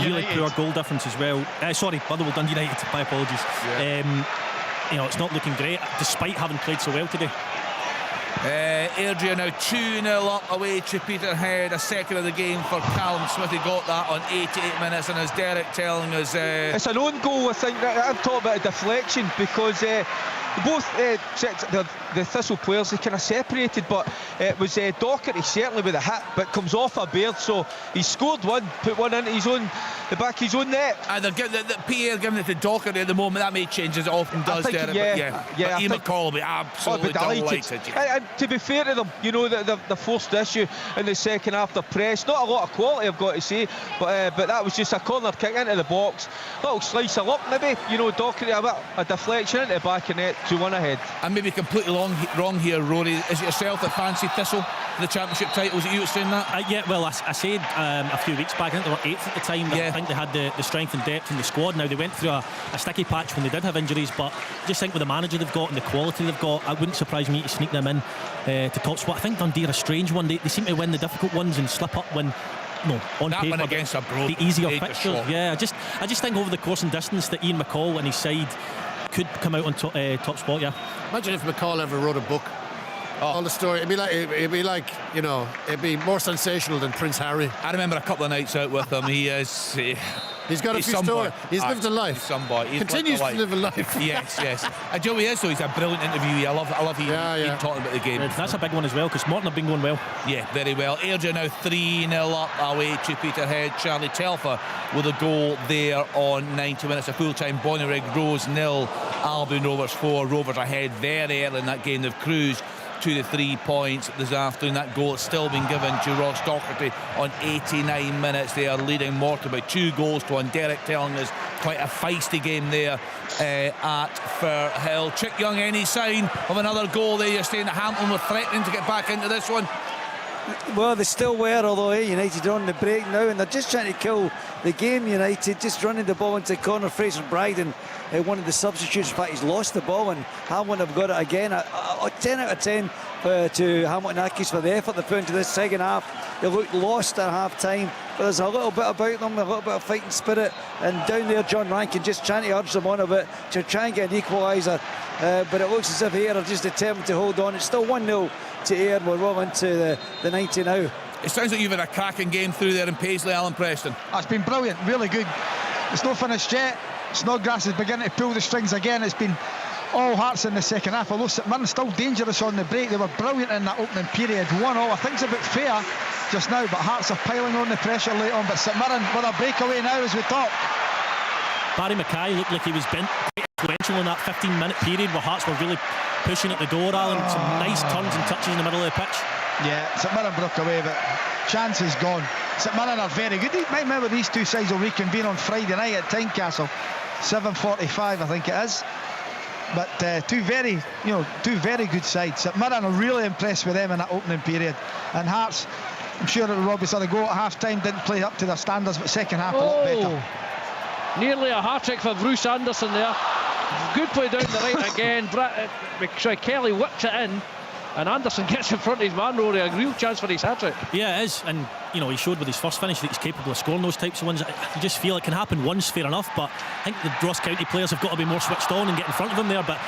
Really poor goal difference as well. Sorry, Motherwell, Dundee United, my apologies. It's not looking great, despite having played so well today.
Airdrie now 2-0 up away to Peterhead. A second of the game for Callum Smith. He got that on 88 minutes, and as Derek telling us,
it's an own goal. I think I'm talking about a deflection, because both the Thistle players, they kind of separated, but it was Docherty certainly with a hit, but comes off a Baird, so he scored one, put one into the back of his own net.
And they're giving the PA giving it to Docherty at the moment. That may change as it often does.
I think,
but Ian McCall will be absolutely delighted.
And to be fair to them, you know, the first issue in the second half, the press, not a lot of quality, I've got to say, but that was just a corner kick into the box, little slice of luck maybe, you know, Docherty a bit a deflection into the back of net, 2-1 ahead.
And maybe completely wrong here, Rory. Is it yourself that fancied Thistle for the championship title? Was it you saying that?
Yeah, well, I said a few weeks back, I think they were 8th at the time. I think they had the strength and depth in the squad. Now, they went through a sticky patch when they did have injuries, but I just think with the manager they've got and the quality they've got, it wouldn't surprise me to sneak them in to top spot. I think Dundee are a strange one. They seem to win the difficult ones and slip up when on
that
paper
one against
the easier fixtures. Yeah, I just think over the course and distance that Ian McCall and his side could come out on top spot. Yeah.
Imagine if McCall ever wrote a book. All the story, it'd be like, you know, it'd be more sensational than Prince Harry.
I remember a couple of nights out with him.
He's got a few stories. He's lived a life.
He's somebody. He's
continues to live a life.
Yes. And Joe, he is though. He's a brilliant interviewee. I love hearing talking about the game.
That's a big one as well, because Morton have been going well.
Yeah, very well. Airdrie now 3-0 up away to Peterhead. Charlie Telfer with a goal there on 90 minutes. A full-time Bonnyrigg Rose 0, Albion Rovers 4. Rovers ahead very early in that game. They've cruised to the 3 points this afternoon. That goal has still been given to Ross Docherty on 89 minutes. They are leading Morton by 2 goals to 1. Derek telling us quite a feisty game there at Firhill. Chick Young, any sign of another goal there? You're saying that Hampton were threatening to get back into this one?
Well, they still were, although United are on the break now, and they're just trying to kill the game. United just running the ball into the corner. Fraser Bryden, one of the substitutes, in fact, he's lost the ball, and Hamilton have got it again. A 10 out of 10 to Hamilton Accies for the effort they put into this second half. They looked lost at half time, but there's a little bit about them, a little bit of fighting spirit, and down there John Rankin just trying to urge them on a bit to try and get an equaliser, but it looks as if Ayr are just determined to hold on. It's still 1-0 to Ayr. We're well into the 90 now.
It sounds like you've had a cracking game through there in Paisley, Alan Preston.
It's been brilliant, really good. It's not finished yet. Snodgrass is beginning to pull the strings again. It's been all Hearts in the second half, although St Mirren still dangerous on the break. They were brilliant in that opening period. 1-1. I think it's a bit fair just now, but Hearts are piling on the pressure late on. But St Mirren with a breakaway now as we talk.
Barry Mackay looked like he was quite influential in that 15-minute period where Hearts were really pushing at the door, Alan. Some nice turns and touches in the middle of the pitch.
Yeah, St Mirren broke away, but chance is gone. St Mirren are very good. You might remember these two sides will reconvene on Friday night at Tynecastle, 7:45 I think it is. But two very good sides. St Mirren are really impressed with them in that opening period. And Hearts, I'm sure it will Robbie saw the goal at half time, didn't play up to their standards, but second half a lot better.
Nearly a hat-trick for Bruce Anderson there. Good play down the right again. Kelly whips it in, and Anderson gets in front of his man, Rory. A real chance for his hat-trick.
Yeah, it is. And you know, he showed with his first finish that he's capable of scoring those types of ones. You just feel it can happen once, fair enough, but I think the Ross County players have got to be more switched on and get in front of him there. But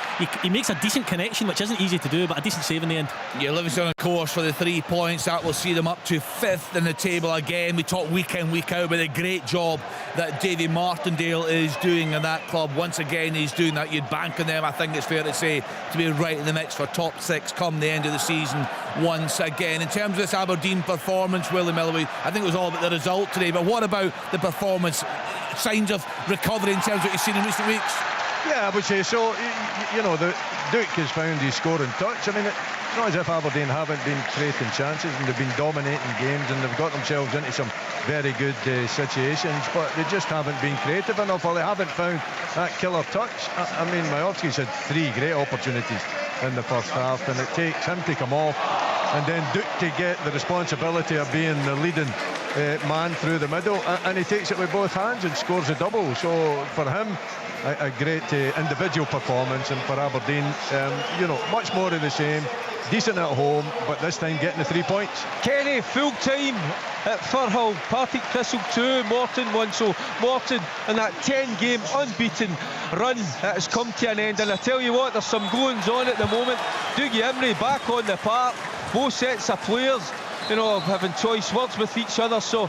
he makes a decent connection, which isn't easy to do, but a decent save in the end. Yeah,
Livingston on course for the 3 points. That will see them up to 5th in the table again. We talk week in, week out about the great job that Davy Martindale is doing in that club. Once again, he's doing that. You'd bank on them, I think it's fair to say, to be right in the mix for top 6 come the end of the season once again. In terms of this Aberdeen performance, Willie Millway, I think it was all about the result today, but what about the performance? Signs of recovery in terms of what you've seen in recent weeks?
Yeah, I would say so. You know, the Duke has found his scoring touch. I mean, it's not as if Aberdeen haven't been creating chances, and they've been dominating games, and they've got themselves into some very good situations, but they just haven't been creative enough, or they haven't found that killer touch. I mean, Majowski's had 3 great opportunities in the first half, and it takes him to come off and then Duke to get the responsibility of being the leading man through the middle, and he takes it with both hands and scores a double. So for him, a great individual performance, and for Aberdeen, you know, much more of the same. Decent at home, but this time getting the 3 points.
Kenny, full time at Firhill. Partick Thistle 2, Morton 1. So Morton in that 10-game unbeaten run has come to an end. And I tell you what, there's some goings on at the moment. Dougie Imrie back on the park. Both sets of players having choice words with each other. So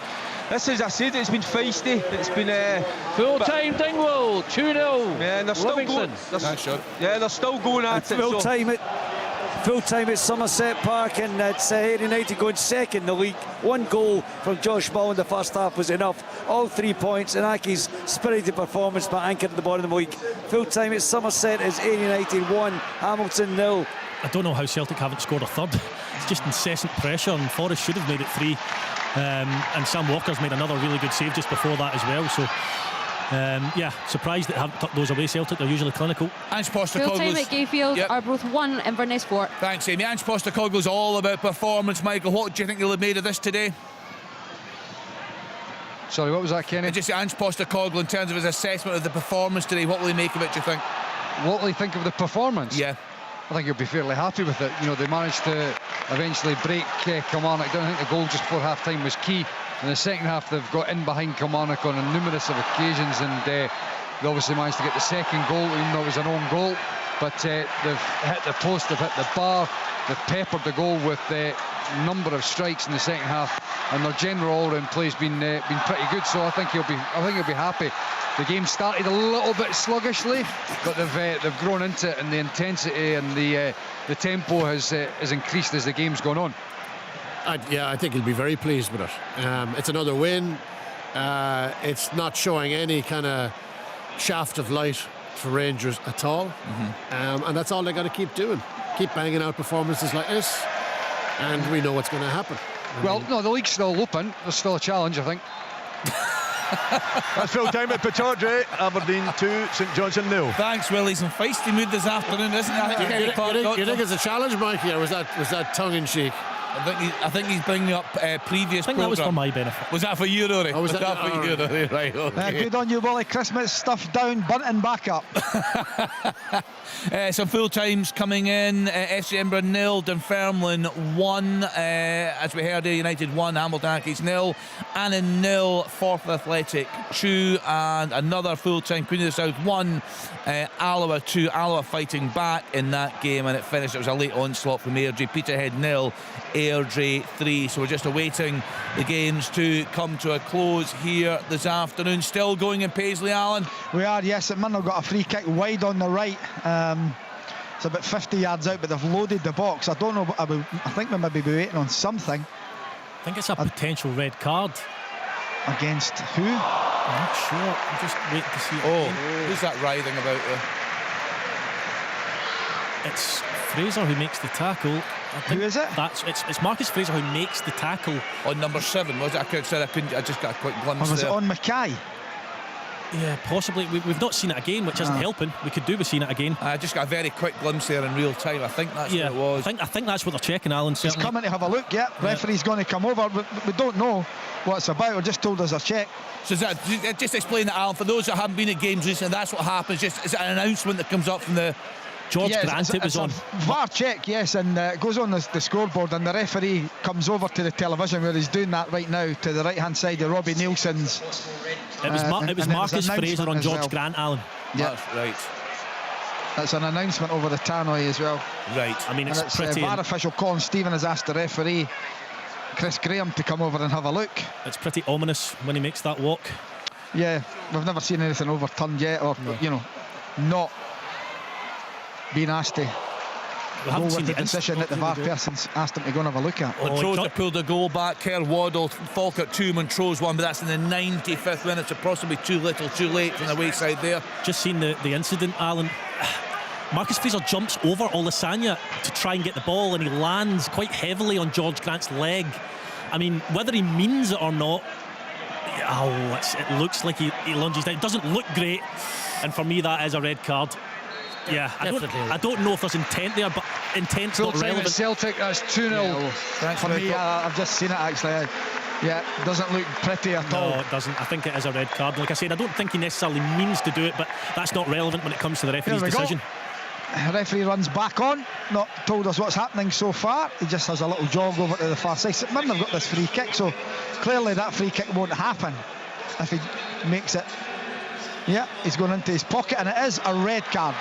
this, as I said, it's been feisty. It's been
full-time Dingwall, 2-0.
Yeah, and they're still going. They're still going at it.
Full-time at Somerset Park, and it's Ayr United going second in the league. 1 goal from Josh Ball in the first half was enough. All 3 points, and Aki's spirited performance but anchored at the bottom of the league. Full-time at Somerset is Ayr United 1, Hamilton 0.
I don't know how Celtic haven't scored a third. It's just incessant pressure, and Forrest should have made it 3. And Sam Walker's made another really good save just before that as well. So surprised that they haven't tucked those away. Celtic, they're usually clinical.
Ange Postecoglou's
full-time at Gayfield, Arbroath 1, Inverness 4.
Thanks, Amy. Ange Postecoglou's all about performance. Michael, what do you think he'll have made of this today?
Sorry, what was that, Kenny?
Just Ange Postecoglou, in terms of his assessment of the performance today, what will he make of it, do you think?
What will he think of the performance?
Yeah.
I think he'll be fairly happy with it. They managed to eventually break Kilmarnock down. I think the goal just before half-time was key. In the second half, they've got in behind Kilmarnock on numerous of occasions, and they obviously managed to get the second goal, even though it was an own goal. But they've hit the post, they've hit the bar, they've peppered the goal with a number of strikes in the second half, and their general all-round play's been pretty good. So I think he'll be happy. The game started a little bit sluggishly, but they've grown into it, and the intensity and the tempo has increased as the game's gone on.
I think he'll be very pleased with it. It's another win. It's not showing any kind of shaft of light for Rangers at all. And that's all they got to keep doing. Keep banging out performances like this, and we know what's going to happen.
The league's still open. There's still a challenge, I think.
That's full-time at Pittardre, Aberdeen 2, St Johnstone 0.
Thanks, Will. He's in feisty mood this afternoon, isn't he?
You think it's a challenge, Mikey, or was that tongue-in-cheek?
I think he's bringing up previous.
I think that was for my benefit.
Was that for you, Rory?
Oh, was that
for you, Rory? Right. Okay.
Good on you, Willie. Christmas stuff down, Bunting back up.
Some full times coming in. FC Edinburgh 0, Dunfermline 1. As we heard, United 1, Hamilton Accies 0, Annan 0, Forth Athletic 2, and another full time Queen of the South 1, Alloa 2. Alloa fighting back in that game, and it finished. It was a late onslaught from Airdrie. Peterhead 0, Airdrie 3. So we're just awaiting the games to come to a close here this afternoon. Still going in Paisley, Alan?
We are, yes. St Mirren got a free kick wide on the right. It's about 50 yards out, but they've loaded the box. I don't know. I think we might be waiting on something.
I think it's a potential red card.
Against who?
I'm not sure. I'm just waiting to see it.
Who's that writhing about there?
It's Fraser who makes the tackle.
Who is it?
It's Marcus Fraser who makes the tackle
on number 7. Was it? I just got a quick glimpse.
Or was
there.
It on Mackay?
Yeah, possibly. We've not seen it again, which isn't helping. We could do with seeing it again.
I just got a very quick glimpse there in real time. I think that's what it was.
I think that's what they're checking, Alan.
He's coming to have a look. Yeah, referee's going to come over. We don't know what it's about. We're just told us a check.
So just explain that, Alan, for those that haven't been at games recently. That's what happens. Is it an announcement that comes up from the
George Grant? It was on
VAR check, yes, and it goes on the scoreboard, and the referee comes over to the television where he's doing that right now to the right hand side of Robbie Nielsen's.
It was Marcus Fraser on George Grant, Alan.
Yeah,
that's right.
That's an announcement over the tannoy as well.
Right.
I mean, it's pretty.
VAR official Colin Stephen has asked the referee Chris Graham to come over and have a look.
It's pretty ominous when he makes that walk.
Yeah, we've never seen anything overturned yet, or not being asked to go with the decision that the VAR person's asked him to go and have a look at.
Montrose pulled the goal back. Kerr Waddle, Falkirk 2, Montrose 1, but that's in the 95th minute, so possibly too little, too late from the wayside there.
Just seen the incident, Alan. Marcus Fraser jumps over Olasanya to try and get the ball, and he lands quite heavily on George Grant's leg. I mean, whether he means it or not, it looks like he lunges down. It doesn't look great, and for me that is a red card. Yeah, I don't know if there's intent there, but intent's not relevant.
Celtic, that's 2-0.
For me, I've just seen it actually. Doesn't look pretty at all.
No, it doesn't. I think it is a red card. Like I said, I don't think he necessarily means to do it, but that's not relevant when it comes to the referee's decision.
The referee runs back on, not told us what's happening so far. He just has a little jog over to the far side. St Mirren have got this free kick, so clearly that free kick won't happen if he makes it. Yeah, he's going into his pocket, and it is a red card.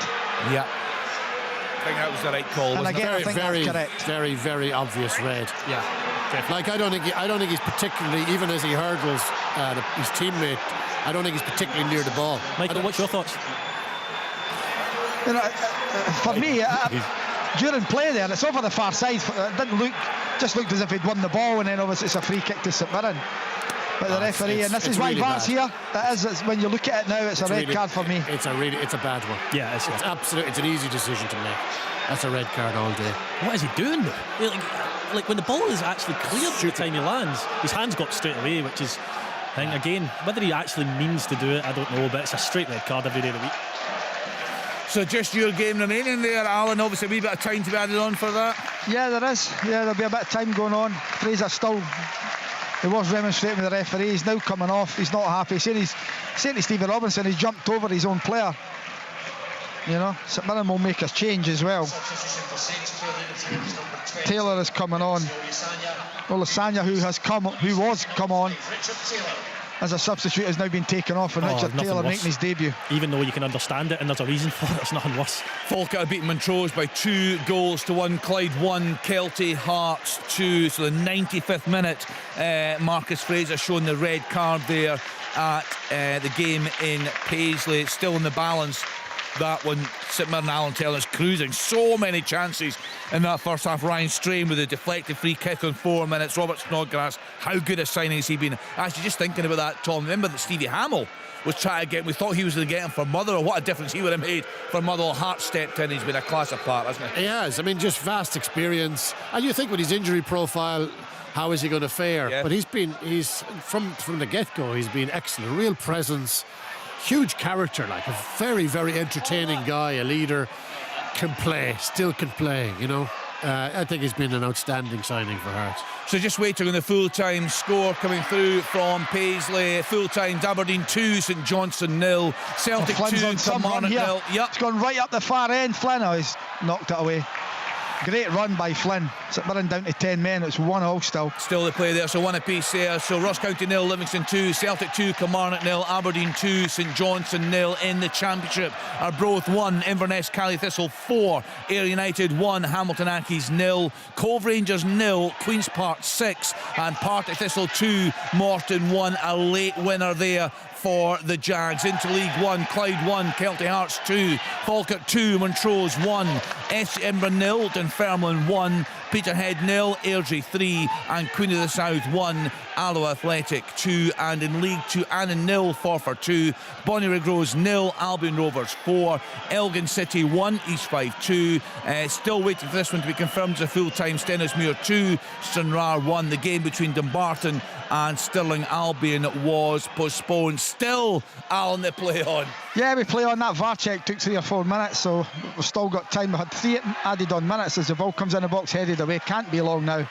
Yeah, I think that was the right call.
And again, I think that's correct.
Very, very obvious red.
Yeah.
Like, I don't think he's particularly, even as he hurdles his teammate, I don't think he's particularly near the ball.
Michael, what's your thoughts?
You know, for me, during play there, it's over the far side. It didn't just looked as if he'd won the ball, and then obviously it's a free kick to St Mirren. But the referee, and this is why VAR's here. It's when you look at it now, it's a red card for me.
It's a bad one.
Yeah, it's
absolutely. It's an easy decision to make. That's a red card all day.
What is he doing though? Like when the ball is actually cleared at the time he lands, his hands got straight away, which is, I think, again, whether he actually means to do it, I don't know, but it's a straight red card every day of the week.
So just your game remaining there, Alan. Obviously a wee bit of time to be added on for that.
Yeah, there is. Yeah, there'll be a bit of time going on. Fraser still, he was remonstrating with the referee. He's now coming off. He's not happy. He's saying to Stephen Robinson, he jumped over his own player. You know, St Mirren will make a change as well. Taylor is coming on. Well, Lasagna, who was come on as a substitute, has now been taken off, and Richard Taylor making his debut.
Even though you can understand it and there's a reason for it, it's nothing worse.
Falkirk have beaten Montrose by 2-1. Clyde 1, Kelty Hearts 2. So the 95th minute, Marcus Fraser showing the red card there at the game in Paisley. It's still in the balance. That one, St Mirren, Alan Taylor's cruising. So many chances in that first half. Ryan Strain with a deflected free kick on 4 minutes. Robert Snodgrass, how good a signing has he been? Actually, just thinking about that, Tom, remember that Stevie Hamill was trying to get him. We thought he was going to get him for Motherwell. What a difference he would have made for Motherwell. Hart stepped in. He's been a class apart, hasn't he?
He has. I mean, just vast experience. And you think with his injury profile, how is he going to fare? Yeah. But he's from the get-go, he's been excellent. Real presence. Huge character, like a very, very entertaining guy, a leader, still can play, you know. I think he's been an outstanding signing for Hearts.
So just waiting on the full-time score coming through from Paisley. Full-time, Aberdeen 2, St Johnstone 0, Celtic 2, Kilmarnock 0.
Yep. It's gone right up the far end. Flynn, he's knocked it away. Great run by Flynn. St Mirren down to 10 men. It's 1-0 still.
Still the play there, so one apiece there. So Ross County 0, Livingston 2, Celtic 2, Kilmarnock 0, Aberdeen 2, St Johnstone 0 in the Championship. Arbroath 1, Inverness Cally Thistle 4, Ayr United 1, Hamilton Accies 0, Cove Rangers 0, Queen's Park 6, and Partick Thistle 2, Morton 1. A late winner there for the Jags. Into League 1, Clyde 1, Kelty Hearts 2, Falkirk 2, Montrose 1, FC Edinburgh 0, Dunfermline 1, Peterhead 0, Airdrie 3, and Queen of the South 1, Alloa Athletic 2, and in League 2, Annan 0, Forfar 2, Bonnyrigg Rose 0, Albion Rovers 4, Elgin City 1, East Fife 2. Still waiting for this one to be confirmed as a full-time. Stenhousemuir 2, Stranraer 1. The game between Dumbarton and Stirling Albion was postponed. Still, Alan, the play on.
Yeah, we play on. That VAR check took 3 or 4 minutes, so we've still got time. We had 3 added on minutes as the ball comes in the box, headed away. Can't be long now.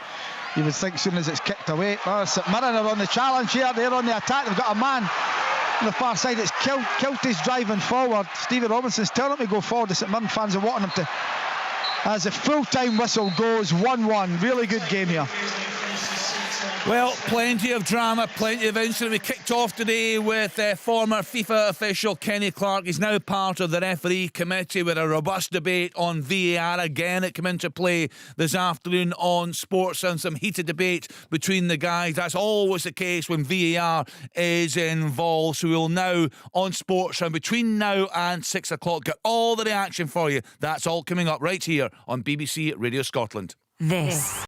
You would think as soon as it's kicked away. St Mirren are on the challenge here. They're on the attack. They've got a man on the far side. It's Kelty's driving forward. Stephen Robinson's telling him to go forward. The St Mirren fans are wanting him to. As the full-time whistle goes, 1-1. Really good game here.
Well, plenty of drama, plenty of incident. We kicked off today with former FIFA official Kenny Clark. He's now part of the referee committee with a robust debate on VAR. Again, it came into play this afternoon on Sports, and some heated debate between the guys. That's always the case when VAR is involved. So we'll now, on Sports, and between now and 6 o'clock, get all the reaction for you. That's all coming up right here on BBC Radio Scotland.
This